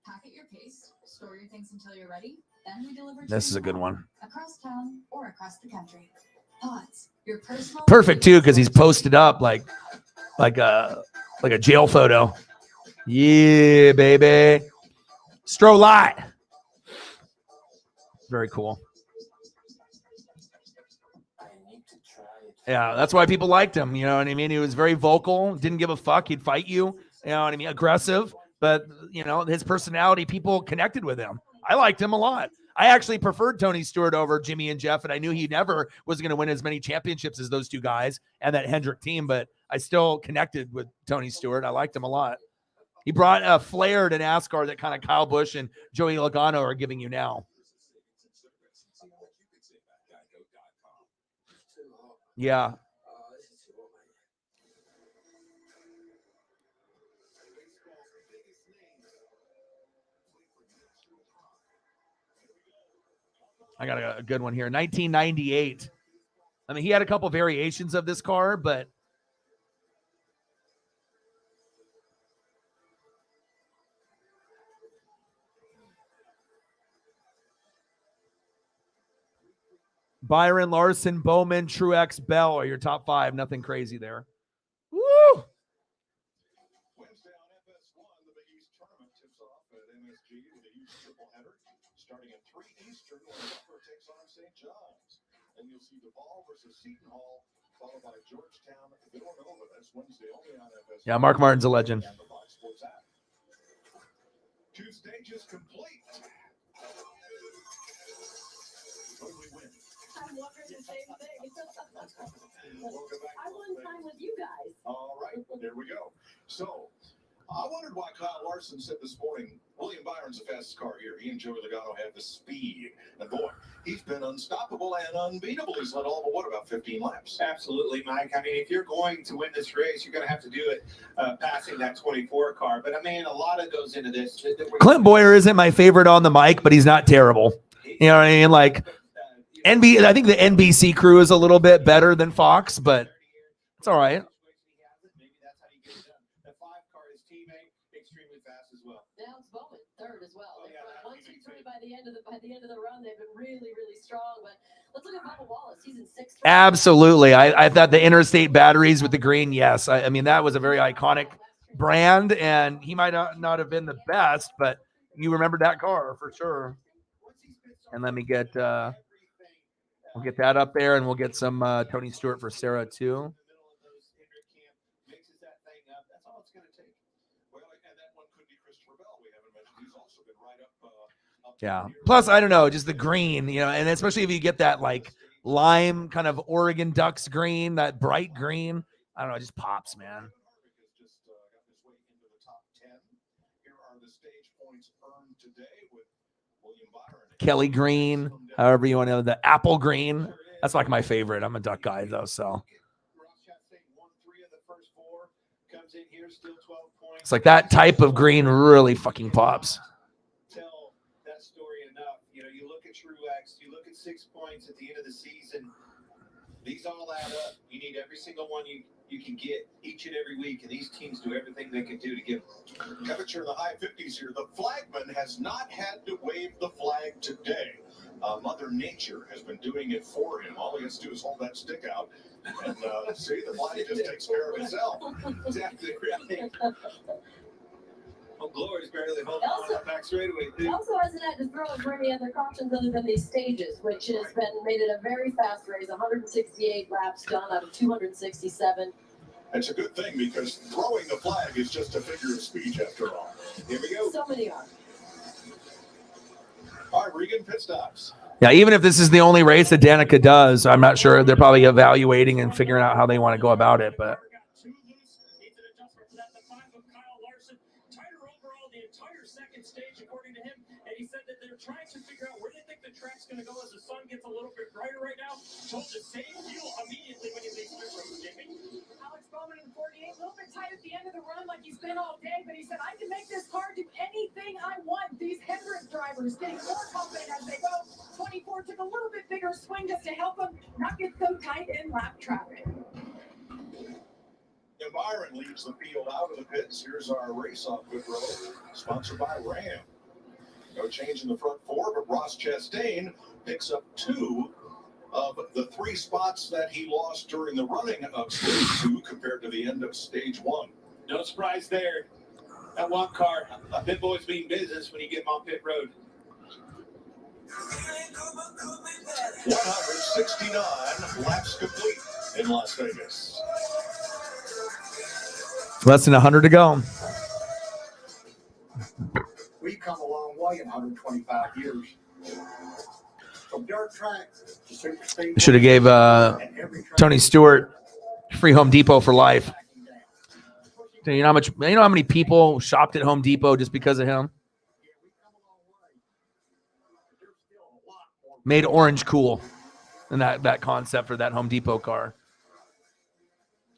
Pack at your pace, store your things until you're ready. Then we deliver. This is a good one. Across town or across the country. Pods, your personal. Perfect too, because he's posted up like a jail photo. Yeah, baby. Strolight. Very cool. Yeah, that's why people liked him. You know what I mean? He was very vocal, didn't give a fuck. He'd fight you. You know what I mean? Aggressive, but his personality, people connected with him. I liked him a lot. I actually preferred Tony Stewart over Jimmy and Jeff, and I knew he never was going to win as many championships as those 2 guys and that Hendrick team, but I still connected with Tony Stewart. I liked him a lot. He brought a flair to NASCAR that kind of Kyle Busch and Joey Logano are giving you now. Yeah. I got a good one here. 1998. I mean, he had a couple variations of this car, but Byron, Larson, Bowman, Truex, Bell are your top 5. Nothing crazy there. Woo! Wednesday on FS1, the Big East tournament tips off at MSG with a huge triple header. Starting at 3 Eastern, when Butler takes on St. John's. Then you'll see DeVal versus Seton Hall, followed by Georgetown, Villanova. That's Wednesday only on FS1. Yeah, Mark Martin's a legend. And the Fox Sports app. 2 stages complete. Totally win. I'm wondering the same thing. Welcome back. I won time with you guys. All right, there we go. So, I wondered why Kyle Larson said this morning, William Byron's the fastest car here. He and Joey Logano have the speed. And boy, he's been unstoppable and unbeatable. He's led all but what, about 15 laps? Absolutely, Mike. I mean, if you're going to win this race, you're going to have to do it passing that 24 car. But, I mean, a lot of goes into this. Clint Boyer isn't my favorite on the mic, but he's not terrible. You know what I mean? Like, I think the NBC crew is a little bit better than Fox, but it's all right. Maybe that's how you get it done. The 5 car, his teammate, extremely fast as well. Now it's Bowman, third as well. Oh, yeah, They've 1, 2, 3 by the end of the run. They've been really, really strong. But let's look at Bubba Wallace. He's in 6th. Absolutely. I thought the Interstate batteries with the green, yes. I mean, that was a very iconic brand, and he might not have been the best, but you remember that car for sure. And let me get we'll get that up there, and we'll get some Tony Stewart for Sarah too. Yeah. Plus, I don't know, just the green, you know, and especially if you get that like lime kind of Oregon Ducks green, that bright green, I don't know, it just pops, man. Kelly green, however you want to know, the apple green. That's like my favorite. I'm a Duck guy though, so it's like that type of green really fucking pops. Tell that story enough. You know, you look at Truex, you look at 6 points at the end of the season. These all add up. You need every single one you can get each and every week, and these teams do everything they can do to get temperature in the high 50s here. The flagman has not had to wave the flag today. Mother Nature has been doing it for him. All he has to do is hold that stick out, and see, the flag just takes care of itself. Exactly right. Well, Glory's barely holding on that back straightaway, He too. also hasn't had to throw it for any other cautions other than these stages, which has made it a very fast race. 168 laps done out of 267. It's a good thing because throwing the flag is just a figure of speech after all. Here we go. So many are. All right, Regan, pit stops. Yeah, even if this is the only race that Danica does, I'm not sure. They're probably evaluating and figuring out how they want to go about it, but Stage, according to him, and he said that they're trying to figure out where they think the track's going to go as the sun gets a little bit brighter right now. Told to save fuel immediately when he leaves pit road, Jimmy. Alex Bowman in 48, a little bit tight at the end of the run like he's been all day, but he said, I can make this car do anything I want. These Hendrick drivers getting more confident as they go. 24 took a little bit bigger swing just to help them not get so tight in lap traffic. And Byron leads the field out of the pits. Here's our race off pit road, sponsored by Ram. No change in the front 4, but Ross Chastain picks up 2 of the 3 spots that he lost during the running of stage 2 compared to the end of stage 1. No surprise there. That one car, a pit boys mean business when you get them on pit road. 169 laps complete in Las Vegas. less than 100 to go. We've come a long way in 125 years. From dirt track to super speed. Should have gave Tony Stewart free Home Depot for life. You know how many people shopped at Home Depot just because of him? Made orange cool, and that concept for that Home Depot car.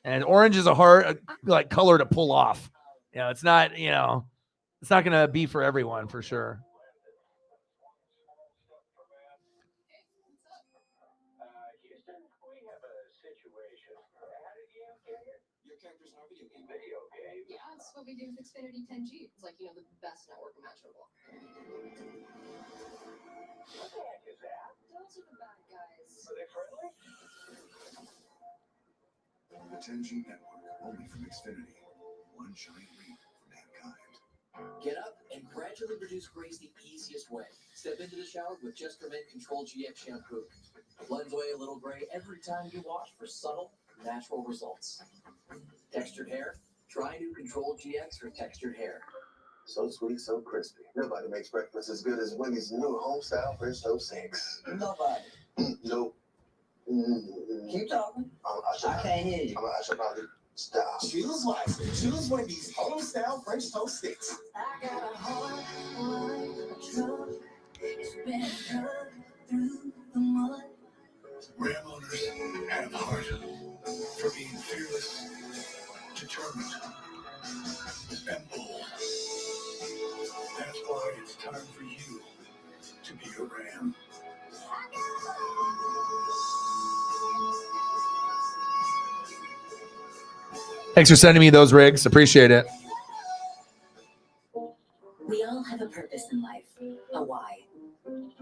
And orange is a hard like color to pull off. You know, it's not going to be for everyone for sure. Your characters in our video game. Yeah, it's what we do with Xfinity 10G. It's like, the best network imaginable. What the heck is that? Those are the bad guys. Are they friendly? The 10G network, only from Xfinity. One giant leap for mankind. Get up and gradually reduce grays the easiest way. Step into the shower with Just For Men Control GX shampoo. Blends away a little gray every time you wash for subtle, natural results. Textured hair? Try new Control GX for textured hair. So sweet, so crispy. Nobody makes breakfast as good as Wendy's new home-style French toast sticks. Nobody. Nope. Keep talking. I can't hear you. I should probably stop. Choose wisely. Choose Wendy's home-style French toast sticks. I got a heart like a truck. It's been dug through the mud. Ram owners have heart for being fearless, determined, and bold. That's why it's time for you to be a Ram. Thanks for sending me those rigs. Appreciate it. We all have a purpose in life, a why.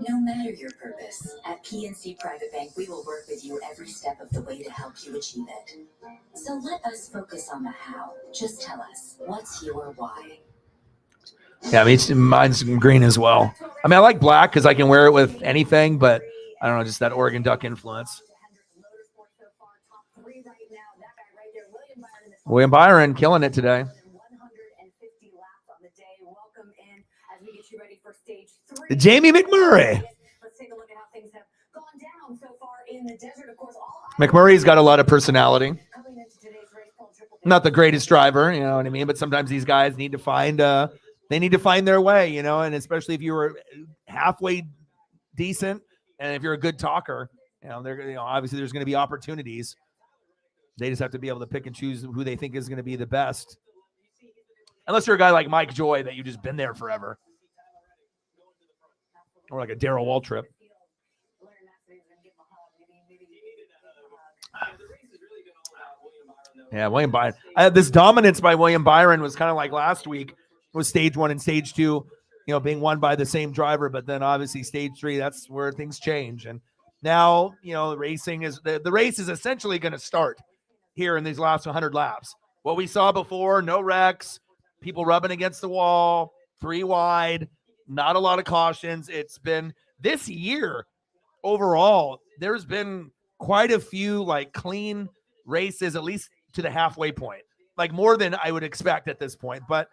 No matter your purpose, at PNC Private Bank, we will work with you every step of the way to help you achieve it. So let us focus on the how. Just tell us, what's your why? Yeah, mine's green as well. I mean, I like black because I can wear it with anything, but I don't know, just that Oregon Duck influence. William Byron killing it today. Jamie McMurray. Let's take a look at how things have gone down so far in the desert. Of course, all McMurray's got a lot of personality. Not the greatest driver, you know what I mean? But sometimes these guys need to find their way, and especially if you were halfway decent and if you're a good talker, obviously there's going to be opportunities. They just have to be able to pick and choose who they think is going to be the best. Unless you're a guy like Mike Joy that you've just been there forever. Or like a Darrell Waltrip. Yeah, William Byron. This dominance by William Byron was kind of like last week. Was stage 1 and stage 2, being won by the same driver. But then obviously stage 3, that's where things change. And now, the racing is the race is essentially going to start here in these last 100 laps. What we saw before, no wrecks, people rubbing against the wall, 3 wide, not a lot of cautions. It's been this year overall, there's been quite a few clean races, at least to the halfway point, more than I would expect at this point. But,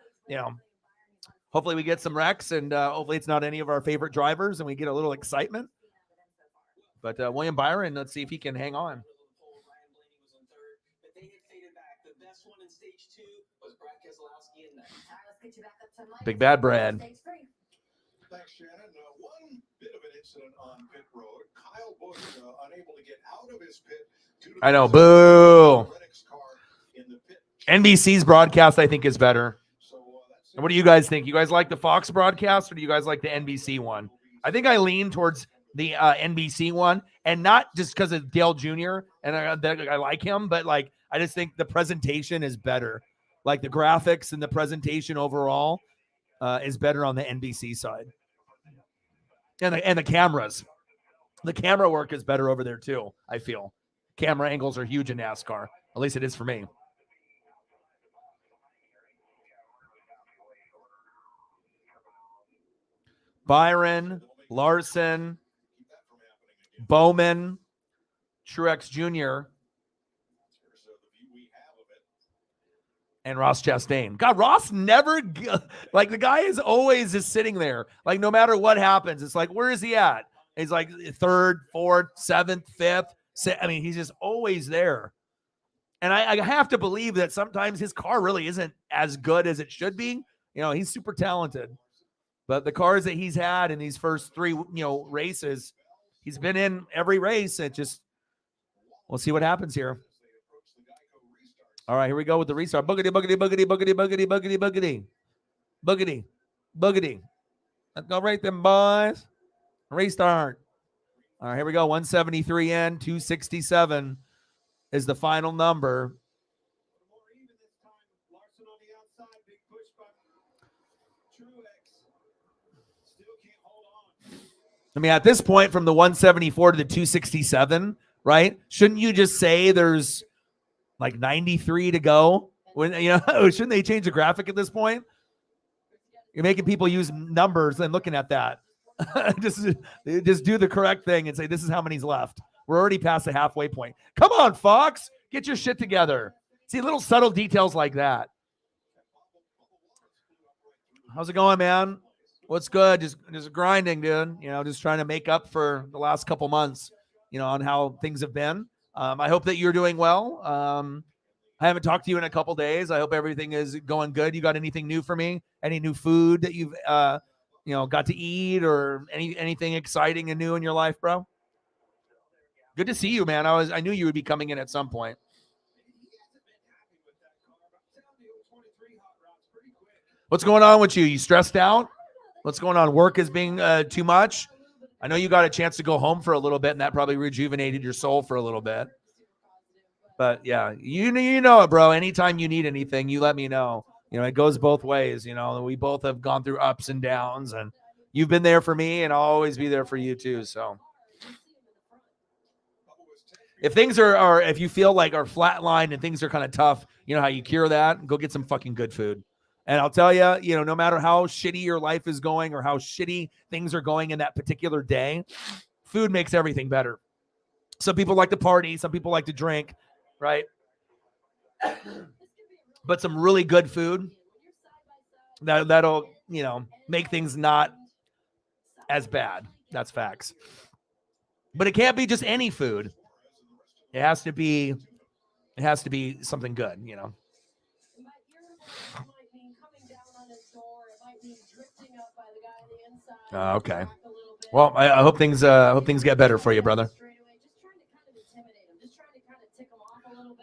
hopefully we get some wrecks and hopefully it's not any of our favorite drivers and we get a little excitement. But William Byron, let's see if he can hang on. Big Bad Brad. Thanks, Shannon. One bit of an incident on pit road. Kyle Busch unable to get out of his pit. I know, boo. NBC's broadcast, I think, is better. And what do you guys think? You guys like the Fox broadcast or do you guys like the NBC one? I think I lean towards the NBC one, and not just because of Dale Jr. and I like him, but I just think the presentation is better. The graphics and the presentation overall is better on the NBC side. And the cameras. The camera work is better over there too, I feel. Camera angles are huge in NASCAR. At least it is for me. Byron, Larson, Bowman, Truex Jr., and Ross Chastain. God, Ross never, the guy is always just sitting there. No matter what happens, it's where is he at? He's 3rd, 4th, 7th, 5th. I mean, he's just always there. And I have to believe that sometimes his car really isn't as good as it should be. He's super talented. But the cars that he's had in these first 3, races, he's been in every race. We'll see what happens here. All right, here we go with the restart. Boogity, boogity, boogity, boogity, boogity, boogity, boogity. Boogity, boogity. Let's go right then, boys. Restart. All right, here we go. 173 in, 267. is the final number. More even this time. Larson on the outside. Big push by Truex. Still can't hold on. I mean, at this point, from the 174 to the 267, right? Shouldn't you just say there's like 93 to go? When shouldn't they change the graphic at this point? You're making people use numbers and looking at that. just do the correct thing and say this is how many's left. We're already past the halfway point. Come on, Fox, get your shit together. See, little subtle details like that. How's it going, man? What's good? Just grinding, dude. Just trying to make up for the last couple months, on how things have been. I hope that you're doing well. I haven't talked to you in a couple days. I hope everything is going good. You got anything new for me? Any new food that you've got to eat, or anything exciting and new in your life, bro? Good to see you, man. I knew you would be coming in at some point. What's going on with you? You stressed out? What's going on? Work is being too much? I know you got a chance to go home for a little bit, and that probably rejuvenated your soul for a little bit. But yeah, you know it, bro. Anytime you need anything, you let me know. It goes both ways. We both have gone through ups and downs, and you've been there for me, and I'll always be there for you too. So if things if you feel like are flatlined and things are kind of tough, you know how you cure that? Go get some fucking good food. And I'll tell you, no matter how shitty your life is going or how shitty things are going in that particular day, food makes everything better. Some people like to party. Some people like to drink, right? But some really good food, that'll, make things not as bad. That's facts. But it can't be just any food. It has to be something good, Okay. Well, I hope things get better for you, brother.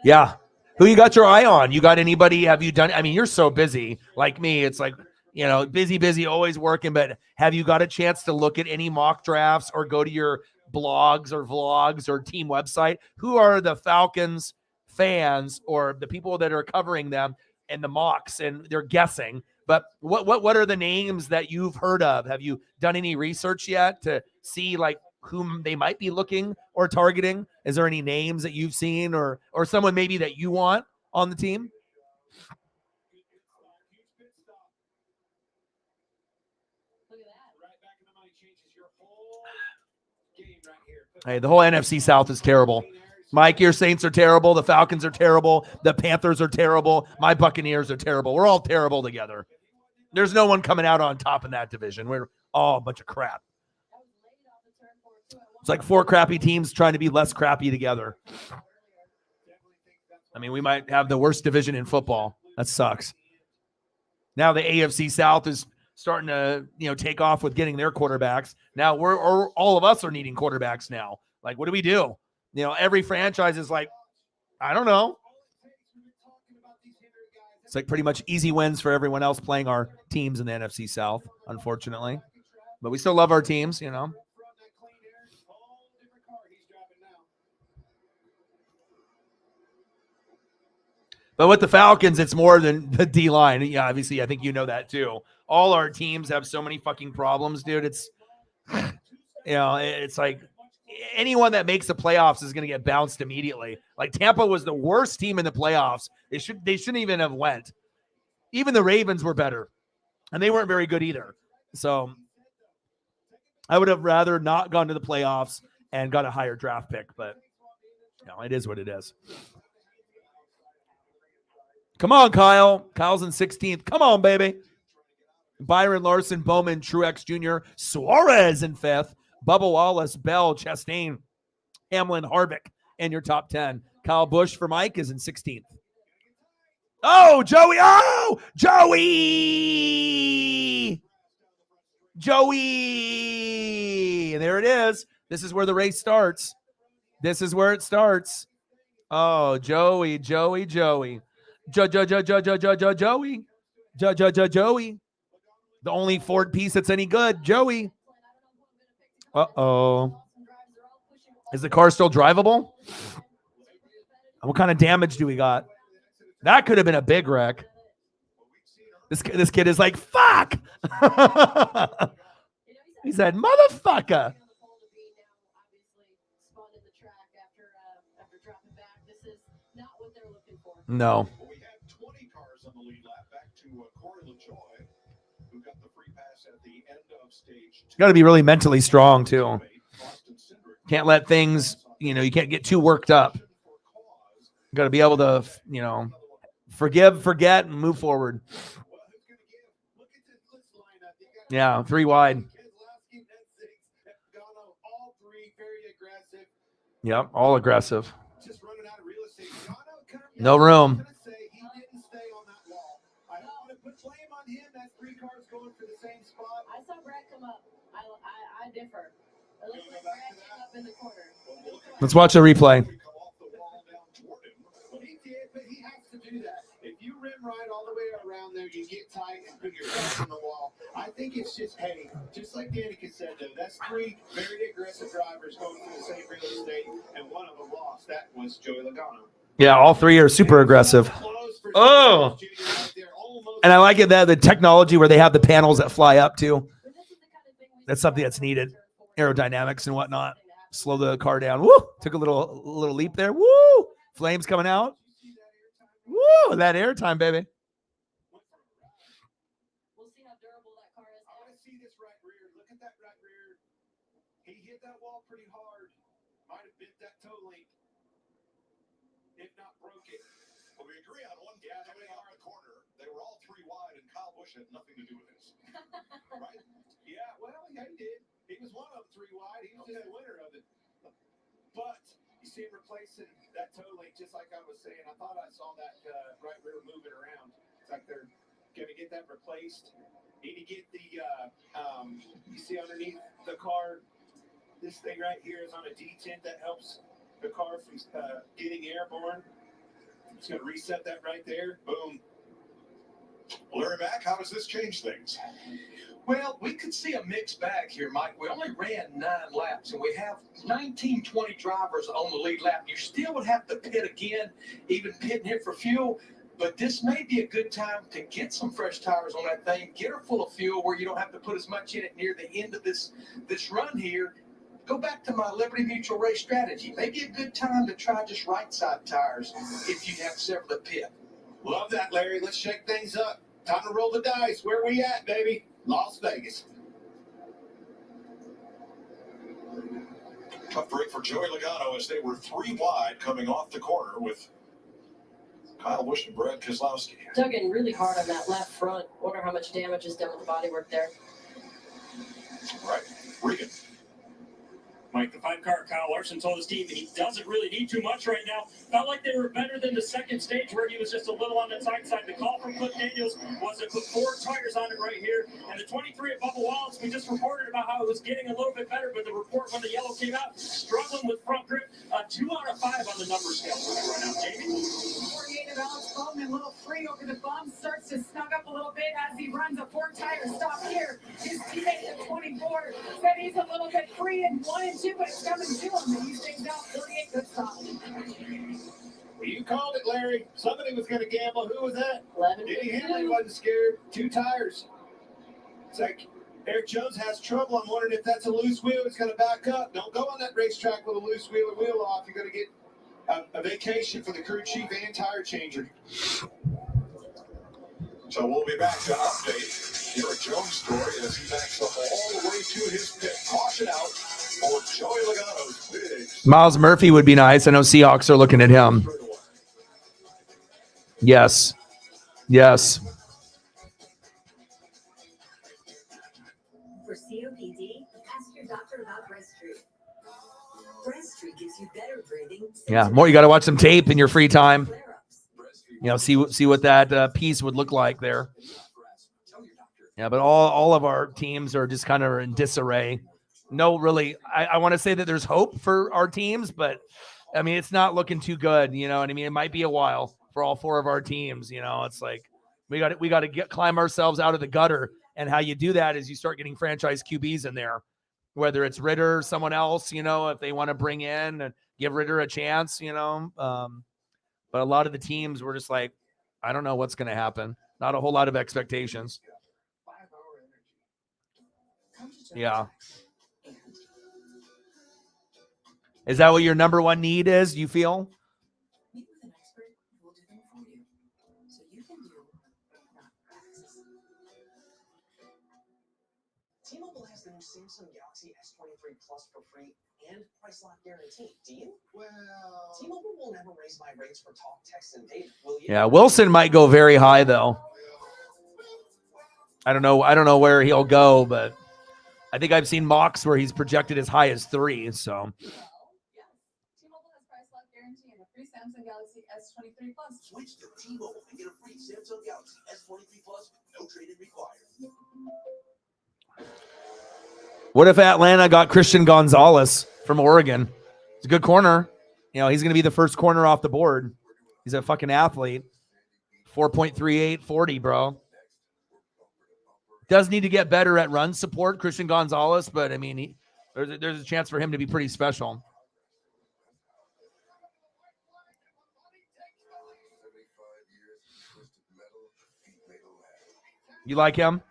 Yeah. Who you got your eye on? You got anybody? Have you done? I mean, you're so busy like me. It's like, busy, always working. But have you got a chance to look at any mock drafts or go to your blogs or vlogs or team website? Who are the Falcons fans or the people that are covering them and the mocks, and they're guessing? But what are the names that you've heard of? Have you done any research yet to see like whom they might be looking or targeting? Is there any names that you've seen or someone maybe that you want on the team? Hey, the whole NFC South is terrible. Mike, your Saints are terrible. The Falcons are terrible. The Panthers are terrible. My Buccaneers are terrible. We're all terrible together. There's no one coming out on top in that division. We're all a bunch of crap. It's like four crappy teams trying to be less crappy together. I mean, we might have the worst division in football. That sucks. Now the AFC South is starting to, take off with getting their quarterbacks. Now all of us are needing quarterbacks now. Like, what do we do? Every franchise is like, I don't know. It's like pretty much easy wins for everyone else playing our teams in the NFC South, unfortunately. But we still love our teams, But with the Falcons, it's more than the D-line. Yeah, obviously, I think you know that too. All our teams have so many fucking problems, dude. It's, it's like anyone that makes the playoffs is going to get bounced immediately. Like Tampa was the worst team in the playoffs. They shouldn't even have went. Even the Ravens were better, and they weren't very good either. So I would have rather not gone to the playoffs and got a higher draft pick, but it is what it is. Come on, Kyle. Kyle's in 16th. Come on, baby. Byron Larson, Bowman, Truex Jr., Suarez in 5th. Bubba Wallace, Bell, Chastain, Hamlin, Harvick in your top 10. Kyle Busch for Mike is in 16th. Oh, Joey. Oh, Joey. And there it is. This is where the race starts. This is where it starts. Oh, Joey. Joey. Joey. The only Ford piece that's any good, Joey. Uh-oh. Is the car still drivable? What kind of damage do we got? That could have been a big wreck. This kid is like, fuck. He said, motherfucker. No. Well, we had 20 cars on the lead lap back to Corey LaJoy, who got the free pass at the end of stage 2. Got to be really mentally strong too. Can't let things, you can't get too worked up. Got to be able to, forgive, forget, and move forward. Yeah, 3 wide. Yep, all aggressive. No room. I saw Brad come up. I differ. It looks like Brad came up in the corner. Let's watch a replay. Well, he did, but he has to do that. If you rim right all the way around there, you get tight and put your face on the wall. I think it's just, hey, just like Danica said, though, that's 3 very aggressive drivers going through the same real estate, and one of them lost. That was Joey Logano. Yeah, all 3 are super aggressive. Oh, and I like it that the technology where they have the panels that fly up too. That's something that's needed. Aerodynamics and whatnot. Slow the car down. Woo! Took a little leap there. Woo! Flames coming out. Woo! That airtime, baby. We'll see how durable that car is. I want to see this right rear. Look at that right rear. He hit that wall pretty hard. Might have bent that toe link, if not broke it. Well, we agree on one guy coming out of the corner. They were all 3 wide, and Kyle Busch had nothing to do with this. Right? Yeah, well, yeah, he did. He was one of 3 wide. He was just the winner of it. But you see him replacing that toe link, just like I was saying. I thought I saw that right rear moving around. It's like they're going to get that replaced. Need to get the, you see underneath the car, this thing right here is on a detent that helps the car from getting airborne. It's going to reset that right there. Boom. Larry Mack, how does this change things? Well, we could see a mixed bag here, Mike. We only ran 9 laps, and we have 19, 20 drivers on the lead lap. You still would have to pit again, even pitting here for fuel. But this may be a good time to get some fresh tires on that thing, get her full of fuel where you don't have to put as much in it near the end of this run here. Go back to my Liberty Mutual race strategy. Maybe a good time to try just right side tires if you have several to pit. Love that, Larry. Let's shake things up. Time to roll the dice. Where we at, baby? Las Vegas. Tough break for Joey Logano as they were 3 wide coming off the corner with Kyle Busch and Brad Keselowski. Dug in really hard on that left front. Wonder how much damage is done with the bodywork there. Right. Regan. Mike, the 5-car Kyle Larson told his team that he doesn't really need too much right now. Felt like they were better than the second stage where he was just a little on the tight side. The call from Cliff Daniels was to put 4 tires on it right here. And the 23 at Bubba Wallace, we just reported about how it was getting a little bit better, but the report when the yellow came out, struggling with front grip. 2 out of 5 on the number scale for him right now. Jamie? 48 of Alex Bowman, a little free over the bump, starts to snug up a little bit as he runs a 4-tire stop here. His teammate at 24 said he's a little bit free in 1 and 2, but it's coming to him, and he stays out 48. Good stop. Well, you called it, Larry. Somebody was going to gamble. Who was that? 11. Denny Hamlin wasn't scared. 2 tires. It's like Eric Jones has trouble. I'm wondering if that's a loose wheel. He's going to back up. Don't go on that racetrack with a loose wheel or wheel off. You're going to get a vacation for the crew chief and tire changer. So we'll be back to update Eric Jones' story as he backs up all the way to his pit. Caution out for Joey Logano's big. Miles Murphy would be nice. I know Seahawks are looking at him. Yes. Yes. For COPD, ask your doctor about Breaststroke. Breaststroke gives you better breathing. Yeah. More. You got to watch some tape in your free time. See what that piece would look like there. Yeah, but all of our teams are just kind of in disarray. No, really. I want to say that there's hope for our teams, but I mean, it's not looking too good. You know what I mean? It might be a while for all 4 of our teams. You know, it's like we got to climb ourselves out of the gutter. And how you do that is you start getting franchise QBs in there, whether it's Ritter, someone else, you know, if they want to bring in and give Ritter a chance, you know. But a lot of the teams were just like, I don't know what's going to happen. Not a whole lot of expectations. Yeah. Is that what your number one need is, you feel? Meet with an expert who will do them for you, so you can do not practice. T-Mobile has the new Samsung Galaxy S23 Plus for free and price lock guarantee. Do you? Well, T-Mobile will never raise my rates for talk, text, and data. Will you? Yeah, Wilson might go very high though. I don't know where he'll go, but I think I've seen mocks where he's projected as high as 3. So T-Mobile has price lock guarantee and a free Samsung Galaxy S23 Plus. Switch to T-Mobile and get a free Samsung Galaxy S23 Plus, no trade-in required. what if Atlanta got Christian Gonzalez from Oregon? It's a good corner. You know, he's going to be the first corner off the board. He's a fucking athlete. 4.38, 40, bro. Does need to get better at run support, Christian Gonzalez, but I mean, there's a chance for him to be pretty special. You like him?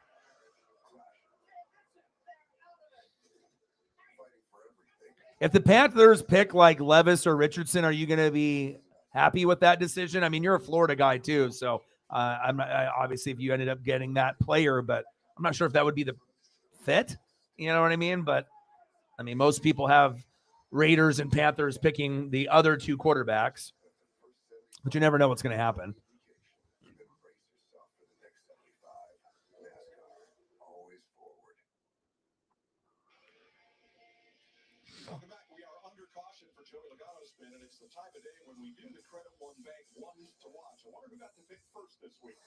If the Panthers pick like Levis or Richardson, are you going to be happy with that decision? I mean, you're a Florida guy too, so obviously if you ended up getting that player, but I'm not sure if that would be the fit. You know what I mean? But I mean, most people have Raiders and Panthers picking the other 2 quarterbacks, but you never know what's going to happen. Welcome back. We are under caution for Joey Logano's spin, and it's the type of day when we do the Credit One Bank ones to watch. I wonder who got to pick first this week.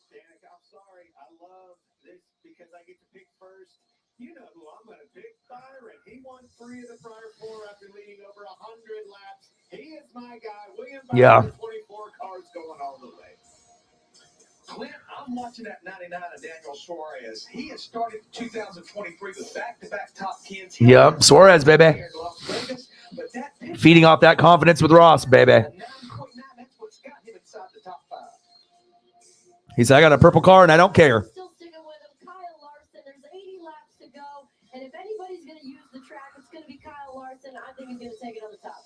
Danik, I'm sorry. I love this because I get to pick first. You know who I'm going to pick, Byron. He won 3 of the prior 4 after leading over 100 laps. He is my guy. William Byron, 24 cars going all the way. Clint, I'm watching that 99 of Daniel Suarez. He has started 2023 with back-to-back top 10s. Yep, Suarez, baby. Feeding off that confidence with Ross, baby. He said, I got a purple car and I don't care. Still sticking with him, Kyle Larson. There's 80 laps to go, and if anybody's going to use the track, it's going to be Kyle Larson. I think he's going to take it on the top.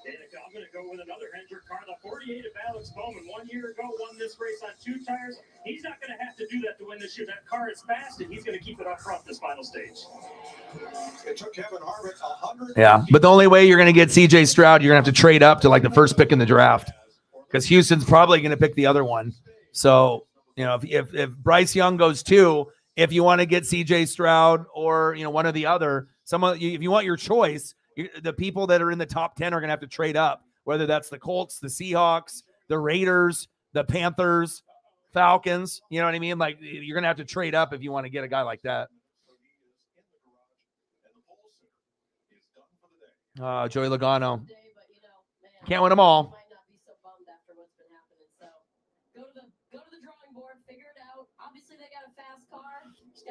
Danica, I'm going to go with another Hendrick car. The 48 of Alex Bowman 1 year ago won this race on 2 tires. He's not going to have to do that to win this year. That car is fast, and he's going to keep it up front this final stage. It took Kevin Harvick 100. Yeah, but the only way you're going to get CJ Stroud, you're going to have to trade up to like the first pick in the draft because Houston's probably going to pick the other one. So, you know, if Bryce Young goes 2, if you want to get CJ Stroud or, you know, one or the other, if you want your choice, the people that are in the top 10 are going to have to trade up, whether that's the Colts, the Seahawks, the Raiders, the Panthers, Falcons. You know what I mean? Like, you're going to have to trade up if you want to get a guy like that. Joey Logano. Can't win them all.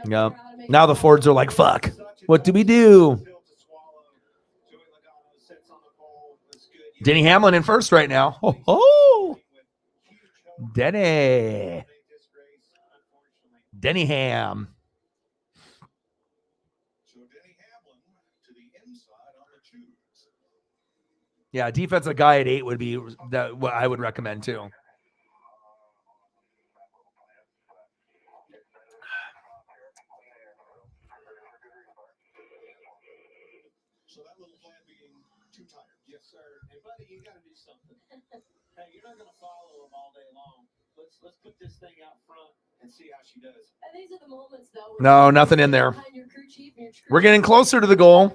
Yeah. Now the Fords are like, fuck. What do we do? Denny Hamlin in first right now. Oh, Denny Ham. Yeah, defensive guy at 8 would be that what I would recommend too. So that little plan being too tired. Yes, sir. And buddy, you got to do something. Hey, you're not going to follow him all day long. Let's put this thing out front and see how she does. And these are the moments, though. No, nothing in there. We're getting closer to the goal.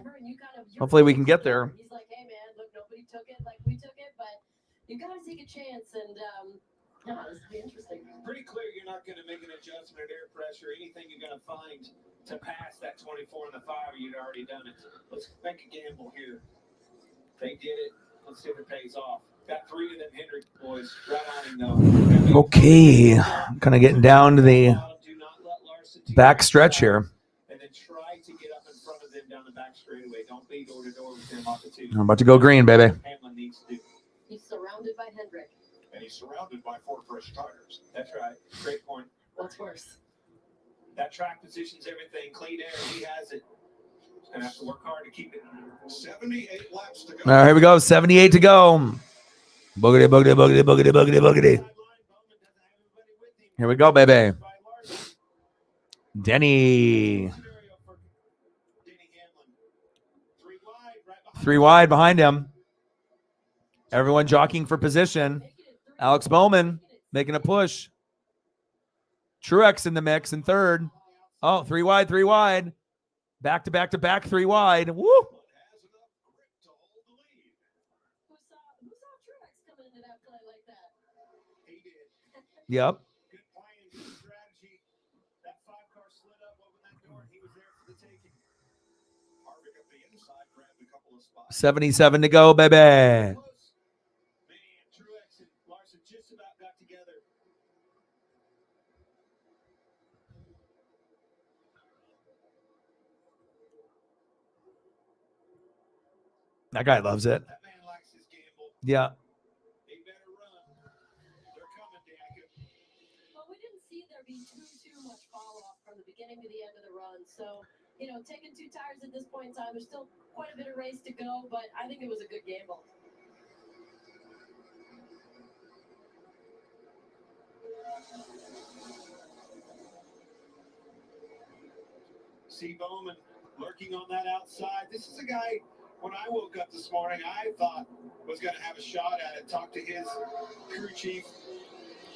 Hopefully we can get there. He's like, hey, man, look, nobody took it like we took it, but you got to take a chance. And no, this will be interesting. Pretty clear you're not going to make an adjustment at air pressure. Anything you're going to find to pass that 24 in the 5, you'd already done it. Let's make a gamble here. They did it. Let's see if it pays off. Got 3 of them Hendrick boys right on him, though. Okay, kind of getting down to the back stretch here. And then try to get up in front of them down the back straightaway. Don't be door to door with them off the 2. I'm about to go green, baby. Hamlin needs to do. He's surrounded by Hendrick. he's surrounded by 4 fresh tires. That's right. Great point. What's worse? That track positions everything. Clean air, he has it. He's going to have to work hard to keep it. 78 laps to go. All right, here we go. 78 to go. Boogity, boogity, boogity, boogity, boogity, boogity. Here we go, baby. Denny. 3 wide behind him. Everyone jockeying for position. Alex Bowman making a push. Truex in the mix in third. Oh, 3 wide, 3 wide. Back to back to back, 3 wide. Woo! Who saw Truex coming into that play like that? He did. Yep. Good plan, good strategy. That 5-car slid up, opened that door, and he was there for the taking. Harvick up the inside, grabbed a couple of spots. 77 to go, baby. Man, Truex and Larson just about got together. That guy loves it. That man likes his gamble. Yeah. He better run. They're coming, Danica. Well, we didn't see there be too much fall off from the beginning to the end of the run. So, you know, taking 2 tires at this point in time, there's still quite a bit of race to go, but I think it was a good gamble. See Bowman lurking on that outside. This is a guy, when I woke up this morning, I thought was going to have a shot at it. Talked to his crew chief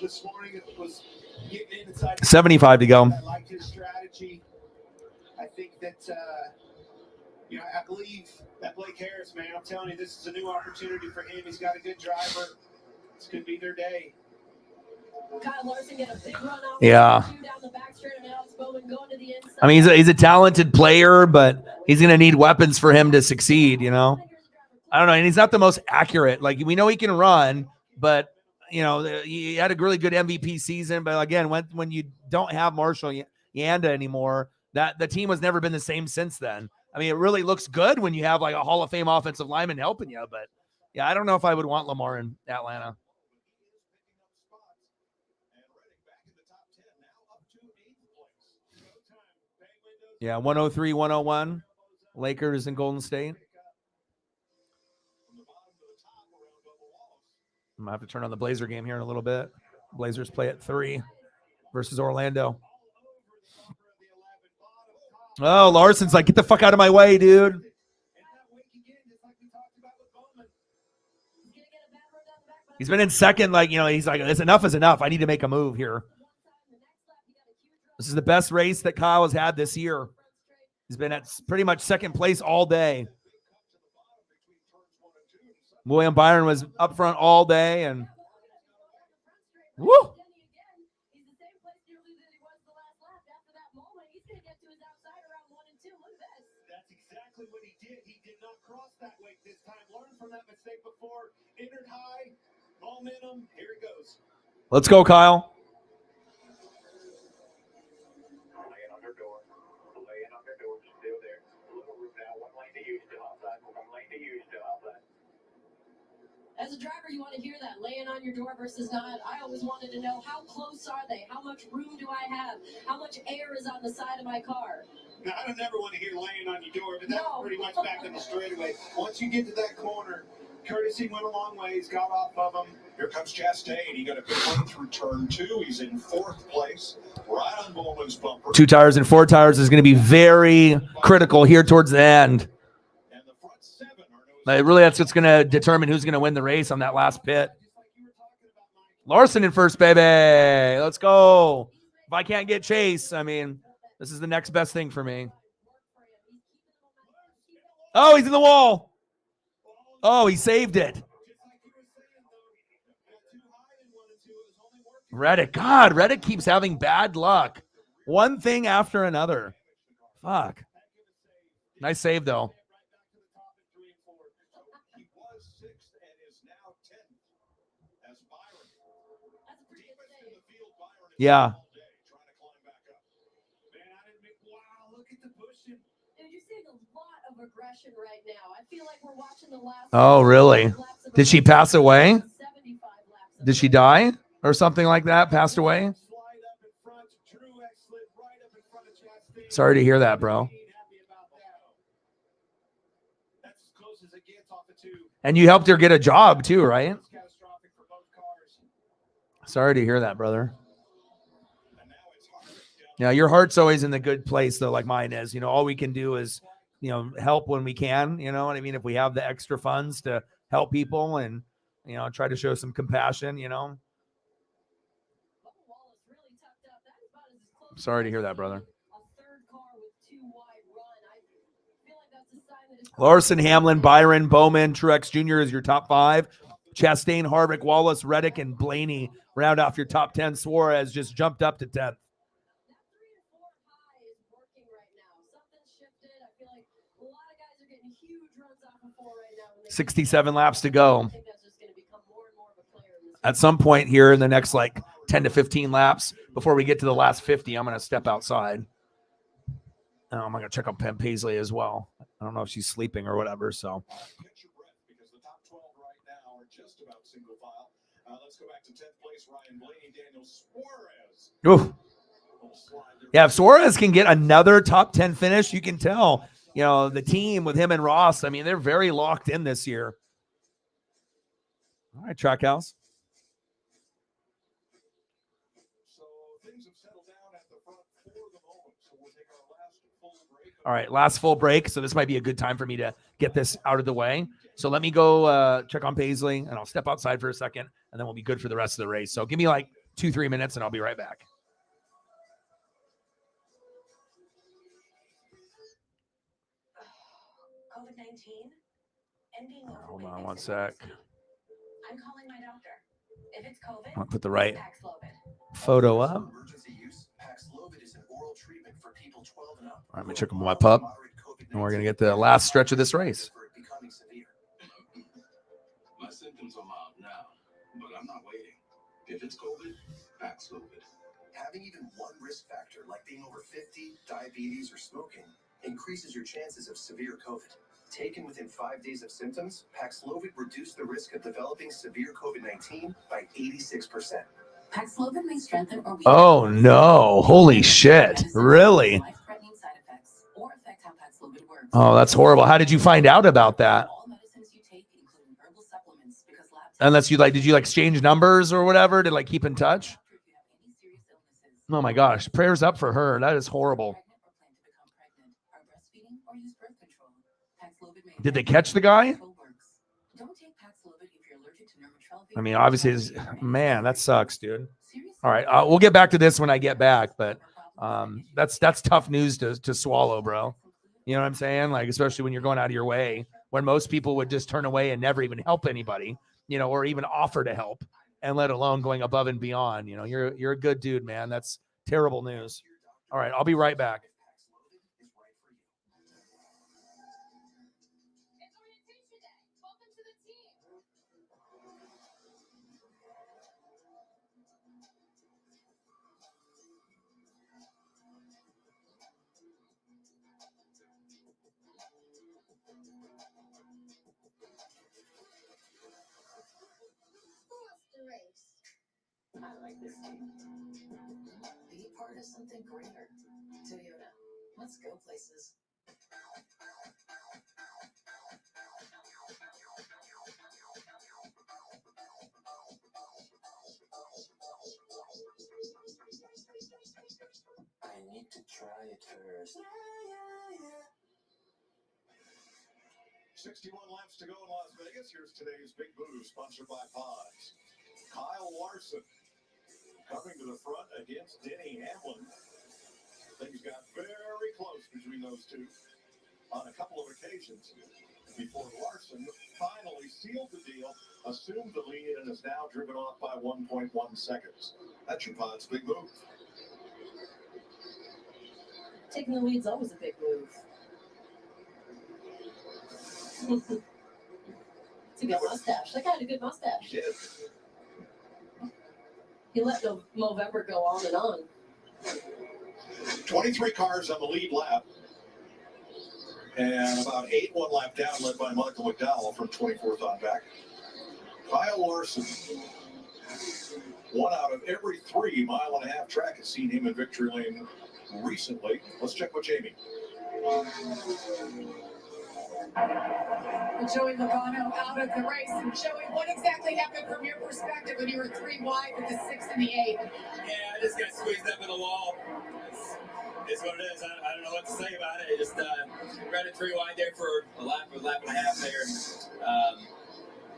this morning. It was getting inside. 75 to go. I liked his strategy. I think that, you know, I believe that Blake Harris, man, I'm telling you, this is a new opportunity for him. He's got a good driver. This could be their day. Kyle Larson get a big run out. Yeah. Down the back straight, and Alex Bowman going to the inside. I mean, he's a talented player, but he's going to need weapons for him to succeed, you know? I don't know. And he's not the most accurate. Like, we know he can run, but, you know, he had a really good MVP season. But, again, when you don't have Marshall Yanda anymore, that the team has never been the same since then. I mean, it really looks good when you have, like, a Hall of Fame offensive lineman helping you. But, yeah, I don't know if I would want Lamar in Atlanta. Yeah, 103, 101. Lakers and Golden State. I'm going to have to turn on the Blazer game here in a little bit. Blazers play at 3 versus Orlando. Oh, Larson's like, get the fuck out of my way, dude. He's been in second, like, you know, he's like, enough is enough. I need to make a move here. This is the best race that Kyle has had this year. He's been at pretty much second place all day. William Byron was up front all day, and woo! That's exactly what he did. He did not cross that way this time. Learned from that mistake before. Entered high. Momentum. Here it goes. Let's go, Kyle. Laying on their door. Laying on their door. Still there. A little room now. 1 lane to you still outside. 1 lane to you still outside. As a driver, you want to hear that, laying on your door versus not. I always wanted to know, how close are they? How much room do I have? How much air is on the side of my car? Now, I don't never want to hear laying on your door, but that's pretty much back in the straightaway. Once you get to that corner, Courtesy went a long ways, got off of him. Here comes Chastain. He got a big run through turn 2. He's in 4th place, right on Bowman's bumper. 2 tires and 4 tires is going to be very critical here towards the end. Really, that's what's going to determine who's going to win the race on that last pit. Larson in first, baby. Let's go. If I can't get Chase, I mean, this is the next best thing for me. Oh, he's in the wall. Oh, he saved it. Reddick. God, Reddick keeps having bad luck. One thing after another. Fuck. Nice save, though. Yeah. Aggression right now. I feel like we're watching the last. Oh, really? Did she pass away? 75 laps Did she die or something like that? Passed away? Sorry to hear that, bro. And you helped her get a job too, right? Sorry to hear that, brother. Yeah, your heart's always in the good place, though, like mine is. You know, all we can do is, you know, help when we can. You know what I mean? If we have the extra funds to help people and, you know, try to show some compassion, you know. Sorry to hear that, brother. Larson, Hamlin, Byron, Bowman, Truex Jr. is your top 5. Chastain, Harvick, Wallace, Reddick, and Blaney round off your top 10. Suarez just jumped up to 10th. 67 laps to go. At some point here in the next like 10 to 15 laps before we get to the last 50, I'm going to step outside. I'm going to check on Pennzoil as well. I don't know if she's sleeping or whatever, so. Ooh. Yeah, if Suarez can get another top 10 finish, you can tell, you know, the team with him and Ross, I mean, they're very locked in this year. All right, Trackhouse. All right, last full break. So this might be a good time for me to get this out of the way. So let me go check on Paisley, and I'll step outside for a second, and then we'll be good for the rest of the race. So give me like 2-3 minutes, and I'll be right back. COVID-19 and being Hold on one sec. I'm calling my doctor. If it's COVID, I'll put the right Paxlovid. photo up. All right, let me check on my pup, and we're going to get the last stretch of this race. My symptoms are mild now, but I'm not waiting. If it's COVID, Paxlovid. Having even one risk factor, like being over 50, diabetes, or smoking, increases your chances of severe COVID. Taken within 5 days of symptoms, Paxlovid reduced the risk of developing severe COVID-19 by 86%. Paxlovid may strengthen or weaken. Oh, no. Holy shit. Really? Life-threatening side effects or affect how Paxlovid works. Oh, that's horrible. How did you find out about that? All medicines you take, including herbal supplements, because lab Unless you like, did you like exchange numbers or whatever to like keep in touch? Oh my gosh. Prayers up for her. That is horrible. Did they catch the guy? I mean, obviously, man, that sucks, dude. All right, we'll get back to this when I get back, but that's tough news to swallow, bro. You know what I'm saying? Like, especially when you're going out of your way, when most people would just turn away and never even help anybody, you know, or even offer to help, and let alone going above and beyond. You know, you're a good dude, man. That's terrible news. All right, I'll be right back. I like this team. Be part of something greater. Toyota. Let's go places. I need to try it first. 61 laps to go in Las Vegas. Here's today's big move, sponsored by Pods. Kyle Larson coming to the front against Denny Hamlin. Things got very close between those two on a couple of occasions before Larson finally sealed the deal, assumed the lead, and is now driven off by 1.1 seconds. That's your Pods big move. Taking the lead's always a big move. It's a good mustache. That guy had a good mustache. He did. He let November go on and on. 23 cars on the lead lap. And about 8 one lap down, led by Michael McDowell from 24th on back. Kyle Larson 1 out of every 3 mile-and-a-half track has seen him in victory lane recently. Let's check with Jamie. Joey Logano out of the race. And Joey, what exactly happened from your perspective when you were 3 wide with the 6th and the 8th? Yeah, I just got squeezed up in the wall. It's what it is. I don't know what to say about it. I just ran it 3 wide there for a lap and a half there.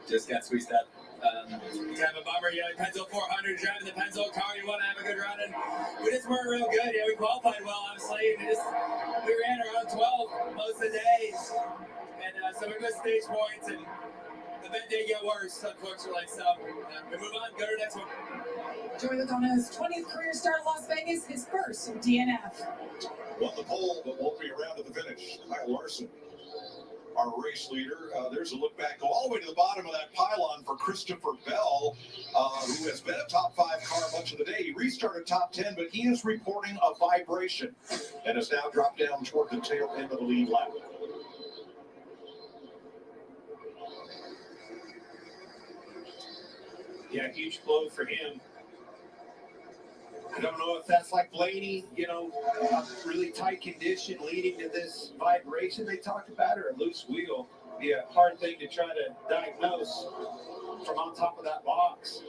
Just got squeezed up. Kind of a bummer. You know, Pennzoil 400, driving the Pennzoil car, you want to have a good run. And we just weren't real good. Yeah, we qualified well, obviously. And we ran around 12 most of the day. And so we missed stage points, and the event did get worse, unfortunately. So we move on, go to the next one. Joey Logano's 20th career start in Las Vegas, his first DNF. Won the pole, but won't be around at the finish. Kyle Larson, our race leader. There's a look back all the way to the bottom of that pylon for Christopher Bell, who has been a top 5 car much of the day. He restarted top 10, but he is reporting a vibration and has now dropped down toward the tail end of the lead lap. Yeah, huge blow for him. I don't know if that's like Blaney, you know, a really tight condition leading to this vibration they talked about, or a loose wheel. Be a hard thing to try to diagnose from on top of that box.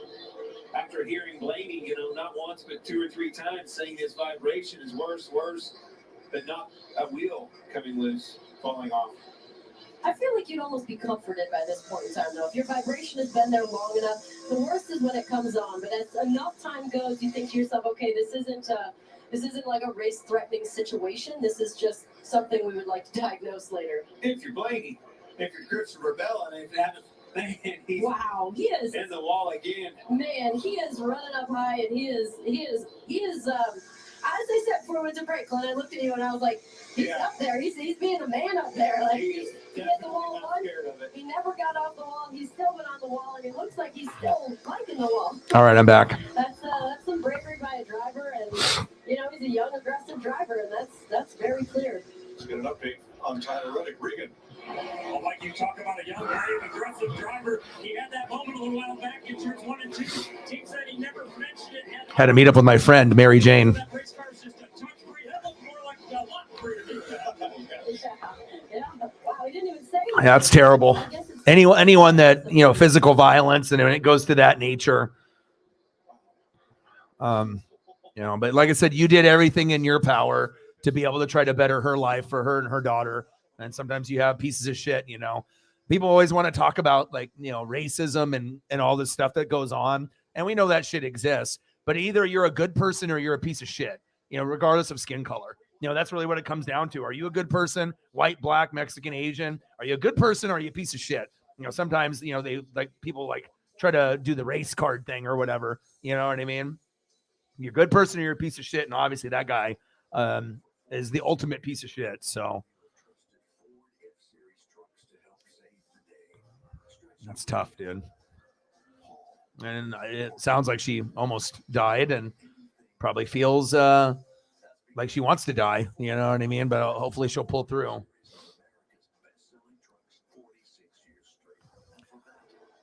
After hearing Blaney, you know, not once but 2 or 3 times saying this vibration is worse than not a wheel coming loose, falling off. I feel like you'd almost be comforted by this point in time, though. If your vibration has been there long enough, the worst is when it comes on. But as enough time goes, you think to yourself, okay, this isn't like a race-threatening situation. This is just something we would like to diagnose later. If you're Blaney, if you're Christopher Bell, and if you haven't, man, he's wow, he is in the wall again. Man, he is running up high, and he is. As I said before we went to break, Glenn, I looked at you and I was like, he's up there. He's being a man up there. Like he hit the wall once. He never got off the wall. He's still been on the wall, and it looks like he's still liking the wall. All right, I'm back. That's some bravery by a driver, and you know he's a young, aggressive driver, and that's very clear. Let's get an update on Tyler Reddick. Regan. Well, like you talk about a young, brave, aggressive driver, he had that moment a little while back in turns 1 and 2. Team said he never mentioned it. Had to meet up with my friend, Mary Jane. That race car is just a touch free. That looked more like a lot free to me. Yeah. Wow, he didn't even say Yeah, that's terrible. Anyone that, you know, physical violence, and when it goes to that nature, you know, but like I said, you did everything in your power to be able to try to better her life for her and her daughter. And sometimes you have pieces of shit, you know. People always want to talk about, like, you know, racism and all this stuff that goes on. And we know that shit exists. But either you're a good person or you're a piece of shit, you know, regardless of skin color. You know, that's really what it comes down to. Are you a good person? White, black, Mexican, Asian? Are you a good person or are you a piece of shit? You know, sometimes, you know, they like people like try to do the race card thing or whatever. You know what I mean? You're a good person or you're a piece of shit. And obviously that guy is the ultimate piece of shit. So that's tough, dude. And it sounds like she almost died and probably feels like she wants to die. You know what I mean? But hopefully she'll pull through.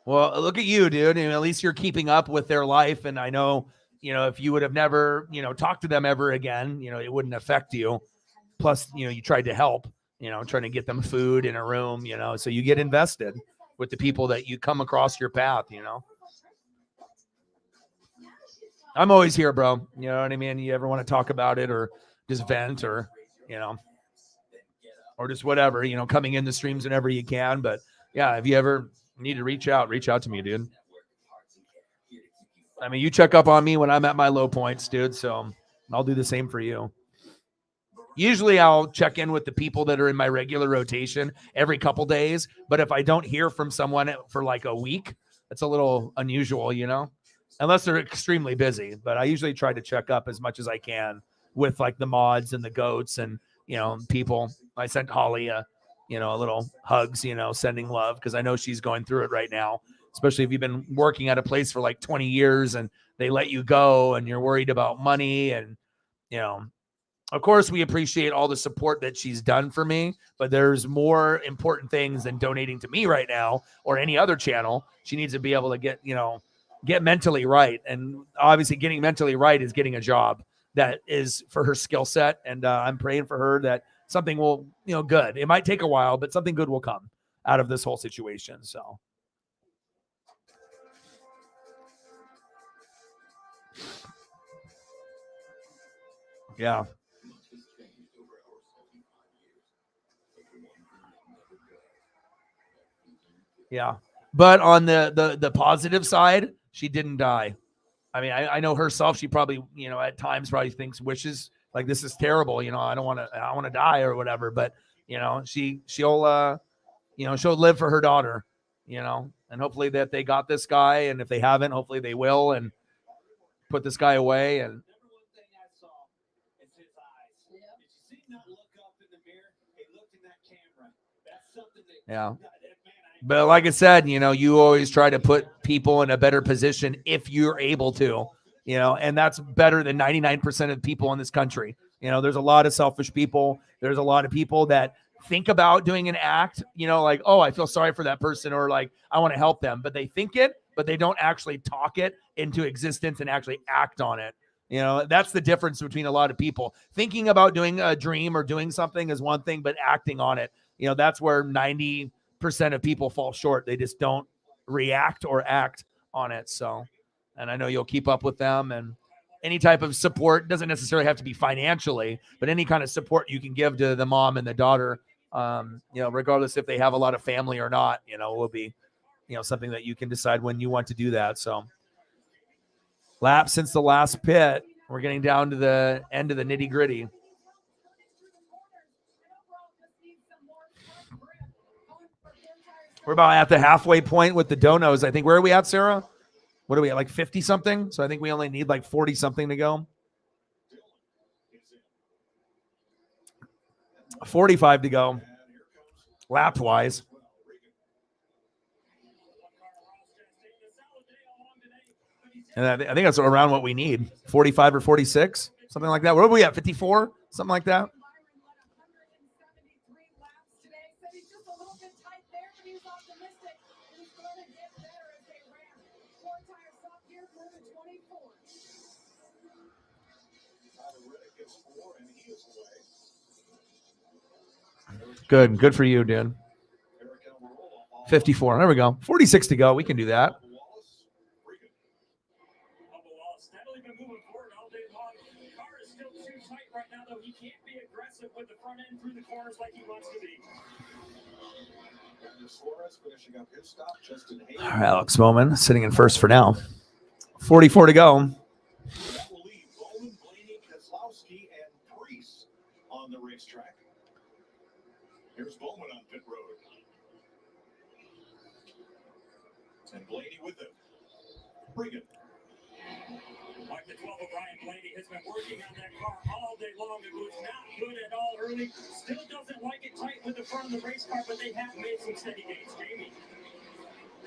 Well, look at you, dude. I mean, at least you're keeping up with their life. And I know, you know, if you would have never, you know, talked to them ever again, you know, it wouldn't affect you. Plus, you know, you tried to help, you know, trying to get them food in a room, you know, so you get invested with the people that you come across your path, you know. I'm always here, bro. You know what I mean? You ever want to talk about it or just vent or, you know, or just whatever, you know, coming in the streams whenever you can. But yeah, if you ever need to reach out to me, dude. I mean, you check up on me when I'm at my low points, dude. So I'll do the same for you. Usually I'll check in with the people that are in my regular rotation every couple days. But if I don't hear from someone for like a week, it's a little unusual, you know, unless they're extremely busy. But I usually try to check up as much as I can with like the mods and the goats and, you know, people. I sent Holly a little hugs, you know, sending love because I know she's going through it right now, especially if you've been working at a place for like 20 years and they let you go and you're worried about money. And, you know, of course, we appreciate all the support that she's done for me, but there's more important things than donating to me right now or any other channel. She needs to be able to get, you know, get mentally right. And obviously getting mentally right is getting a job that is for her skill set. And I'm praying for her that something will, good. It might take a while, but something good will come out of this whole situation. So. Yeah. Yeah. But on the positive side, she didn't die. I mean, I know herself, she probably, at times probably wishes like this is terrible. I don't want to die or whatever, but she'll live for her daughter, and hopefully that they got this guy. And if they haven't, hopefully they will and put this guy away. And yeah. But like I said, you always try to put people in a better position if you're able to, and that's better than 99% of people in this country. There's a lot of selfish people. There's a lot of people that think about doing an act, like, oh, I feel sorry for that person, or like, I want to help them, but they think it, but they don't actually talk it into existence and actually act on it. That's the difference between a lot of people. Thinking about doing a dream or doing something is one thing, but acting on it, that's where 90% of people fall short. They just don't react or act on it. So, and I know you'll keep up with them, and any type of support doesn't necessarily have to be financially, but any kind of support you can give to the mom and the daughter, regardless if they have a lot of family or not, will be, something that you can decide when you want to do that. So laps since the last pit, we're getting down to the end of the nitty gritty. We're about at the halfway point with the donos. I think, where are we at, Sarah? What are we at, like 50 something? So I think we only need like 40 something to go. 45 to go, lap wise. And I think that's around what we need, 45 or 46, something like that. Where are we at, 54? Something like that. Good for you, dude. 54. There we go. 46 to go. We can do that. All right, Alex Bowman sitting in first for now. 44 to go. That will leave Bowman, Blaney, Keselowski, and Preece on the racetrack. Here's Bowman on pit road. And Blaney with him. Bring it. Like the 12 of Ryan Blaney has been working on that car all day long. It was not good at all early. Still doesn't like it tight with the front of the race car, but they have made some steady gains. Jamie.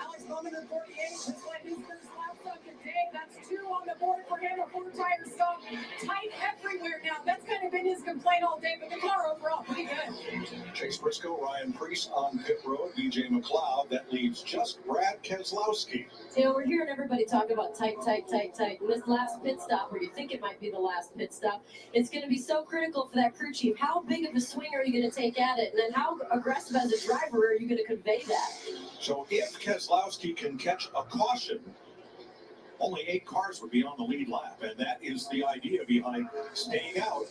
Alex Bowman in 48 has led his first lap of the day. That's 2 on the board for him. A 4-tire stop. Tight everywhere now. That's kind of been his complaint all day, but the car overall pretty good. Chase Briscoe, Ryan Preece on pit road. BJ McLeod. That leaves just Brad Keselowski. We're hearing everybody talk about tight. And this last pit stop, where you think it might be the last pit stop, it's going to be so critical for that crew chief. How big of a swing are you going to take at it? And then how aggressive as a driver are you going to convey that? So if Keselowski can catch a caution, only 8 cars would be on the lead lap, and that is the idea behind staying out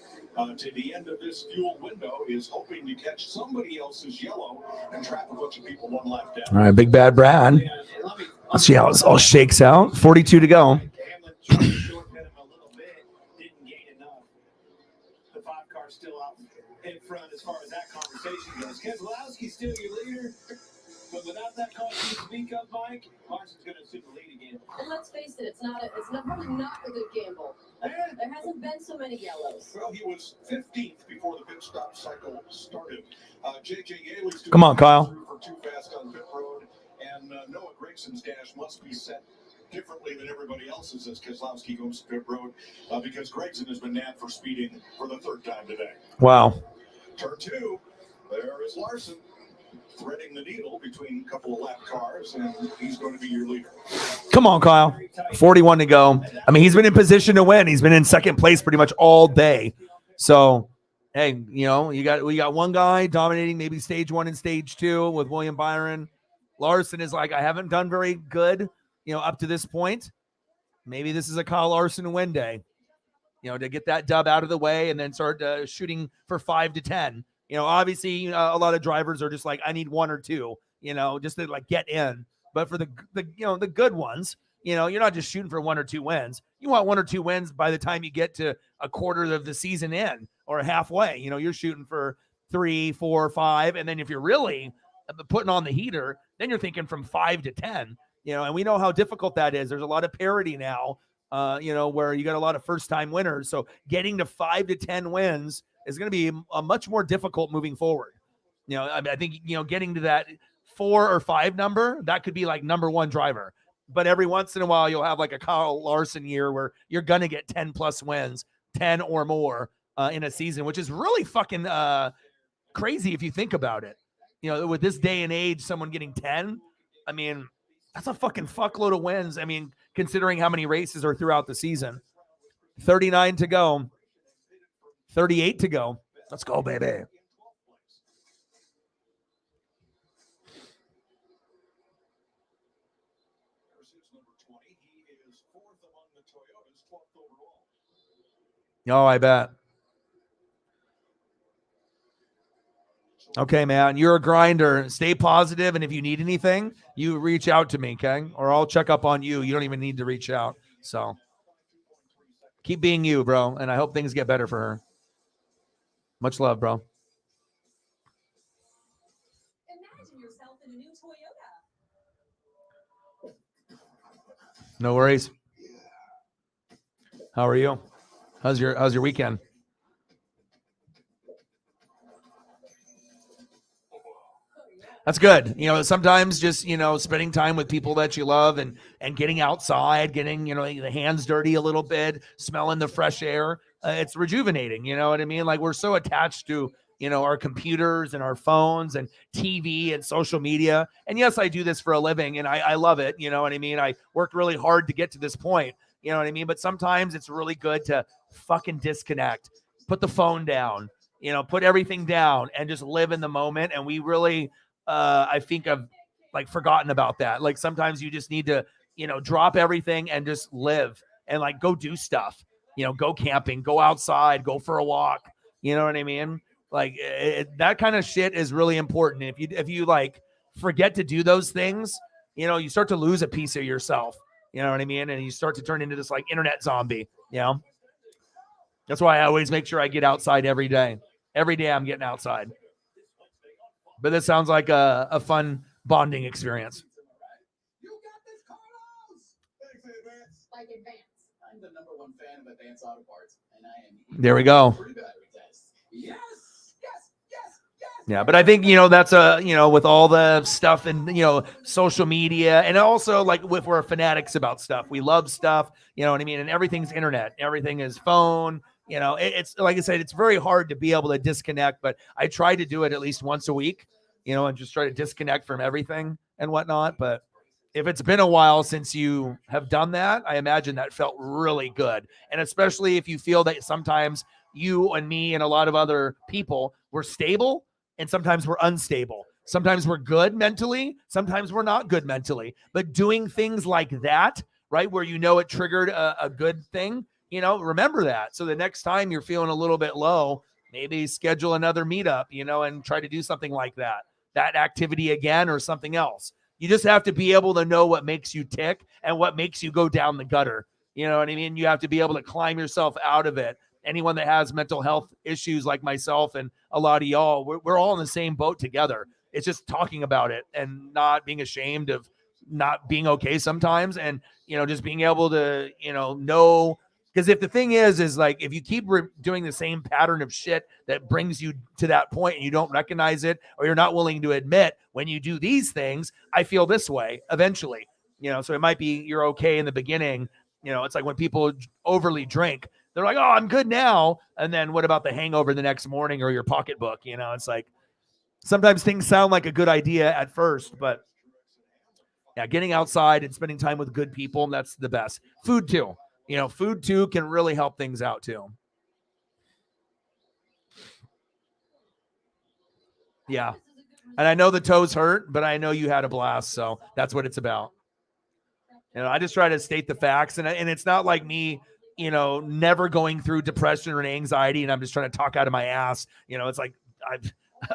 to the end of this fuel window, is hoping to catch somebody else's yellow and trap a bunch of people one lap down. All right, Big Bad Brad. Let's see how this all shakes out. 42 to go. Hamlin tried to shortcut him a little bit, didn't gain enough. The 5 car's still out in front as far as that conversation goes. Keselowski's still your leader. But without that caution to speak up, Mike, Larson's going to assume the lead again. And let's face it, it's probably not a good gamble. There hasn't been so many yellows. Well, he was 15th before the pit stop cycle started. J.J. Yaley's Come on, Kyle. For too fast on pit road, and Noah Gregson's dash must be set differently than everybody else's as Keselowski goes to pit road, because Gregson has been nabbed for speeding for the 3rd time today. Wow. Turn 2, there is Larson. threading the needle between a couple of lap cars, and he's going to be your leader. Come on, Kyle. 41 to go. I mean, he's been in position to win. He's been in second place pretty much all day. So, hey, we got one guy dominating maybe stage 1 and stage 2 with William Byron. Larson is like, I haven't done very good, up to this point. Maybe this is a Kyle Larson win day, to get that dub out of the way and then start shooting for 5 to 10. Obviously, a lot of drivers are just like, I need 1 or 2, just to like get in. But for the good ones, you're not just shooting for 1 or 2 wins. You want 1 or 2 wins by the time you get to a quarter of the season in or halfway. You're shooting for 3, 4, 5. And then if you're really putting on the heater, then you're thinking from 5 to 10. And we know how difficult that is. There's a lot of parity now, where you got a lot of first-time winners. So getting to 5 to 10 wins is going to be a much more difficult moving forward. I think, getting to that 4 or 5 number, that could be like number 1 driver. But every once in a while, you'll have like a Kyle Larson year where you're going to get 10 plus wins, 10 or more in a season, which is really fucking crazy if you think about it. With this day and age, someone getting 10, I mean, that's a fucking fuckload of wins. I mean, considering how many races are throughout the season. 39 to go. 38 to go. Let's go, baby. Oh, I bet. Okay, man, you're a grinder. Stay positive, and if you need anything, you reach out to me, okay? Or I'll check up on you. You don't even need to reach out. So keep being you, bro, and I hope things get better for her. Much love, bro. Imagine yourself in a new Toyota. No worries. How are you? How's your weekend? That's good. Sometimes just, spending time with people that you love and getting outside, getting, the hands dirty a little bit, smelling the fresh air. It's rejuvenating. You know what I mean? Like we're so attached to, our computers and our phones and TV and social media. And yes, I do this for a living and I love it. You know what I mean? I worked really hard to get to this point. You know what I mean? But sometimes it's really good to fucking disconnect, put the phone down, put everything down and just live in the moment. And we really, I think I've like forgotten about that. Like sometimes you just need to, drop everything and just live and like go do stuff, go camping, go outside, go for a walk. You know what I mean? Like that kind of shit is really important. If you like forget to do those things, you start to lose a piece of yourself. You know what I mean? And you start to turn into this like internet zombie. That's why I always make sure I get outside every day. Every day I'm getting outside. But this sounds like a fun bonding experience. You got this, Carlos! Thanks, Advance. Like Advance. I'm the #1 fan of Advance Auto Parts, and I am there we go. Free battery test. Yes. Yeah, but I think, that's with all the stuff and, social media and also like if we're fanatics about stuff, we love stuff, you know what I mean? And everything's internet, everything is phone, it's like I said, it's very hard to be able to disconnect, but I try to do it at least once a week, and just try to disconnect from everything and whatnot. But if it's been a while since you have done that, I imagine that felt really good. And especially if you feel that sometimes you and me and a lot of other people were stable and sometimes we're unstable. Sometimes we're good mentally. Sometimes we're not good mentally. But doing things like that, right, where it triggered a good thing, remember that. So the next time you're feeling a little bit low, maybe schedule another meetup, and try to do something like that activity again or something else. You just have to be able to know what makes you tick and what makes you go down the gutter. You know what I mean? You have to be able to climb yourself out of it. Anyone that has mental health issues like myself and a lot of y'all, we're all in the same boat together. It's just talking about it and not being ashamed of not being okay sometimes. And, just being able to, know, because if the thing is like, if you keep doing the same pattern of shit that brings you to that point and you don't recognize it, or you're not willing to admit when you do these things, I feel this way eventually, so it might be, you're okay in the beginning. It's like when people overly drink, they're like, oh, I'm good now. And then what about the hangover the next morning or your pocketbook? It's like, Sometimes things sound like a good idea at first, but yeah, getting outside and spending time with good people, that's the best. Food too. Food too can really help things out too. Yeah. And I know the toes hurt, but I know you had a blast, so that's what it's about. I just try to state the facts, and it's not like me, never going through depression or anxiety, and I'm just trying to talk out of my ass. It's like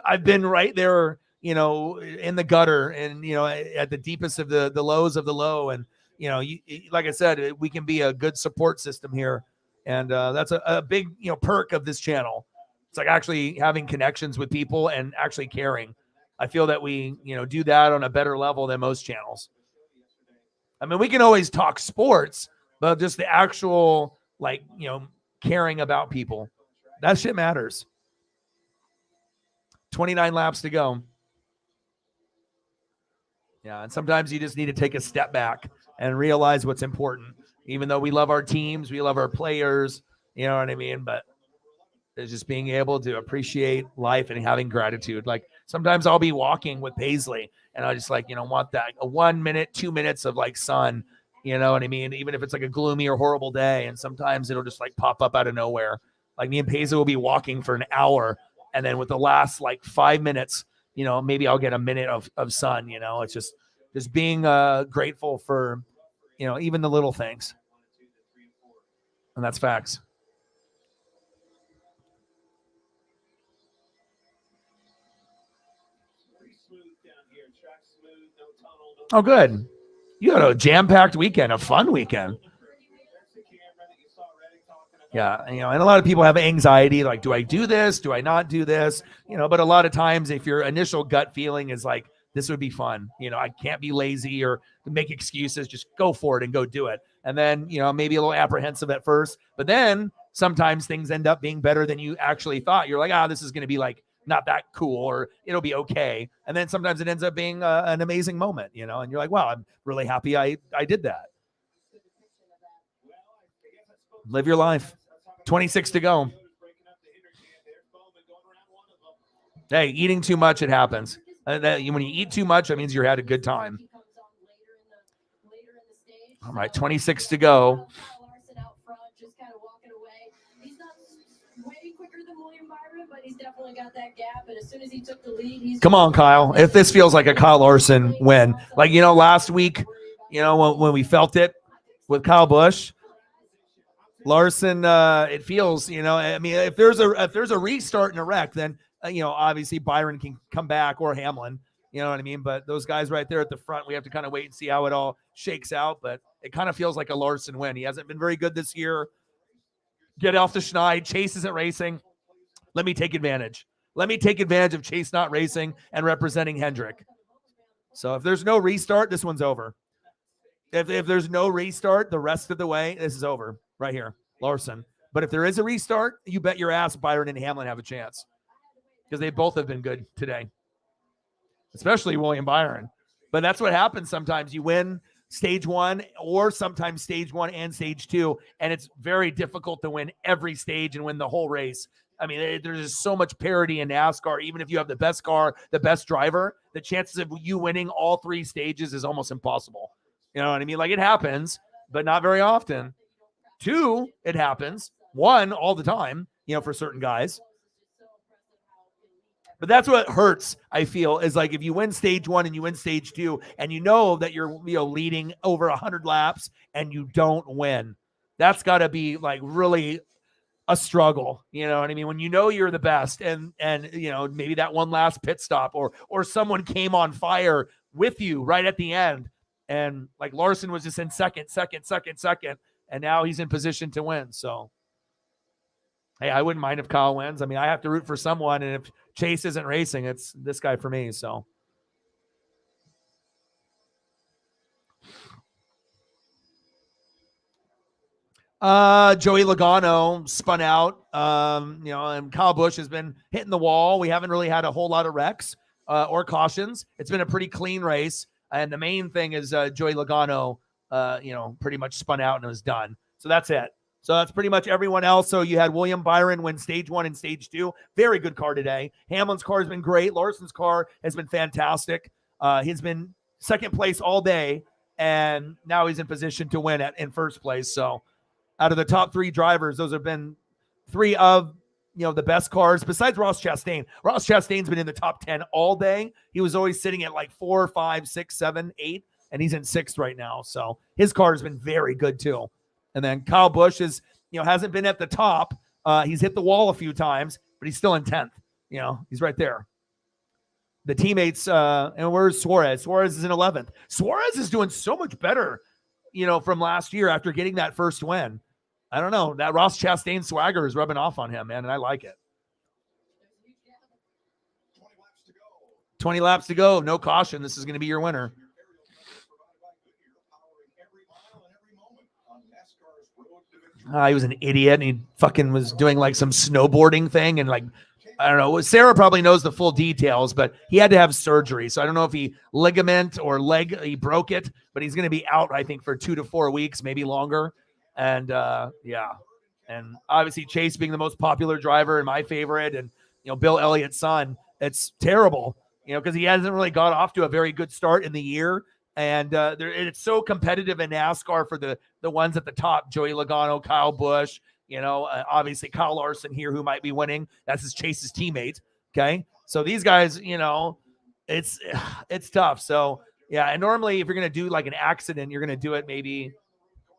I've been right there, in the gutter, and at the deepest of the lows of the low, and like I said, we can be a good support system here, and that's a big perk of this channel. It's like actually having connections with people and actually caring. I feel that we do that on a better level than most channels. I mean, we can always talk sports, but just the actual, caring about people. That shit matters. 29 laps to go. Yeah, and sometimes you just need to take a step back and realize what's important. Even though we love our teams, we love our players, you know what I mean? But it's just being able to appreciate life and having gratitude. Like sometimes I'll be walking with Paisley and I just want that a 1 minute, 2 minutes of sun. You know what I mean? Even if it's like a gloomy or horrible day. And sometimes it'll just pop up out of nowhere. Like me and Paisley will be walking for an hour. And then with the last 5 minutes, maybe I'll get a minute of sun, it's just being grateful for, even the little things. And that's facts. Oh, good. You had a jam-packed weekend, a fun weekend. Yeah, and a lot of people have anxiety, like, do I do this? Do I not do this? But a lot of times if your initial gut feeling is like, this would be fun, I can't be lazy or make excuses, just go for it and go do it. And then, maybe a little apprehensive at first, but then sometimes things end up being better than you actually thought. You're like, this is going to be not that cool, or it'll be okay. And then sometimes it ends up being an amazing moment, and you're like, wow, I'm really happy I did that. Live your life. 26 to go. Hey, eating too much, it happens. When you eat too much, that means you had a good time. All right, 26 to go. Come on, Kyle. If this feels like a Kyle Larson win, last week, when we felt it with Kyle Busch, Larson, it feels, I mean, if there's a restart in a wreck, then obviously Byron can come back, or Hamlin, you know what I mean? But those guys right there at the front, we have to kind of wait and see how it all shakes out. But it kind of feels like a Larson win. He hasn't been very good this year. Get off the schneid. Chase isn't racing. Let me take advantage. Let me take advantage of Chase not racing and representing Hendrick. So if there's no restart, this one's over. If there's no restart the rest of the way, this is over right here, Larson. But if there is a restart, you bet your ass Byron and Hamlin have a chance, because they both have been good today, especially William Byron. But that's what happens sometimes. You win stage one, or sometimes stage one and stage two, and it's very difficult to win every stage and win the whole race. I mean, there's just so much parity in NASCAR. Even if you have the best car, the best driver, the chances of you winning all three stages is almost impossible. You know what I mean? It happens, but not very often. Two, it happens. One, all the time, for certain guys. But that's what hurts, I feel, is if you win stage one and you win stage two, and that you're leading over 100 laps and you don't win. That's got to be really a struggle. You know what I mean? When you're the best, and maybe that one last pit stop, or someone came on fire with you right at the end. And Larson was just in second, and now he's in position to win. So, hey, I wouldn't mind if Kyle wins. I mean, I have to root for someone, and if Chase isn't racing, it's this guy for me. So, Joey Logano spun out, and Kyle Busch has been hitting the wall. We haven't really had a whole lot of wrecks or cautions. It's been a pretty clean race. And the main thing is Joey Logano, pretty much spun out and was done. So that's it. So that's pretty much everyone else. So you had William Byron win stage 1 and stage 2. Very good car today. Hamlin's car has been great. Larson's car has been fantastic. He's been second place all day, and now he's in position to win in first place. So out of the top 3 drivers, those have been 3 of the best cars besides Ross Chastain. Ross Chastain's been in the top 10 all day. He was always sitting at like 4, 5, 6, 7, 8, and he's in 6th right now. So his car has been very good too. And then Kyle Busch hasn't been at the top. He's hit the wall a few times, but he's still in 10th. He's right there. The teammates, and where's Suarez? Suarez is in 11th. Suarez is doing so much better, from last year after getting that first win. I don't know. That Ross Chastain swagger is rubbing off on him, man, and I like it. 20 laps to go. No caution. This is going to be your winner. He was an idiot, and he fucking was doing like some snowboarding thing, and like, I don't know. Sarah probably knows the full details, but he had to have surgery. So I don't know if he ligament or leg, he broke it, but he's going to be out, I think, for 2 to 4 weeks, maybe longer. And yeah. And obviously Chase being the most popular driver and my favorite, and, Bill Elliott's son, it's terrible, because he hasn't really got off to a very good start in the year. And it's so competitive in NASCAR for the ones at the top, Joey Logano, Kyle Busch, obviously Kyle Larson here, who might be winning. That's Chase's teammate. Okay. So these guys, it's tough. So yeah. And normally if you're going to do like an accident, you're going to do it maybe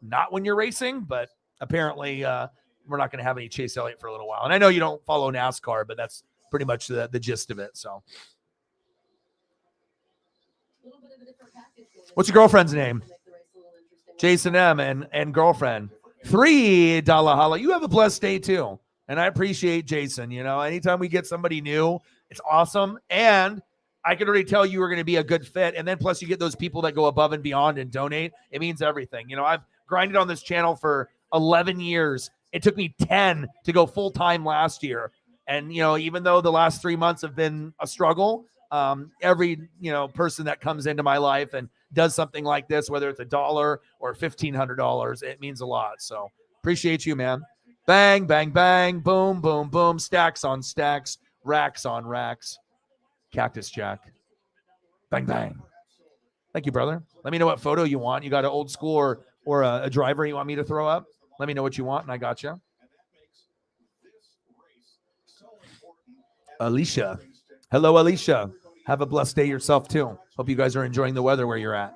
not when you're racing, but apparently we're not going to have any Chase Elliott for a little while. And I know you don't follow NASCAR, but that's pretty much the gist of it. So what's your girlfriend's name? Jason M. and girlfriend. $3 holla. You have a blessed day too. And I appreciate Jason. Anytime we get somebody new, it's awesome. And I can already tell you are going to be a good fit. And then plus you get those people that go above and beyond and donate. It means everything. I've grinded on this channel for 11 years. It took me 10 to go full time last year. And, even though the last 3 months have been a struggle, every, person that comes into my life and does something like this, whether it's $1 or $1,500, it means a lot. So appreciate you, man. Bang, bang, bang, boom, boom, boom, stacks on stacks, racks on racks. Cactus Jack. Bang, bang. Thank you, brother. Let me know what photo you want. You got an old school or a driver you want me to throw up? Let me know what you want, and I got you. Alicia. Hello, Alicia. Have a blessed day yourself, too. Hope you guys are enjoying the weather where you're at.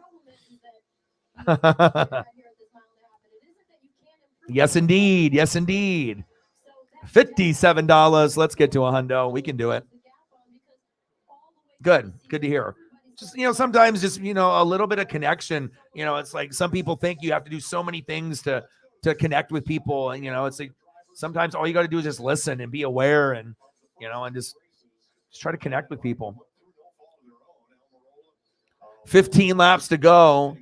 Yes, indeed. Yes, indeed. $57. Let's get to a hundo. We can do it. Good. Good to hear. Just, sometimes just, a little bit of connection. It's like some people think you have to do so many things to connect with people. And, it's like sometimes all you got to do is just listen and be aware and, and just try to connect with people. 15 laps to go.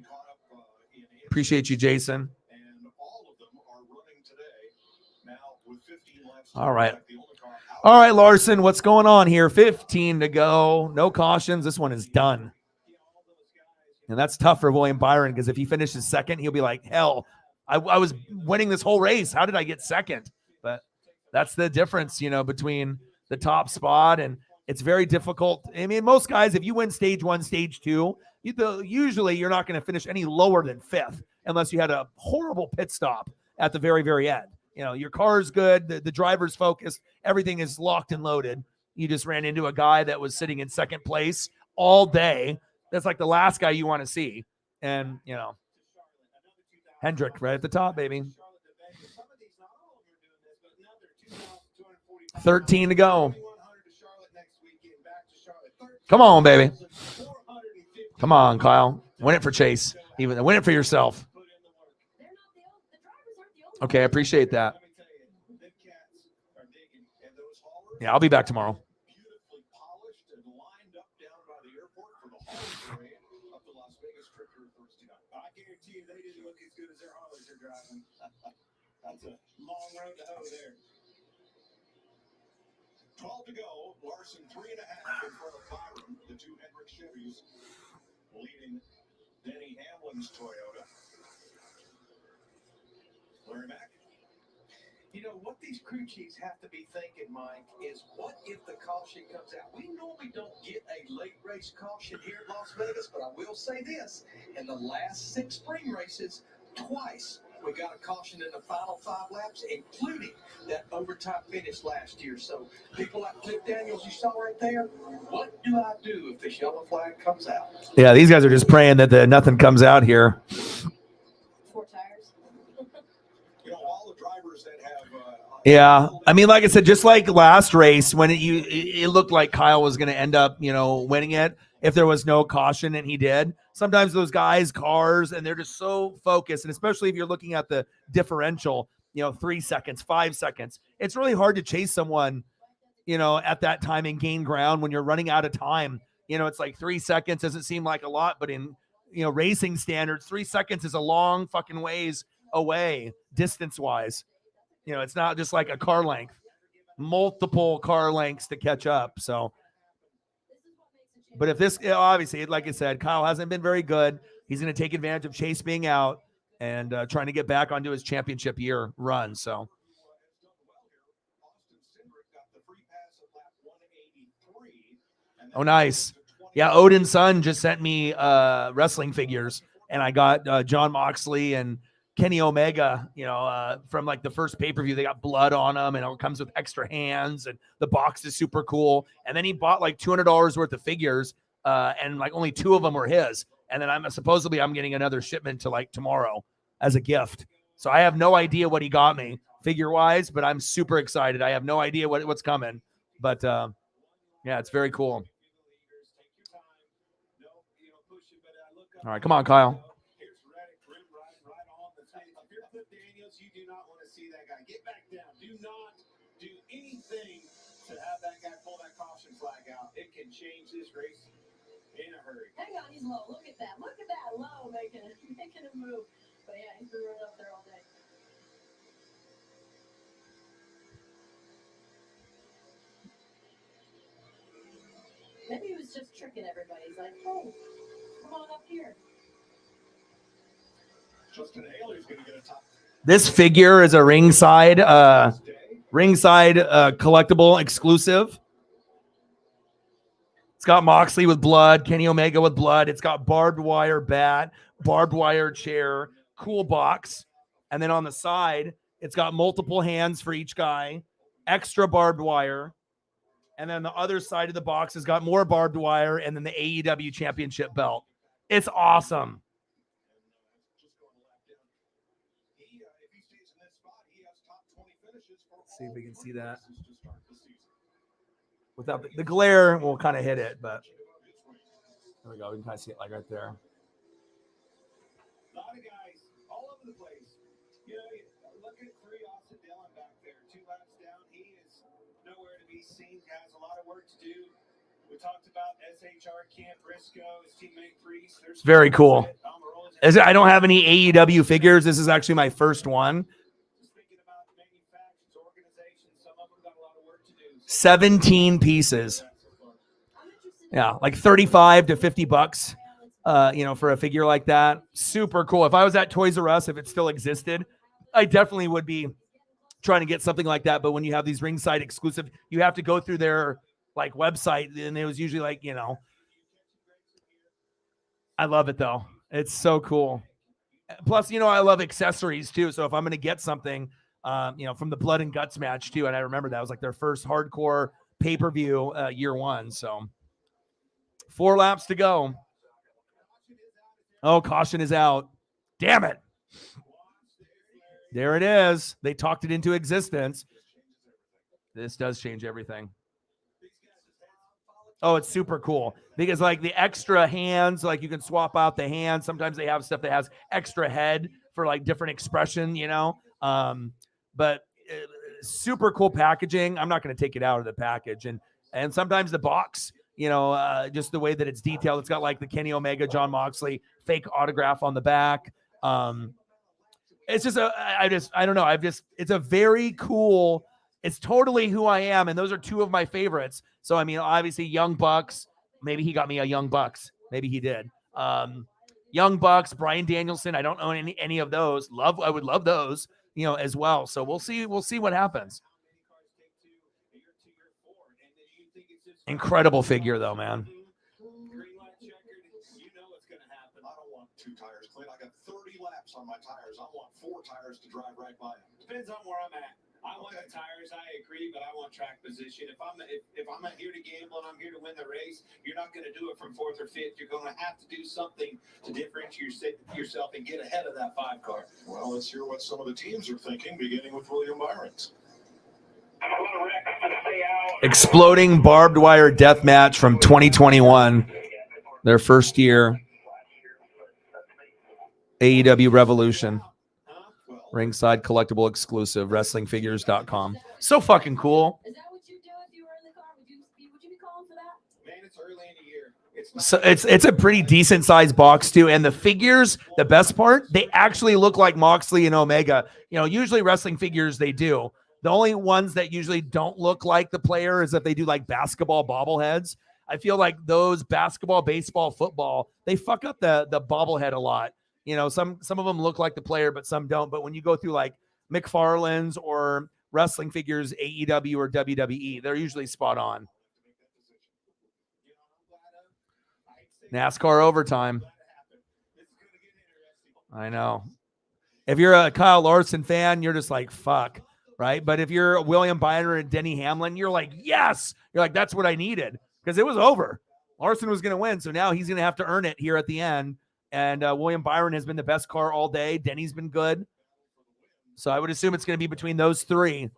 Appreciate you, Jason. All right. All right, Larson, what's going on here? 15 to go. No cautions. This one is done. And that's tough for William Byron because if he finishes second, he'll be like, hell, I was winning this whole race. How did I get second? But that's the difference, between the top spot. And it's very difficult. I mean, most guys, if you win stage 1, stage 2, usually you're not going to finish any lower than 5th unless you had a horrible pit stop at the very, very end. Your car is good. The driver's focused. Everything is locked and loaded. You just ran into a guy that was sitting in second place all day. That's like the last guy you want to see. And, Hendrick right at the top, baby. 13 to go. Come on, baby. Come on, Kyle. Win it for Chase. Even win it for yourself. Okay, I appreciate that. Yeah, I'll be back tomorrow. That's a long road to hoe there. 12 to go. Larson 3.5 in front of Byron. The two Hendrick Chevys leading Denny Hamlin's Toyota. Larry Mack. know, what these crew chiefs have to be thinking, Mike, is what if the caution comes out? We normally don't get a late race caution here at Las Vegas, but I will say this. In the last 6 spring races, twice we got a caution in the final 5 laps, including that overtime finish last year. So people like Cliff Daniels you saw right there, what do I do if this yellow flag comes out? Yeah, these guys are just praying that nothing comes out here. 4 tires. You know, all the drivers that have Yeah, I mean, like I said, just like last race when it looked like Kyle was going to end up, winning it if there was no caution, and he did. Sometimes those guys, cars, and they're just so focused, and especially if you're looking at the differential, 3 seconds, 5 seconds, it's really hard to chase someone, at that time and gain ground when you're running out of time. It's like 3 seconds doesn't seem like a lot, but in racing standards, 3 seconds is a long fucking ways away distance wise. It's not just like a car length, multiple car lengths to catch up. So, but if this, obviously, like I said, Kyle hasn't been very good. He's going to take advantage of Chase being out and trying to get back onto his championship year run. So, oh, nice. Yeah, Odin's son just sent me wrestling figures, and I got John Moxley and Kenny Omega, from like the first pay-per-view. They got blood on them, and it comes with extra hands, and the box is super cool. And then he bought like $200 worth of figures, and like only 2 of them were his. And then I'm getting another shipment to like tomorrow as a gift. So I have no idea what he got me figure-wise, but I'm super excited. I have no idea what's coming, but yeah, it's very cool. All right, come on, Kyle. You do not want to see that guy. Get back down. Do not do anything to have that guy pull that caution flag out. It can change this race in a hurry. Hang on, he's low. Look at that. Look at that low making a move. But yeah, he's been running up there all day. Maybe he was just tricking everybody. He's like, hey, come on up here. Justin Haley's going to get a top. This figure is a ringside collectible exclusive. It's got Moxley with blood, Kenny Omega with blood. It's got barbed wire bat, barbed wire chair, cool box. And then on the side, it's got multiple hands for each guy, extra barbed wire. And then the other side of the box has got more barbed wire and then the AEW championship belt. It's awesome. See if we can see that. Without the glare, we'll kind of hit it, but there we go. We can kind of see it like right there. A lot of guys all over the place. Look at Austin Dillon back there. 2 laps down. He is nowhere to be seen. Has a lot of work to do. We talked about SHR Camp Briscoe, his teammate Priest. It's very cool. I don't have any AEW figures. This is actually my first one. 17 pieces. Yeah, like 35 to 50 bucks, for a figure like that. Super cool. If I was at Toys R Us, if it still existed, I definitely would be trying to get something like that. But when you have these ringside exclusive, you have to go through their like website, and it was usually like, I love it though. It's so cool. Plus, I love accessories too. So if I'm going to get something, from the Blood and Guts match too. And I remember that was like their first hardcore pay-per-view year 1. So 4 laps to go. Oh, caution is out. Damn it. There it is. They talked it into existence. This does change everything. Oh, it's super cool because like the extra hands, like you can swap out the hands. Sometimes they have stuff that has extra head for like different expression, but super cool packaging. I'm not going to take it out of the package. And sometimes the box, just the way that it's detailed, it's got like the Kenny Omega, John Moxley fake autograph on the back. It's just I don't know. It's a very cool, it's totally who I am. And those are 2 of my favorites. So, I mean, obviously Young Bucks, maybe he got me a Young Bucks. Maybe he did. Young Bucks, Bryan Danielson. I don't own any of those. I would love those. as well. So we'll see what happens. Incredible figure though, man. I don't want 2 tires clean. I got 30 laps on my tires. I want 4 tires to drive right by them. Depends on where I'm at. I want the tires, I agree, but I want track position. If I'm not here to gamble and I'm here to win the race, you're not going to do it from 4th or 5th. You're going to have to do something to differentiate yourself and get ahead of that 5 car. Well, let's hear what some of the teams are thinking, beginning with William Byron's. Exploding barbed wire death match from 2021, their first year. AEW Revolution. Ringside collectible exclusive, wrestlingfigures.com. So fucking cool. Is that what you do if you were in the car? Would you be calling for that? Man, it's early in the year. So it's a pretty decent sized box too. And the figures, the best part, they actually look like Moxley and Omega. Usually wrestling figures, they do. The only ones that usually don't look like the player is if they do like basketball bobbleheads. I feel like those basketball, baseball, football, they fuck up the bobblehead a lot. Some of them look like the player, but some don't. But when you go through like McFarlane's or wrestling figures, AEW or WWE, they're usually spot on. NASCAR overtime. I know. If you're a Kyle Larson fan, you're just like, fuck, right? But if you're William Byron and Denny Hamlin, you're like, yes. You're like, that's what I needed, because it was over. Larson was going to win, so now he's going to have to earn it here at the end. And William Byron has been the best car all day. Denny's been good. So I would assume it's going to be between those 3.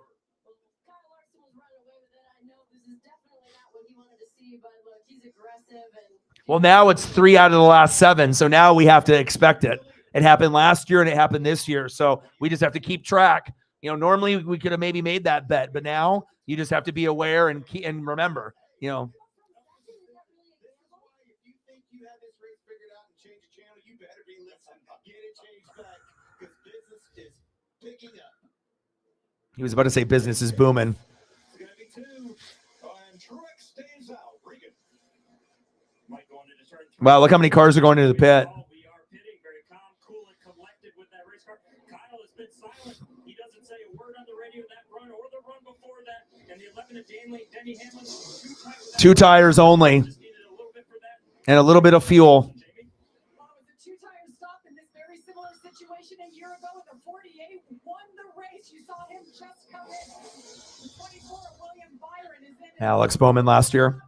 Well, now it's 3 out of the last 7. So now we have to expect it. It happened last year and it happened this year. So we just have to keep track. Normally we could have maybe made that bet, but now you just have to be aware and remember, He was about to say business is booming. It's going to be 2. And Truex stays out. Regan. Wow, look how many cars are going into the pit. We are pitting very calm, cool, and collected with that race car. Kyle has been silent. He doesn't say a word on the radio that run or the run before that. And the 11 of Denny Hamlin, 2 tires only. And a little bit of fuel. The 2 tires stop in this very similar situation a year ago with the 48 won the race. You saw him just come in. The 24 of William Byron is in. Alex Bowman last year.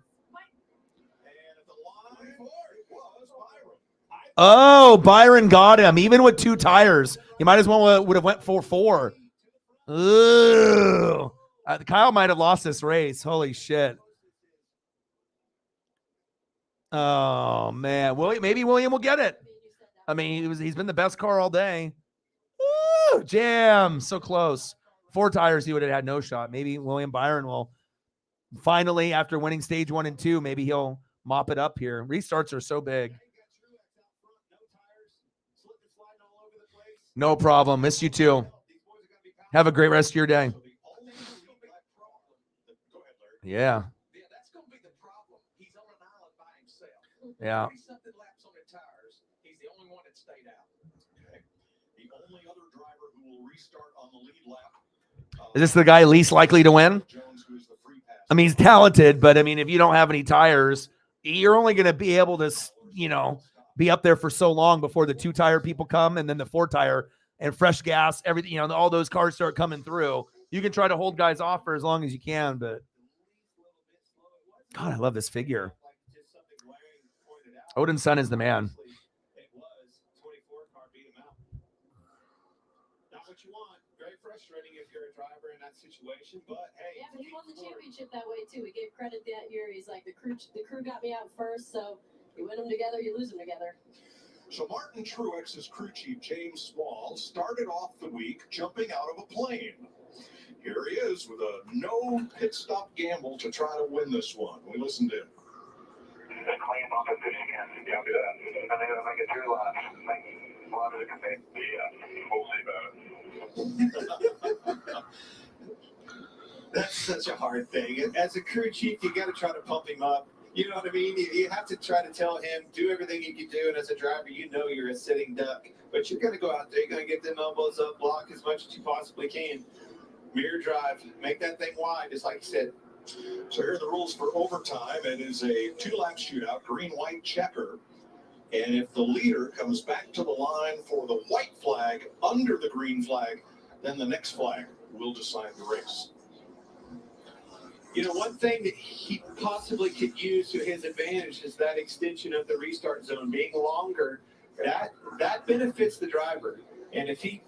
Oh, Byron got him. Even with 2 tires, he might as well would have went for 4. Ooh. Kyle might have lost this race. Holy shit. Oh man, maybe William will get it. I mean, he's been the best car all day. Woo, jam, so close. 4 tires, he would have had no shot. Maybe William Byron will finally, after winning stage 1 and 2, maybe he'll mop it up here. Restarts are so big. No problem. Miss you too. Have a great rest of your day. Yeah. That's going to be the problem. He's on an island by himself. Yeah. 30-something laps on the tires. He's the only one that stayed out. Okay. The only other driver who will restart on the lead lap. Is this the guy least likely to win? I mean, he's talented, but I mean, if you don't have any tires, you're only going to be able to, be up there for so long before the 2-tire people come, and then the 4-tire and fresh gas, everything, all those cars start coming through. You can try to hold guys off for as long as you can, but God, I love this figure. Odin's son is the man. Not what you want. Very frustrating if you're a driver in that situation, but hey. Yeah, but he won the championship that way too. He gave credit that year. He's like, the crew got me out first, so you win them together, you lose them together. So Martin Truex's crew chief, James Small, started off the week jumping out of a plane. Here he is with a no pit stop gamble to try to win this one. We listened to him. Clean up at Michigan. Yeah, and they're going to make it 2 laps. A lot of it can be, we'll see about it. That's such a hard thing. As a crew chief, you got to try to pump him up. You know what I mean? You have to try to tell him, do everything you can do. And as a driver, you know you're a sitting duck. But you're going to go out there. You're going to get them elbows up, block as much as you possibly can. Mirror drive. Make that thing wide, just like you said. So here are the rules for overtime. It is a 2-lap shootout, green-white checker. And if the leader comes back to the line for the white flag under the green flag, then the next flag will decide the race. You know, one thing that he possibly could use to his advantage is that extension of the restart zone being longer. That benefits the driver. And if he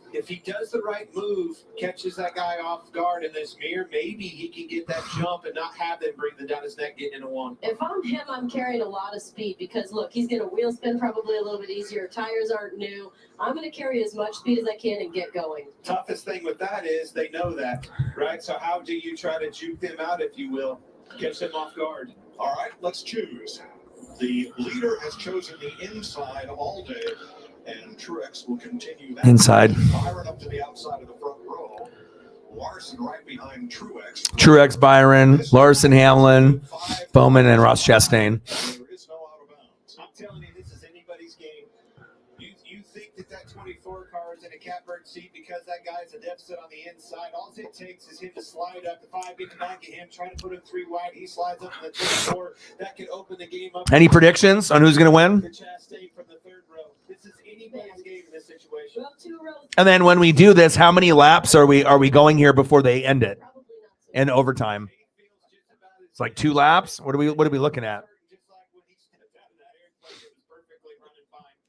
does the right move, catches that guy off guard in this mirror, maybe he can get that jump and not have them bring them down his neck getting into one. If I'm him, I'm carrying a lot of speed because, look, he's going to wheel spin probably a little bit easier. Tires aren't new. I'm going to carry as much speed as I can and get going. Toughest thing with that is they know that, right? So how do you try to juke them out, if you will, catch them off guard? All right, let's choose. The leader has chosen the inside all day, and Truex will continue that. Inside. Byron up to the outside of the front row. Larson right behind Truex. Truex, Byron, Larson, Hamlin, Bowman, and Ross Chastain. There is no out of bounds. I'm telling you, this is anybody's game. You think that 24 car is in a catbird seat because that guy's a deficit on the inside. All it takes is him to slide up. The 5 getting back at him, trying to put him 3 wide. He slides up to the 24. That could open the game up. Any predictions on who's going to win? The Chastain from the 3rd row. This is anybody's game in this situation. And then when we do this, how many laps are we going here before they end it? In overtime. It's like 2 laps. What are we looking at?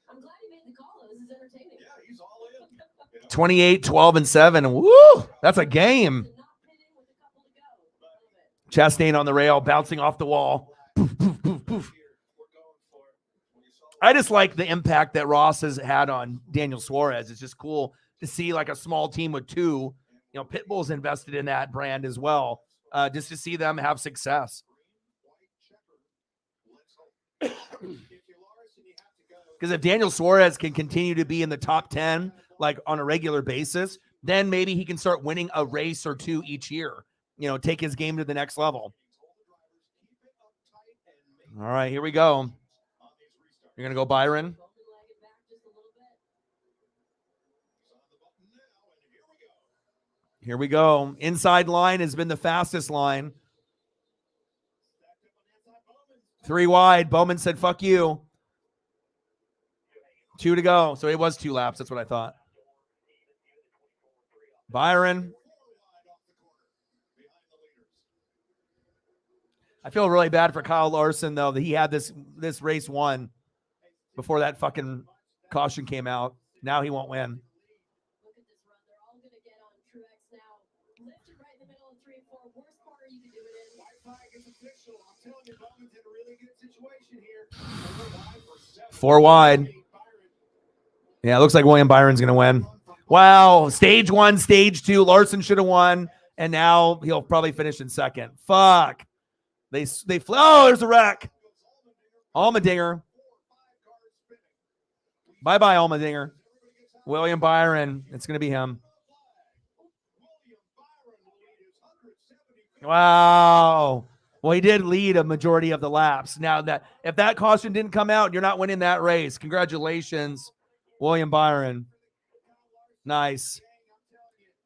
I'm glad he made the call. This is entertaining. Yeah, he's all in. 28, 12, and 7. Woo! That's a game. Chastain on the rail, bouncing off the wall. Poof, poof, poof, poof. I just like the impact that Ross has had on Daniel Suarez. It's just cool to see like a small team with 2. You know, Pitbull's invested in that brand as well. Just to see them have success. Because if Daniel Suarez can continue to be in the top 10, like on a regular basis, then maybe he can start winning a race or 2 each year. You know, take his game to the next level. All right, here we go. You're going to go Byron? Here we go. Inside line has been the fastest line. 3 wide. Bowman said, fuck you. 2 to go. So it was 2 laps. That's what I thought. Byron. I feel really bad for Kyle Larson, though, that he had this race won before that fucking caution came out. Now he won't win. Look at this run. They're all going to get on Truex now. Lift it right in the middle of 3 and 4. Worst corner you can do it in. White flag is official. I'm telling you, Bowman's in a really good situation here. 4 wide. Yeah, it looks like William Byron's going to win. Wow. Stage 1, stage 2. Larson should have won, and now he'll probably finish in 2nd. Fuck. They oh, there's a wreck. Allmendinger. Bye-bye, Allmendinger. William Byron. It's going to be him. Wow. Well, he did lead a majority of the laps. Now, that if that caution didn't come out, you're not winning that race. Congratulations, William Byron. Nice.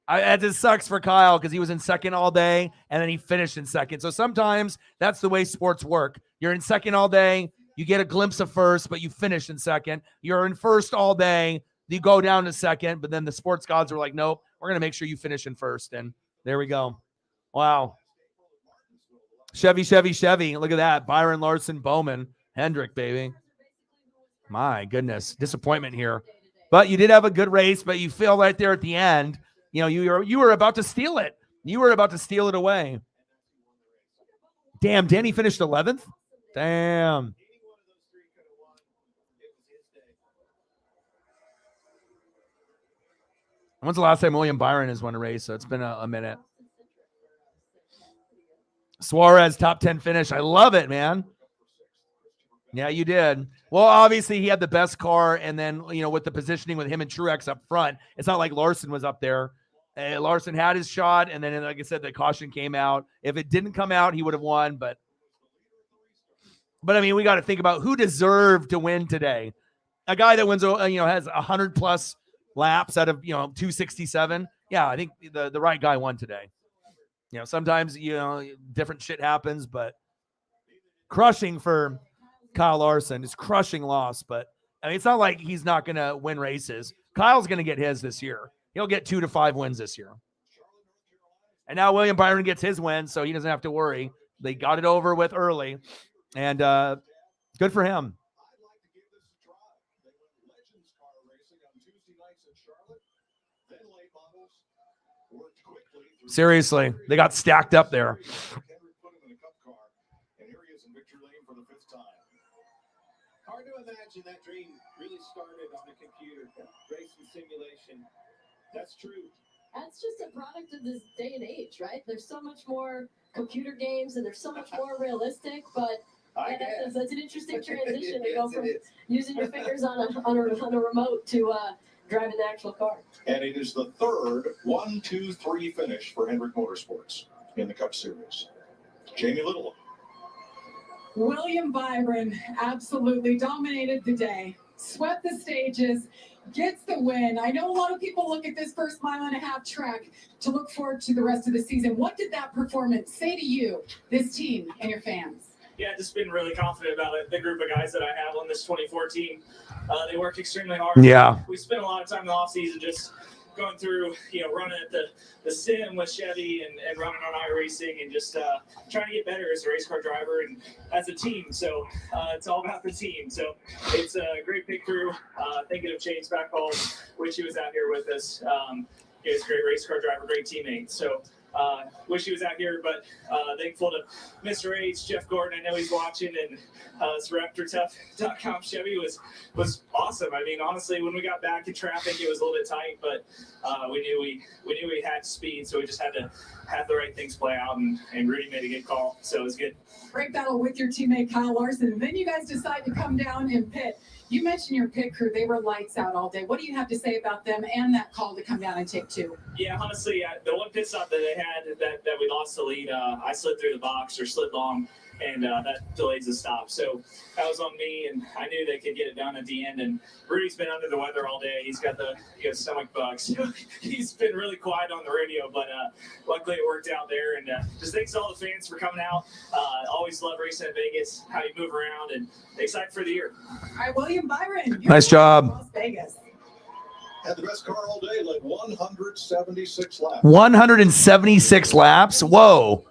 It just sucks for Kyle because he was in 2nd all day, and then he finished in 2nd. So sometimes that's the way sports work. You're in 2nd all day. You get a glimpse of 1st, but you finish in 2nd. You're in 1st all day. You go down to 2nd, but then the sports gods are like, nope, we're going to make sure you finish in 1st. And there we go. Wow. Chevy. Look at that. Byron, Larson, Bowman, Hendrick, baby. My goodness. Disappointment here. But you did have a good race, but you feel right there at the end, you know, you were about to steal it. You were about to steal it away. Damn, Danny finished 11th? Damn. When's the last time William Byron has won a race? So it's been a minute. Suarez, top 10 finish. I love it, man. Yeah, you did. Well, obviously, he had the best car, and then, you know, with the positioning with him and Truex up front, it's not like Larson was up there. Larson had his shot, and then, like I said, the caution came out. If it didn't come out, he would have won, but But I mean, we got to think about who deserved to win today. A guy that wins, has 100 plus laps out of 267. Yeah, I think the right guy won today. Sometimes different shit happens, but crushing for Kyle Larson is crushing loss. But I mean, it's not like he's not going to win races. Kyle's going to get his this year. He'll get 2 to 5 wins this year. And now William Byron gets his win, so he doesn't have to worry. They got it over with early, and good for him. Seriously, they got stacked up there. Hard to imagine that dream really started on a computer, racing simulation. That's true. That's just a product of this day and age, right? There's so much more computer games and there's so much more realistic, but that's an interesting transition to go from using your fingers on a remote to driving the actual car. And it is the third 1-2-3 finish for Hendrick Motorsports in the Cup Series. Jamie Little. William Byron absolutely dominated the day, swept the stages, gets the win. I know a lot of people look at this first mile and a half track to look forward to the rest of the season. What did that performance say to you, this team, and your fans? Yeah, just been really confident about it. The group of guys that I have on this 2014, they worked extremely hard. Yeah. We spent a lot of time in the offseason just going through, running at the sim with Chevy and running on iRacing and just trying to get better as a race car driver and as a team. So it's all about the team. So it's a great pick through. Thinking of Chase back home, wish he was out here with us. He's a great race car driver, great teammate. So wish he was out here, but thankful to Mr. H, Jeff Gordon. I know he's watching, and this RaptorTough.com Chevy was awesome. I mean, honestly, when we got back in traffic, it was a little bit tight, but we knew we had speed, so we just had to have the right things play out, and Rudy made a good call, so it was good. Great battle with your teammate Kyle Larson, and then you guys decide to come down and pit. You mentioned your pit crew; they were lights out all day. What do you have to say about them and that call to come down and take 2? Yeah, honestly, the one pit stop that they had that we lost the lead, I slid through the box or slid long, and that delays the stop. So that was on me, and I knew they could get it done at the end. And Rudy's been under the weather all day. He's got stomach bugs. So he's been really quiet on the radio, but luckily it worked out there. And just thanks to all the fans for coming out. Always love racing at Vegas, how you move around, and excited for the year. All right, William Byron. Nice job. Las Vegas. Had the best car all day, like 176 laps. 176 laps. Whoa.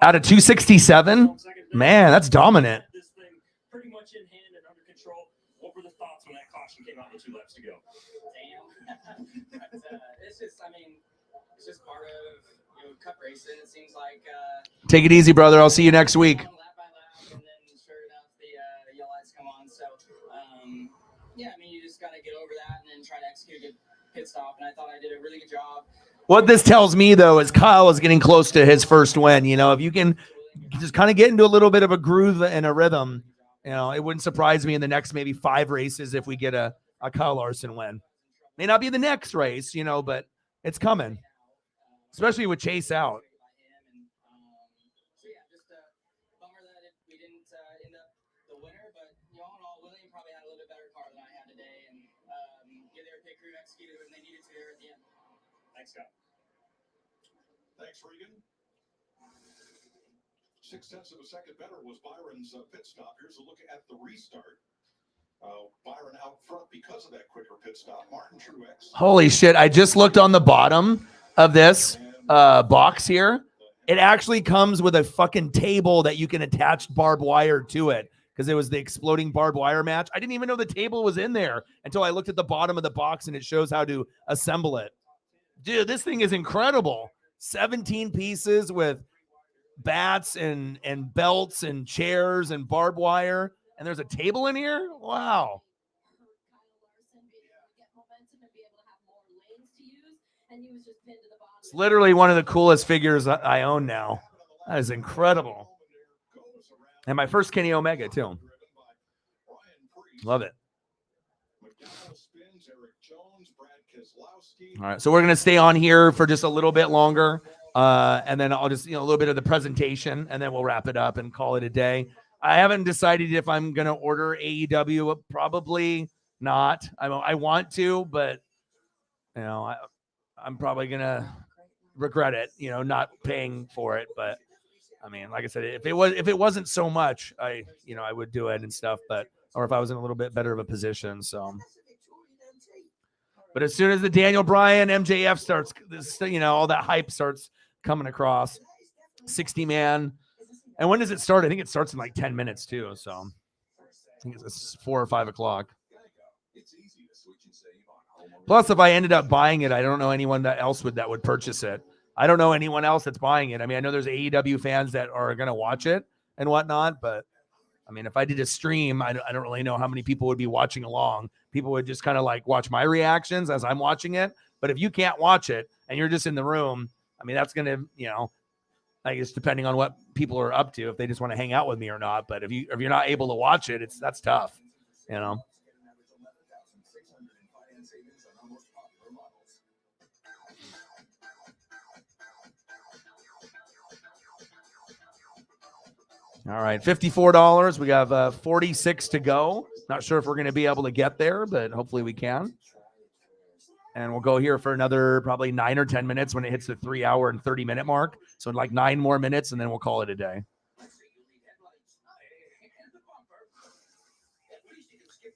Out of 267? Man, that's dominant. This thing pretty much in hand and under control. What were the thoughts when that caution came out with 2 laps to go? Damn. It's just part of Cup racing. It seems like Take it easy, brother. I'll see you next week. lap by lap, and then sure enough, the yellow lights come on. So you just got to get over that and then try to execute a good pit stop. And I thought I did a really good job. What this tells me, though, is Kyle is getting close to his first win. If you can just kind of get into a little bit of a groove and a rhythm, it wouldn't surprise me in the next maybe 5 races if we get a Kyle Larson win. May not be the next race, but it's coming, especially with Chase out. Bummer that we didn't end up the winner, but all in all, William probably had a little bit better car than I had today, and their pit crew executed when they needed to there at the end. Thanks, Scott. Thanks, Regan. 0.6 of a second better was Byron's pit stop. Here's a look at the restart. Byron out front because of that quicker pit stop. Martin Truex. Holy shit. I just looked on the bottom of this box here. It actually comes with a fucking table that you can attach barbed wire to it because it was the exploding barbed wire match. I didn't even know the table was in there until I looked at the bottom of the box and it shows how to assemble it. Dude, this thing is incredible. 17 pieces with bats and belts and chairs and barbed wire. And there's a table in here? Wow. It's literally one of the coolest figures I own now. That is incredible. And my first Kenny Omega, too. Love it. All right, so we're going to stay on here for just a little bit longer. And then I'll just, a little bit of the presentation, and then we'll wrap it up and call it a day. I haven't decided if I'm going to order AEW. Probably not. I want to, but you know, I'm probably going to regret it, you know, not paying for it. But I mean, like I said, if it wasn't so much, I would do it and stuff, but, or if I was in a little bit better of a position. So, but as soon as the Daniel Bryan MJF starts, all that hype starts coming across, 60-man. And when does it start? I think it starts in like 10 minutes too. So I think it's 4 or 5 o'clock. Plus, if I ended up buying it, I don't know anyone that would purchase it. I don't know anyone else that's buying it. I mean, I know there's AEW fans that are going to watch it and whatnot, but I mean, if I did a stream, I don't really know how many people would be watching along. People would just kind of like watch my reactions as I'm watching it. But if you can't watch it and you're just in the room, I mean, that's going to, I guess depending on what people are up to, if they just want to hang out with me or not. But if you're not able to watch it, that's tough, All right, $54. We have 46 to go. Not sure if we're going to be able to get there, but hopefully we can. And we'll go here for another probably 9 or 10 minutes when it hits the 3 hour and 30-minute mark. So like 9 more minutes, and then we'll call it a day.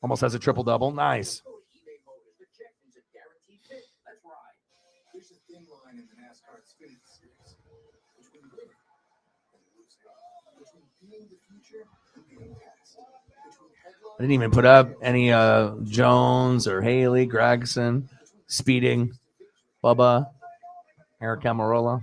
Almost has a triple-double. Nice. I didn't even put up any Jones or Haley, Gregson, Speeding, Bubba, Eric Amarola.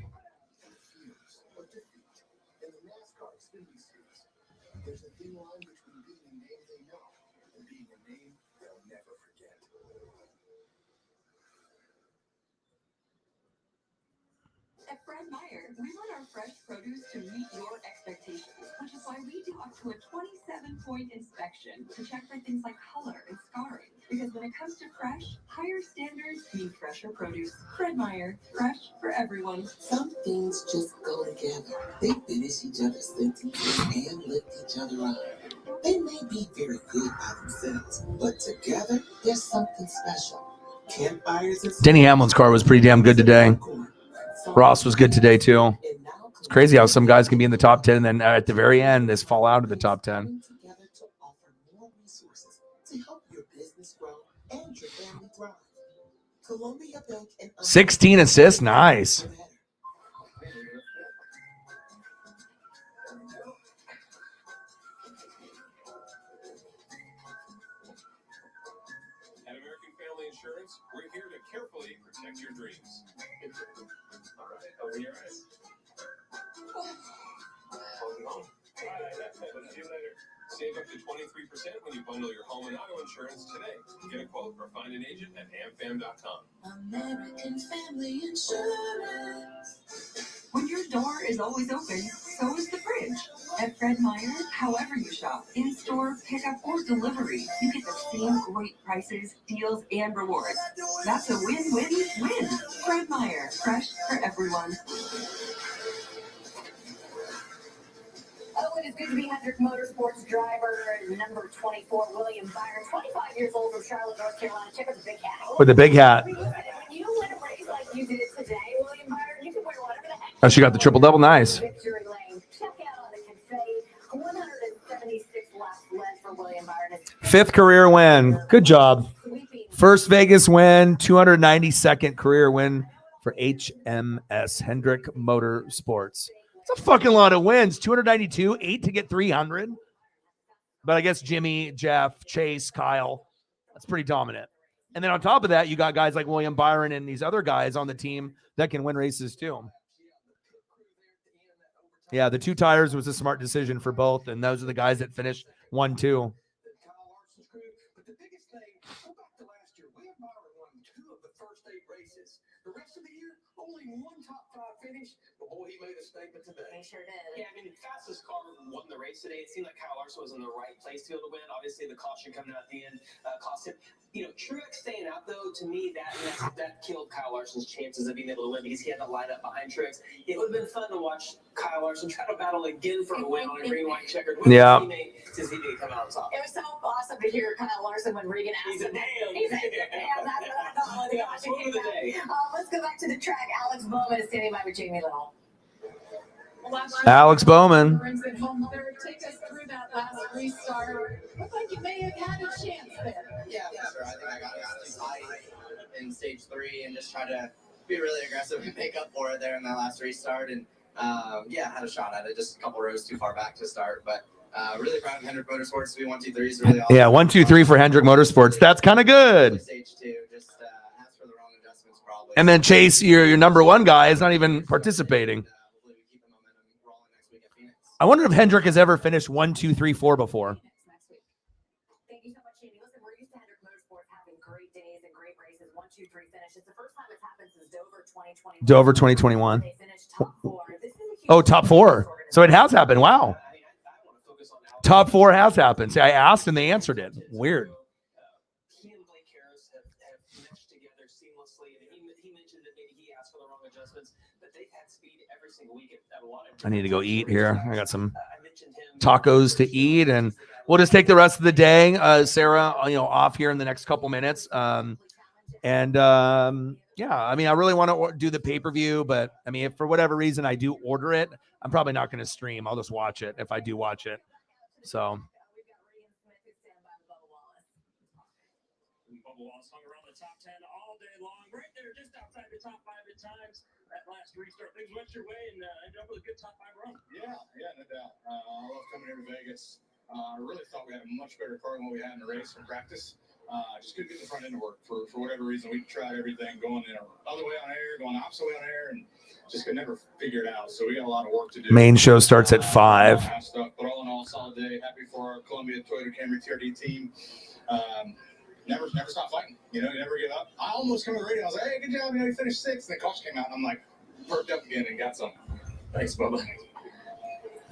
At Fred Meyer, we want our fresh produce to meet your expectations, which is why we do up to a 27-point inspection to check for things like color and scarring. Because when it comes to fresh, higher standards mean fresher produce. Fred Meyer, fresh for everyone. Some things just go together. They finish each other's sentences and lift each other up. They may be very good by themselves, but together, there's something special. Campfires and Denny Hamlin's car was pretty damn good today. Ross was good today too. It's crazy how some guys can be in the top 10 and then at the very end they fall out of the top 10. 16 assists, nice. At American Family Insurance, we're here to carefully protect your dreams. All right, open your eyes. Welcome home. All right, see you later. Save up to 23% when you bundle your home and auto insurance today. Get a quote or find an agent at amfam.com. American Family Insurance. When your door is always open, so is the fridge. At Fred Meyer, however you shop, in-store, pickup, or delivery, you get the same great prices, deals, and rewards. That's a win-win-win. Fred Meyer, fresh for everyone. Oh, it is good to be Hendrick Motorsports driver number 24, William Byron, 25 years old from Charlotte, North Carolina. Check out the big hat. With the big hat. I mean, listen, when you win a race like you did today, William Byron, you can wear whatever the heck. Oh, she got the triple-double. Nice. Victory lane. Check out on the confetti. 176 laps led for William Byron. 5th career win. Good job. First Vegas win, 292nd career win for HMS, Hendrick Motorsports. It's a fucking lot of wins. 292, 8 to get 300. But I guess Jimmy, Jeff, Chase, Kyle, that's pretty dominant. And then on top of that, you got guys like William Byron and these other guys on the team that can win races too. Yeah, the 2 tires was a smart decision for both, and those are the guys that finished 1-2. But the biggest thing, go back to last year. William Byron won 2 of the first 8 races. The rest of the year, only 1 top 5 finish. But boy, he made a statement today. He sure did. Yeah, I mean, fastest car won the race today. It seemed like Kyle Larson was in the right place to be able to win. Obviously, the caution coming out at the end cost him. You know, Truex staying out, though, to me, that killed Kyle Larson's chances of being able to win because he had to line up behind Truex. It would have been fun to watch Kyle Larson try to battle again for a win on a green, white checkered with his teammate since he didn't come out on top. It was so awesome to hear Kyle Larson when Regan asked him. He's a damn. That's what I call it. Let's go back to the track. Alex Bowman is standing by with Jamie Little. Alex Bowman. Brings it home third. Take us through that last restart. Looked like you may have had a chance there. Yeah, for sure. I think I got too high in stage 3 and just try to be really aggressive and make up for it there in that last restart. And yeah, I had a shot at it, just a couple rows too far back to start. But really proud of Hendrick Motorsports to be 1, 2, 3 is really awesome. Yeah, 1, 2, 3 for Hendrick Motorsports. That's kind of good. Stage 2, just ask for the wrong adjustments probably. And then Chase, your number 1 guy, is not even participating. I wonder if Hendrick has ever finished 1, 2, 3, 4 before. Thank you so much, Jamie. Listen, we're used to Hendrick Motorsports having great days and great races. 1, 2, 3 finishes. The first time it's happened since Dover 2021. Dover 2021. They finished top 4. This is a huge Oh, top 4. So it has happened. Wow. Top 4 has happened. See, I asked and they answered it. Weird. He and Blake Harris have meshed together seamlessly. And he mentioned that maybe he asked for the wrong adjustments, but they've had speed every single week at a lot of. I need to go eat here. I got some tacos to eat, and we'll just take the rest of the day, Sarah, off here in the next couple minutes. Yeah, I mean, I really want to do the pay-per-view, but I mean, if for whatever reason I do order it, I'm probably not going to stream. I'll just watch it if I do watch it. So. Bubba Wallace hung around the top 10 all day long, right there, just outside the top 5 at times. That last restart, things went your way and ended up with a good top 5 run. Yeah, no doubt. I love coming here to Vegas. I really thought we had a much better car than what we had in the race from practice. Just couldn't get the front end to work for whatever reason. We tried everything, going the other way on air, going the opposite way on air, and just could never figure it out. So we got a lot of work to do. Main show starts at 5. But all in all, solid day. Happy for our Columbia Toyota Camry TRD team. Never stop fighting. You never give up. I almost come to the radio. I was like, hey, good job. You finished 6th. And the caution came out, and I'm like, perked up again and got some. Thanks, Bubba.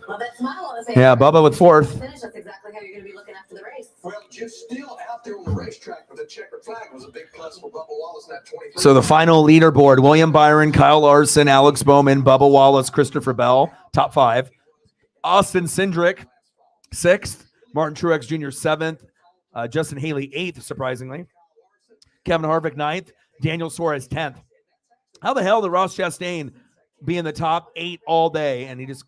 Well, that smile on his face. Yeah, Bubba with 4th. That's exactly how you're going to be looking after the race. Well, just still out there on the racetrack with a checkered flag was a big plus for Bubba Wallace in that 23. So the final leaderboard: William Byron, Kyle Larson, Alex Bowman, Bubba Wallace, Christopher Bell, top 5. Austin Cindric, 6th. Martin Truex Jr., 7th. Justin Haley, 8th, surprisingly. Kevin Harvick, 9th. Daniel Suarez, 10th. How the hell did Ross Chastain be in the top 8 all day, and he just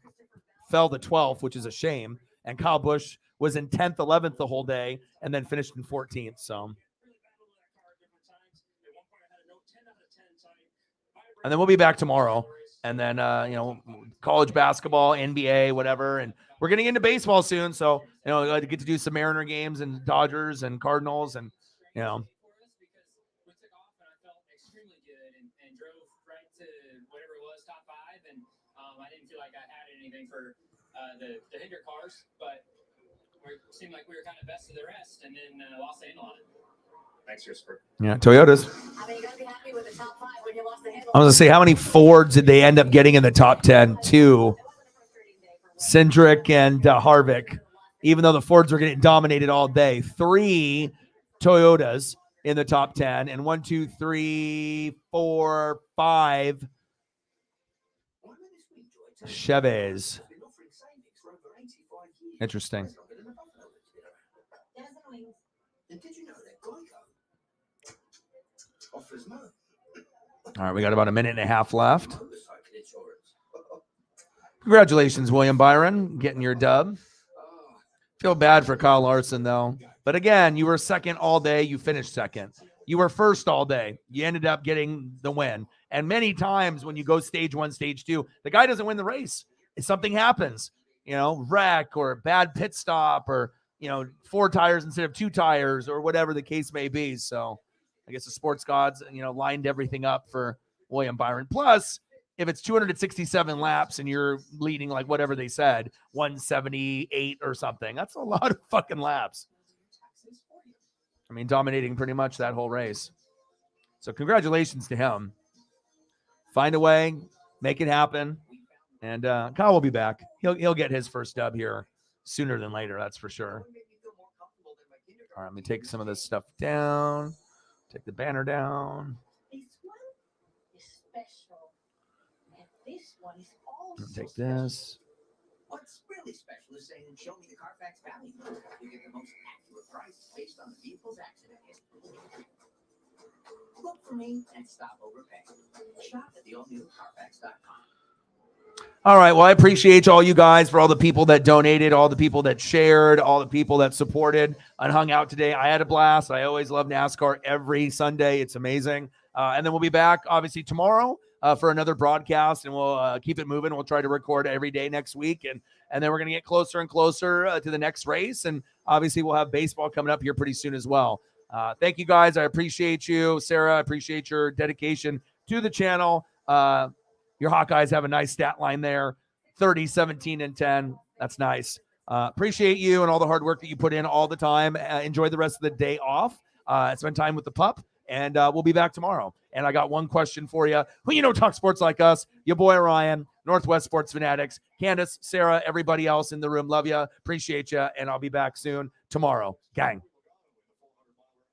fell to 12th, which is a shame. And Kyle Busch was in 10th, 11th the whole day, and then finished in 14th. So, and then we'll be back tomorrow, and then college basketball, NBA, whatever, and we're getting into baseball soon. So I get to do some Mariner games and Dodgers and Cardinals, and I didn't feel like I had anything for the Hendrick cars, but it seemed like we were kind of best of the rest, and then lost the handle on it. Thanks, Christopher. Yeah, Toyotas. I mean, you got to be happy with the top 5 when you lost the handle. I was going to say, how many Fords did they end up getting in the top 10? 2. Cindric and Harvick, even though the Fords were getting dominated all day. 3 Toyotas in the top 10, and 1, 2, 3, 4, 5 Chevys. Interesting. All right, we got about a minute and a half left. Congratulations, William Byron, getting your dub. Feel bad for Kyle Larson, though. But again, you were second all day. You finished second. You were first all day. You ended up getting the win. And many times when you go stage 1, stage 2, the guy doesn't win the race. If something happens, wreck or bad pit stop or, 4 tires instead of 2 tires or whatever the case may be. So I guess the sports gods, lined everything up for William Byron. Plus, if it's 267 laps and you're leading like whatever they said, 178 or something, that's a lot of fucking laps. I mean, dominating pretty much that whole race. So congratulations to him. Find a way, make it happen. And Kyle will be back. He'll get his first dub here sooner than later. That's for sure. All right, let me take some of this stuff down. Take the banner down. This one is special. And this one is also Take this. What's really special is saying, show me the Carfax value. You get the most accurate price based on the vehicle's accident history. Look for me and stop overpaying. Shop at the all-new Carfax.com. All right. Well, I appreciate all you guys for all the people that donated, all the people that shared, all the people that supported and hung out today. I had a blast. I always love NASCAR every Sunday. It's amazing. And then we'll be back, obviously, tomorrow for another broadcast, and we'll keep it moving. We'll try to record every day next week, and then we're going to get closer and closer to the next race. And obviously, we'll have baseball coming up here pretty soon as well. Thank you, guys. I appreciate you. Sarah, I appreciate your dedication to the channel. Your Hawkeyes have a nice stat line there, 30, 17, and 10. That's nice. Appreciate you and all the hard work that you put in all the time. Enjoy the rest of the day off. Spend time with the pup, and we'll be back tomorrow. And I got one question for you. Who talk sports like us? Your boy Ryan, Northwest Sports Fanatics, Candace, Sarah, everybody else in the room. Love you. Appreciate you. And I'll be back soon tomorrow. Gang.